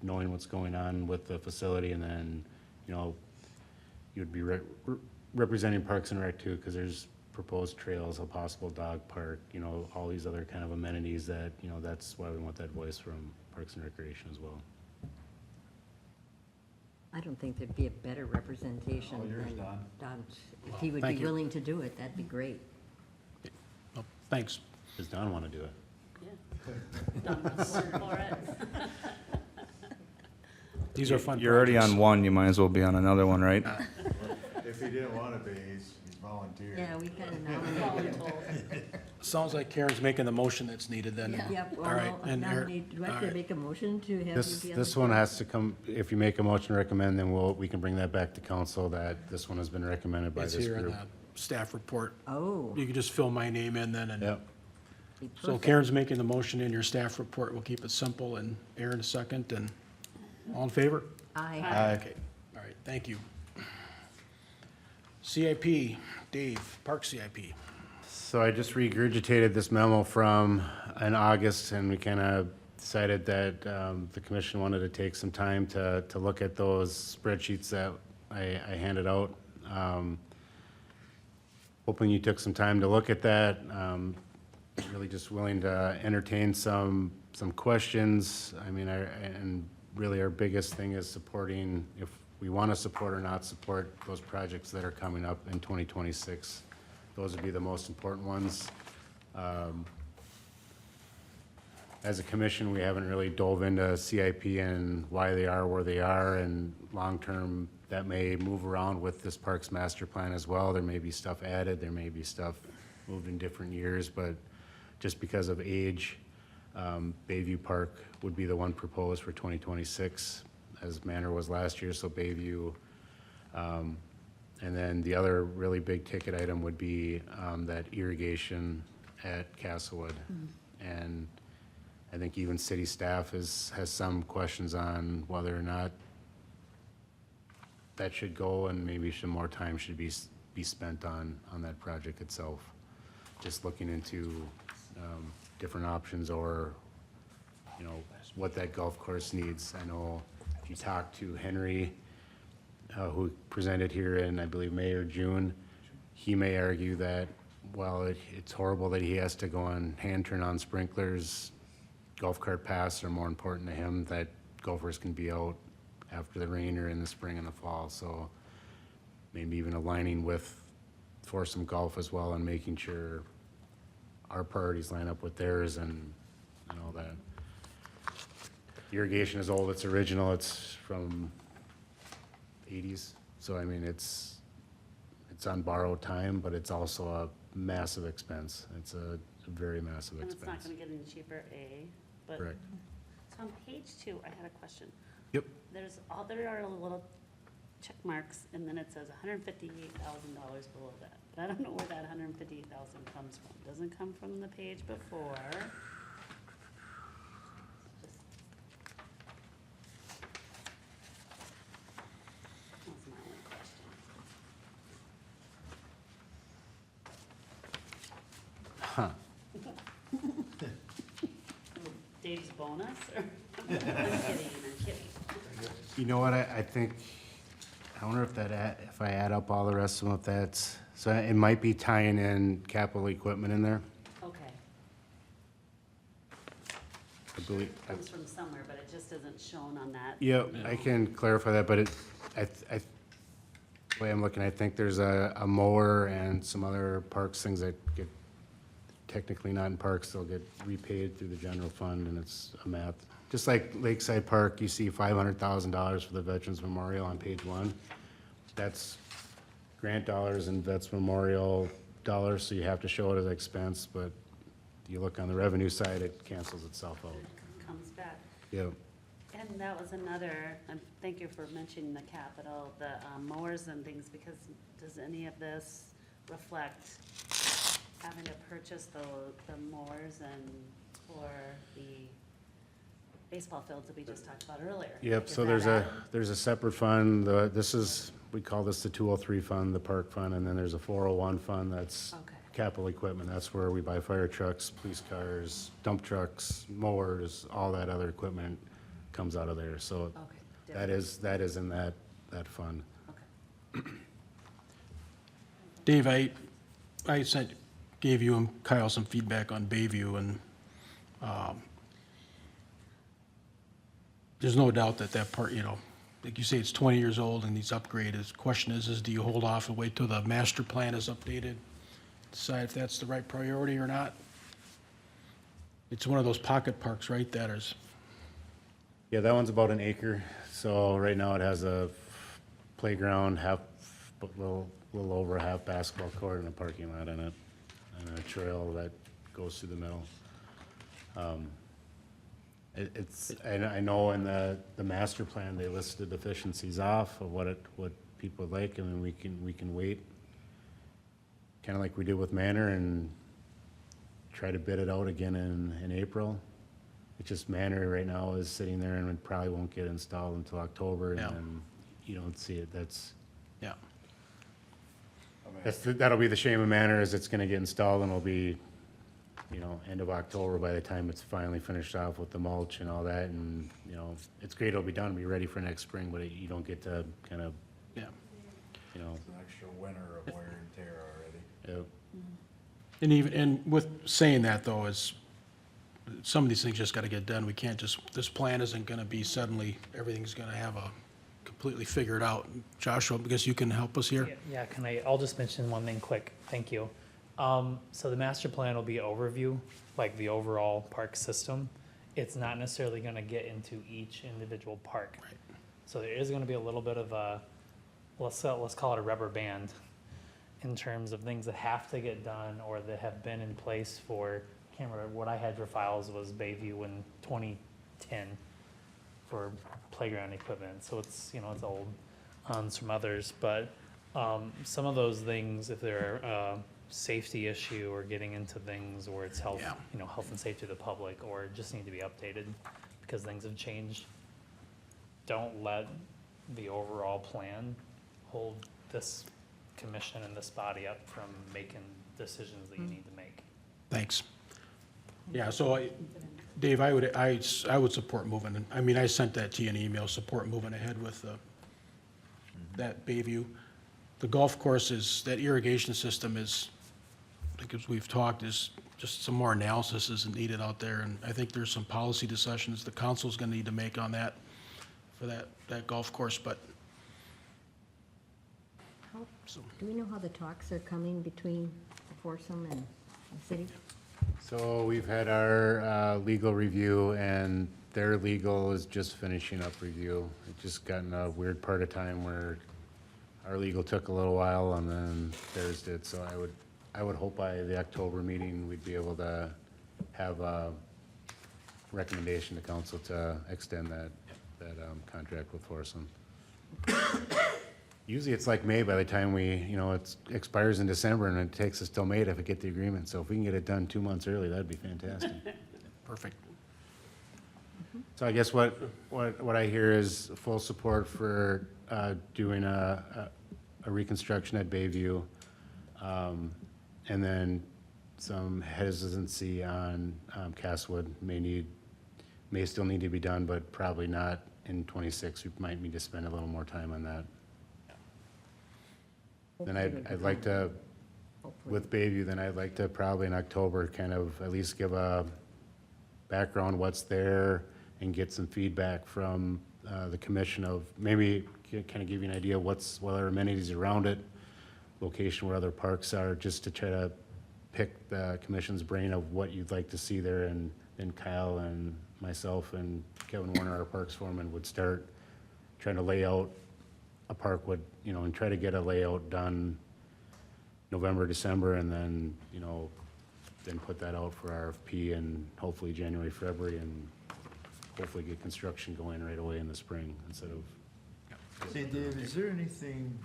knowing what's going on with the facility, and then, you know, you'd be representing Parks and Rec too, because there's proposed trails, a possible dog park, you know, all these other kind of amenities that, you know, that's why we want that voice from Parks and Recreation as well. I don't think there'd be a better representation than Don. If he would be thank you. willing to do it, that'd be great. Oh, thanks. Does Don want to do it? Yeah. Done this one for it. These are fun You're already projects. on one, you might as well be on another one, right? If he didn't want to be, he's volunteered. Yeah, we kind of nominated him. Sounds like Karen's making the motion that's needed then. Yep, All right, well, and nominate, do I have all to right. make a motion to have you This, be on this the one board? has to come, if you make a motion to recommend, then we can bring that back to council, that this one has been recommended by It's this here in group. the staff report. Oh, You can just fill my name in then, and Yep. be so perfect. Karen's making the motion in your staff report. We'll keep it simple, and Aaron a second, and all in favor? Aye. Okay, all right, thank you. CIP, Dave, Park CIP. So I just regurgitated this memo from in August, and we kind of decided that the commission wanted to take some time to look at those spreadsheets that I handed out. Hoping you took some time to look at that. really just willing to entertain some questions. I mean, and really our biggest thing is supporting, if we want to support or not support those projects that are coming up in 2026. Those would be the most important ones. As a commission, we haven't really dove into CIP and why they are where they are, and long-term, that may move around with this Parks Master Plan as well. There may be stuff added, there may be stuff moved in different years, but just because of age, Bayview Park would be the one proposed for 2026, as Manor was last year, so Bayview. And then the other really big ticket item would be that irrigation at Castlewood. And I think even city staff has some questions on whether or not that should go, and maybe some more time should be spent on that project itself. Just looking into different options, or, you know, what that golf course needs. I know if you talk to Henry, who presented here in, I believe, May or June, he may argue that, well, it's horrible that he has to go on hand turn on sprinklers. Golf cart paths are more important to him, that golfers can be out after the rain or in the spring and the fall. So maybe even aligning with foursome golf as well, and making sure our priorities line up with theirs, and all that. Irrigation is old, it's original, it's from 80s. So I mean, it's on borrowed time, but it's also a massive expense. It's a very massive And it's not expense. gonna get any cheaper, A, but. Correct. So on page 2, I had a question. Yep. There are little check marks, and then it says $158,000 below that. But I don't know where that $158,000 comes from. Doesn't come from the page before. That's my only question. Huh. Dave's bonus, or? I'm kidding. You know what, I think, I wonder if if I add up all the rest of them, if that's, so it might be tying in capital equipment in there, Okay. I believe. It comes from somewhere, but it just isn't shown on that. Yeah, I can clarify that, but the way I'm looking, I think there's a mower and some other parks things that get, technically not in parks, they'll get repaid through the general fund, and it's a math. Just like Lakeside Park, you see $500,000 for the Veterans Memorial on page 1. That's grant dollars and Vets Memorial dollars, so you have to show it as expense, but you look on the revenue side, it cancels itself out. It comes back. Yep. And that was another, and thank you for mentioning the capital, the mowers and things, because does any of this reflect having to purchase the mowers and for the baseball fields that we just talked about earlier? Yep, Is so that there's a separate fund, we call this the 203 fund, the park fund, and then there's a 401 fund, that's Okay. capital equipment, that's where we buy fire trucks, police cars, dump trucks, mowers, all that other equipment comes out of there, so Okay. that is in that fund. Okay. Dave, I gave you and Kyle some feedback on Bayview, and there's no doubt that part, you know, like you say, it's 20 years old and needs upgraded. The question is do you hold off and wait till the master plan is updated, decide if that's the right priority or not? It's one of those pocket parks, right, that is, Yeah, that one's about an acre, so right now it has a playground, a little over a half basketball court and a parking lot in it, and a trail that goes through the middle. And I know in the master plan, they listed deficiencies off of what people would like, and then we can wait, kind of like we did with Manor, and try to bid it out again in April. It's just Manor right now is sitting there and it probably won't get installed until October, and Yeah. then you don't see it. yeah. That'll be the shame of Manor, is it's gonna get installed and it'll be, you know, end of October by the time it's finally finished off with the mulch and all that, and, you know, it's great, it'll be done, be ready for next spring, but you don't get to kind of, Yeah. you know, It's an extra winter of wear and tear already. yep. And even, and with saying that though, is some of these things just gotta get done. We can't just, this plan isn't gonna be suddenly, everything's gonna have a completely figured out. Joshua, because you can help us here? Yeah, I'll just mention one thing quick, thank you. So the master plan will be overview, like the overall park system. It's not necessarily gonna get into each individual park. Right. So there is gonna be a little bit of a, let's call it a rubber band in terms of things that have to get done or that have been in place for, I can't remember, what I had for files was Bayview in 2010 for playground equipment, so it's, it's old, some others, but, some of those things, if they're a safety issue or getting into things where it's health, Yeah. health and safety of the public, or just need to be updated because things have changed, don't let the overall plan hold this commission and this body up from making decisions that you need to make. Thanks. Yeah, so Dave, I would support moving, I mean, I sent that to you in email, support moving ahead with that Bayview. The golf course is, that irrigation system is, I think as we've talked, is just some more analysis is needed out there, and I think there's some policy discussions the council's gonna need to make on that, for that golf course, but. Do we know how the talks are coming between Foursome and the city? So we've had our legal review, and their legal is just finishing up review. It just got in a weird part of time where our legal took a little while, and then theirs did. So I would hope by the October meeting, we'd be able to have a recommendation to council to extend that contract with Foursome. Usually it's like May by the time it expires in December, and it takes us till May to get the agreement. So if we can get it done 2 months early, that'd be fantastic. Perfect. So I guess what I hear is full support for doing a reconstruction at Bayview, and then some hesitancy on Castwood may still need to be done, but probably not in '26. We might need to spend a little more time on that. Then I'd like to, with Bayview, then I'd like to probably in October kind of at least give a background what's there and get some feedback from the commission of maybe kind of give you an idea what are amenities around it, location where other parks are, just to try to pick the commission's brain of what you'd like to see there, and then Kyle and myself and Kevin Warner, our parks foreman, would start trying to lay out a park and try to get a layout done November, December, and then, then put that out for RFP and hopefully January, February, and hopefully get construction going right away in the spring instead of. Say, Dave, is there anything,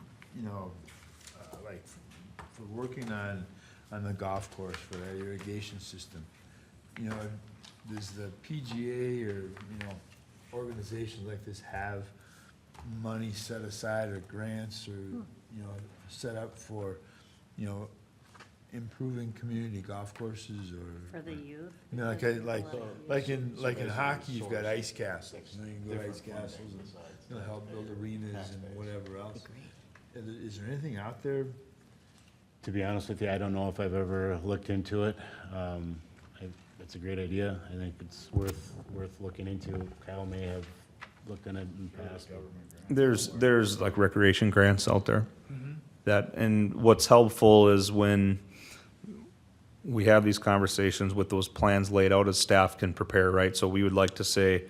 like for working on the golf course for that irrigation system? Does the PGA or, organizations like this have money set aside or grants or, set up for, improving community golf courses or? For the youth? Like in hockey, you've got ice castles, you can go to ice castles and help build arenas and whatever else. Is there anything out there? To be honest with you, I don't know if I've ever looked into it. It's a great idea. I think it's worth looking into. Kyle may have looked in it in the past. There's like recreation grants out there. And what's helpful is when we have these conversations with those plans laid out, as staff can prepare, right? So we would like to say,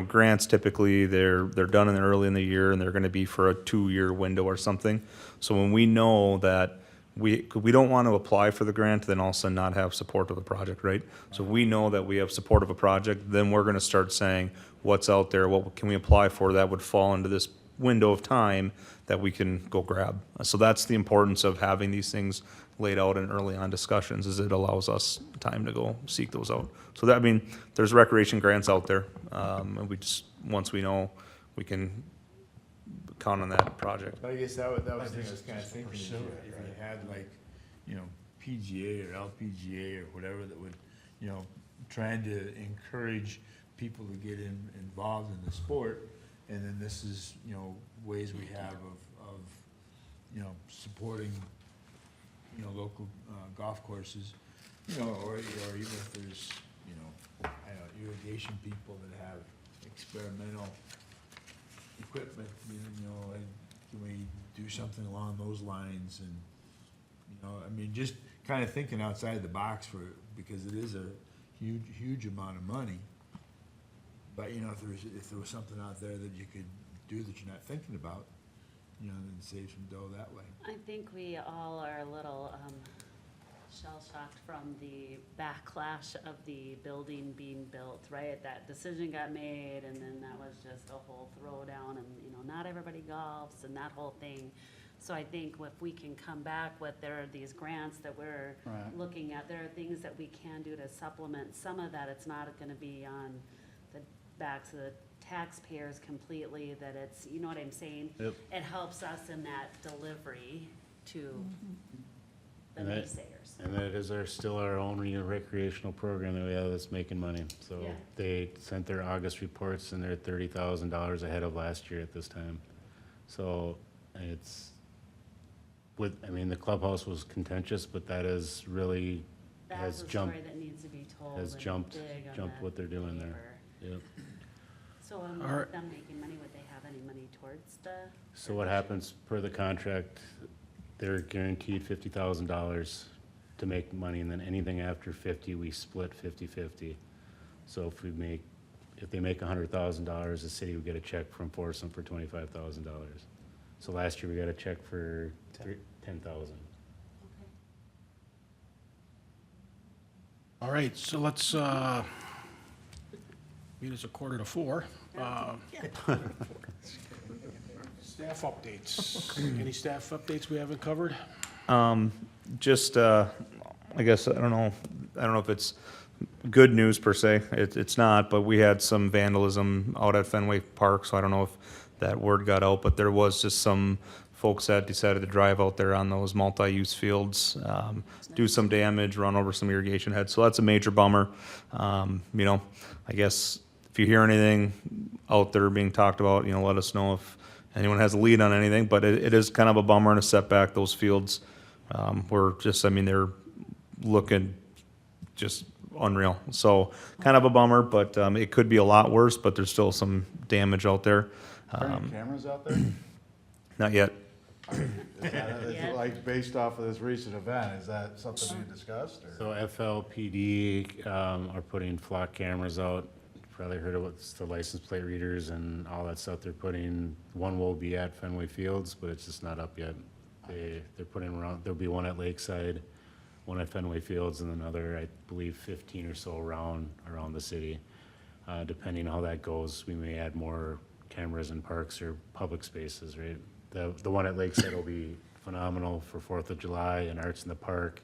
grants typically, they're done early in the year, and they're gonna be for a 2-year window or something. So when we know that we don't want to apply for the grant, then all of a sudden not have support of the project, right? So we know that we have support of a project, then we're gonna start saying, what's out there, what can we apply for that would fall into this window of time that we can go grab. So that's the importance of having these things laid out in early on discussions, is it allows us time to go seek those out. So there's recreation grants out there, and once we know, we can count on that project. I guess that was the thing I was kind of thinking, if you had PGA or LPGA or whatever that would, trying to encourage people to get involved in the sport, and then this is, ways we have of supporting you know, local golf courses, you know, or even if there's, you know, I don't know, irrigation people that have experimental equipment, you know, and can we do something along those lines? And, you know, I mean, just kind of thinking outside the box because it is a huge amount of money. But, you know, if there was something out there that you could do that you're not thinking about, you know, then save some dough that way. I think we all are a little shell-shocked from the backlash of the building being built, right? That decision got made, and then that was just a whole throwdown, and, you know, not everybody golfs, and that whole thing. So I think if we can come back with, there are these grants that we're Right. looking at, there are things that we can do to supplement some of that. It's not gonna be on the backs of the taxpayers completely, that it's, you know what I'm saying? Yep. It helps us in that delivery to the And that- naysayers. And that is still our own recreational program that we have that's making money. So Yeah. they sent their August reports and they're $30,000 ahead of last year at this time. So it's I mean, the clubhouse was contentious, but that is really, That's has a jumped, story that needs to be told. has and jumped big on that what they're doing there. paper. Yep. So, All with right. them making money, would they have any money towards the? So what happens per the contract, they're guaranteed $50,000 to make money, and then anything after 50, we split 50-50. So if they make $100,000, the city would get a check from Foursome for $25,000. So last year, we got a check for $10,000. All right, so let's, meet us 3:45. Staff updates. Any staff updates we haven't covered? Just, I guess, I don't know if it's good news per se, it's not, but we had some vandalism out at Fenway Park, so I don't know if that word got out, but there was just some folks that decided to drive out there on those multi-use fields, do some damage, run over some irrigation heads, so that's a major bummer. You know, I guess if you hear anything out there being talked about, you know, let us know if anyone has a lead on anything, but it is kind of a bummer and a setback, those fields. Were just, I mean, they're looking just unreal. So kind of a bummer, but it could be a lot worse, but there's still some damage out there. Are there any cameras out there? Not yet. Is like, based off of this recent event, is that something you discussed, or? So FLPD are putting flock cameras out. Probably heard of what's the license plate readers and all that stuff they're putting. One will be at Fenway Fields, but it's just not up yet. They're putting around, there'll be one at Lakeside, one at Fenway Fields, and another, I believe, 15 or so around the city. Depending on how that goes, we may add more cameras in parks or public spaces, right? The one at Lakeside will be phenomenal for 4th of July and Arts in the Park.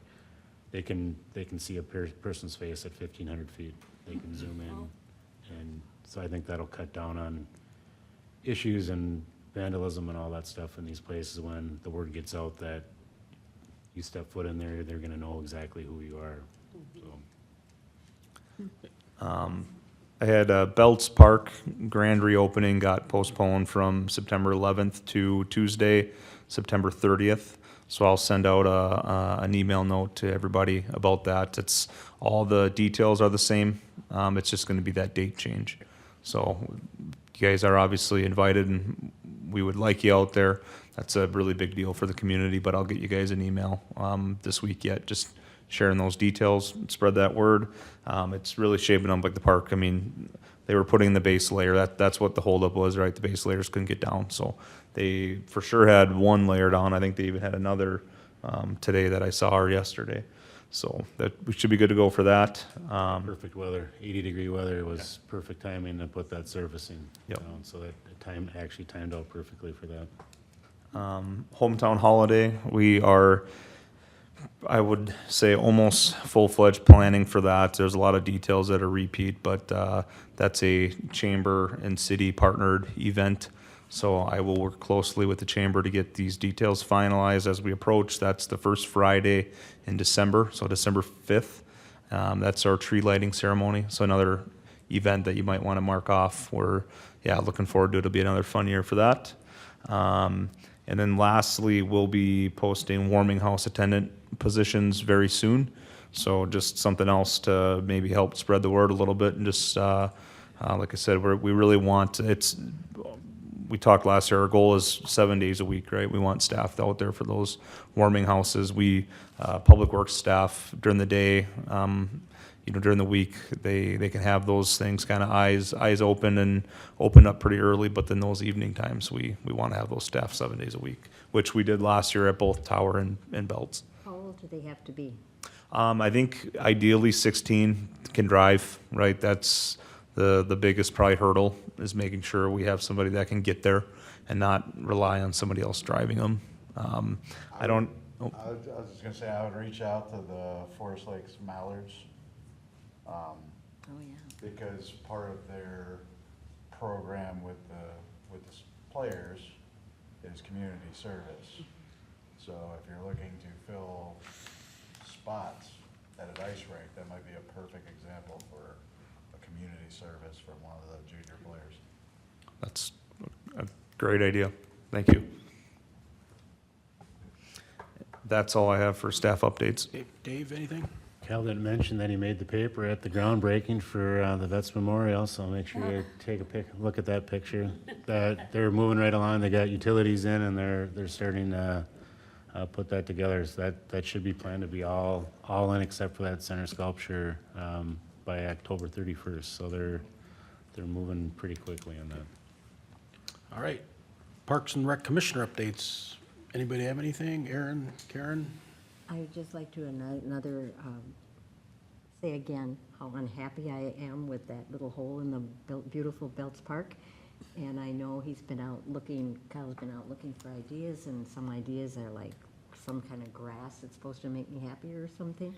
They can see a person's face at 1,500 feet. They can zoom in. And so I think that'll cut down on issues and vandalism and all that stuff in these places when the word gets out that you step foot in there, they're gonna know exactly who you are, so. I had Belts Park grand reopening got postponed from September 11th to Tuesday, September 30th. So I'll send out an email note to everybody about that. It's, all the details are the same. It's just gonna be that date change. So you guys are obviously invited and we would like you out there. That's a really big deal for the community, but I'll get you guys an email this week yet, just sharing those details, spread that word. It's really shaping up like the park. I mean, they were putting the base layer. That's what the holdup was, right? The base layers couldn't get down. So they for sure had one layer down. I think they even had another today that I saw or yesterday. So that we should be good to go for that. Perfect weather, 80-degree weather, it was perfect timing to put that surfacing Yep. down, so that actually timed out perfectly for that. Hometown holiday, we are, I would say, almost full-fledged planning for that. There's a lot of details that are repeat, but that's a chamber and city partnered event. So I will work closely with the chamber to get these details finalized as we approach. That's the first Friday in December, so December 5th. That's our tree lighting ceremony, so another event that you might want to mark off. We're, looking forward to it. It'll be another fun year for that. And then lastly, we'll be posting warming house attendant positions very soon. So just something else to maybe help spread the word a little bit and just, like I said, we really want, we talked last year, our goal is 7 days a week, right? We want staff out there for those warming houses. Public Works staff during the day, during the week, they can have those things kind of eyes open and open up pretty early, but then those evening times, we want to have those staff 7 days a week, which we did last year at both Tower and Belts. How old do they have to be? I think ideally 16 can drive, right? That's the biggest probably hurdle, is making sure we have somebody that can get there and not rely on somebody else driving them. I was just gonna say, I would reach out to the Forest Lakes Mallards, Oh, yeah. because part of their program with the players is community service. So if you're looking to fill spots at a dice rink, that might be a perfect example for a community service from one of the junior players. That's a great idea. Thank you. That's all I have for staff updates. Dave, anything? Cal didn't mention that he made the paper at the groundbreaking for the Vets Memorial, so make sure you take a look at that picture. That they're moving right along. They got utilities in, and they're starting to put that together. So that should be planned to be all in except for that center sculpture by October 31st. So they're moving pretty quickly on that. All right. Parks and Rec Commissioner updates. Anybody have anything? Aaron, Karen? I would just like to say again how unhappy I am with that little hole in the beautiful Belts Park. And I know Kyle's been out looking for ideas, and some ideas are like some kind of grass that's supposed to make me happier or something.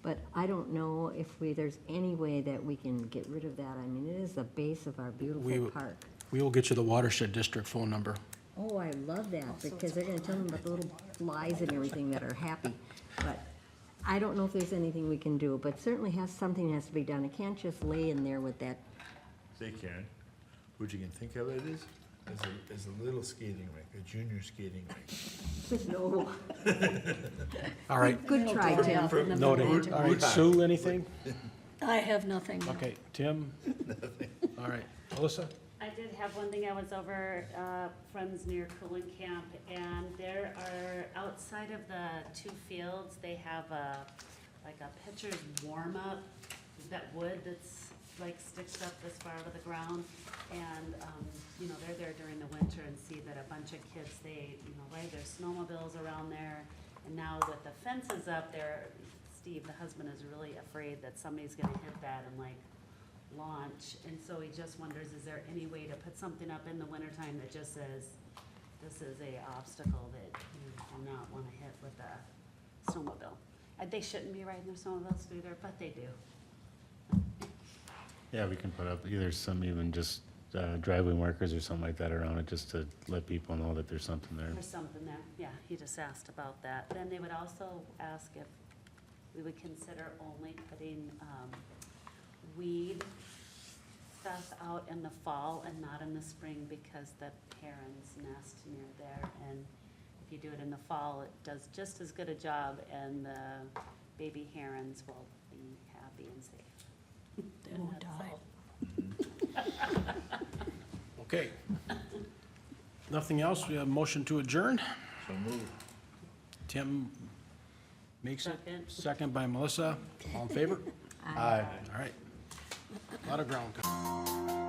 But I don't know if there's any way that we can get rid of that. I mean, it is the base of our beautiful park. We will get you the Watershed District phone number. Oh, I love that, because they're gonna tell them about the little flies and everything that are happy. But I don't know if there's anything we can do, but certainly something has to be done. It can't just lay in there with that. Say, Karen, what you can think of it as a little skating rink, a junior skating rink. No. All right. Good try, Tim. Noted. All right, Sue, anything? I have nothing. Okay, Tim? All right, Melissa? I did have one thing. I was over Friends near Cooling Camp, and there are, outside of the two fields, they have like a pitcher's warm-up. That wood that's like sticks up this far out of the ground, and they're there during the winter and see that a bunch of kids, they ride their snowmobiles around there, and now with the fences up there, Steve, the husband, is really afraid that somebody's gonna hit that and like launch, and so he just wonders, is there any way to put something up in the wintertime that just says, this is a obstacle that you do not want to hit with a snowmobile? They shouldn't be riding their snowmobiles through there, but they do. Yeah, we can put up either some even just driveway markers or something like that around it, just to let people know that there's something there. There's something there, yeah, he just asked about that. Then they would also ask if we would consider only putting weed stuff out in the fall and not in the spring, because the herons nest near there, and if you do it in the fall, it does just as good a job, and the baby herons will be happy and safe. They won't die. Okay. Nothing else? We have a motion to adjourn? So move. Tim makes it. Second. Second by Melissa. All in favor? Aye. All right. A lot of ground covered.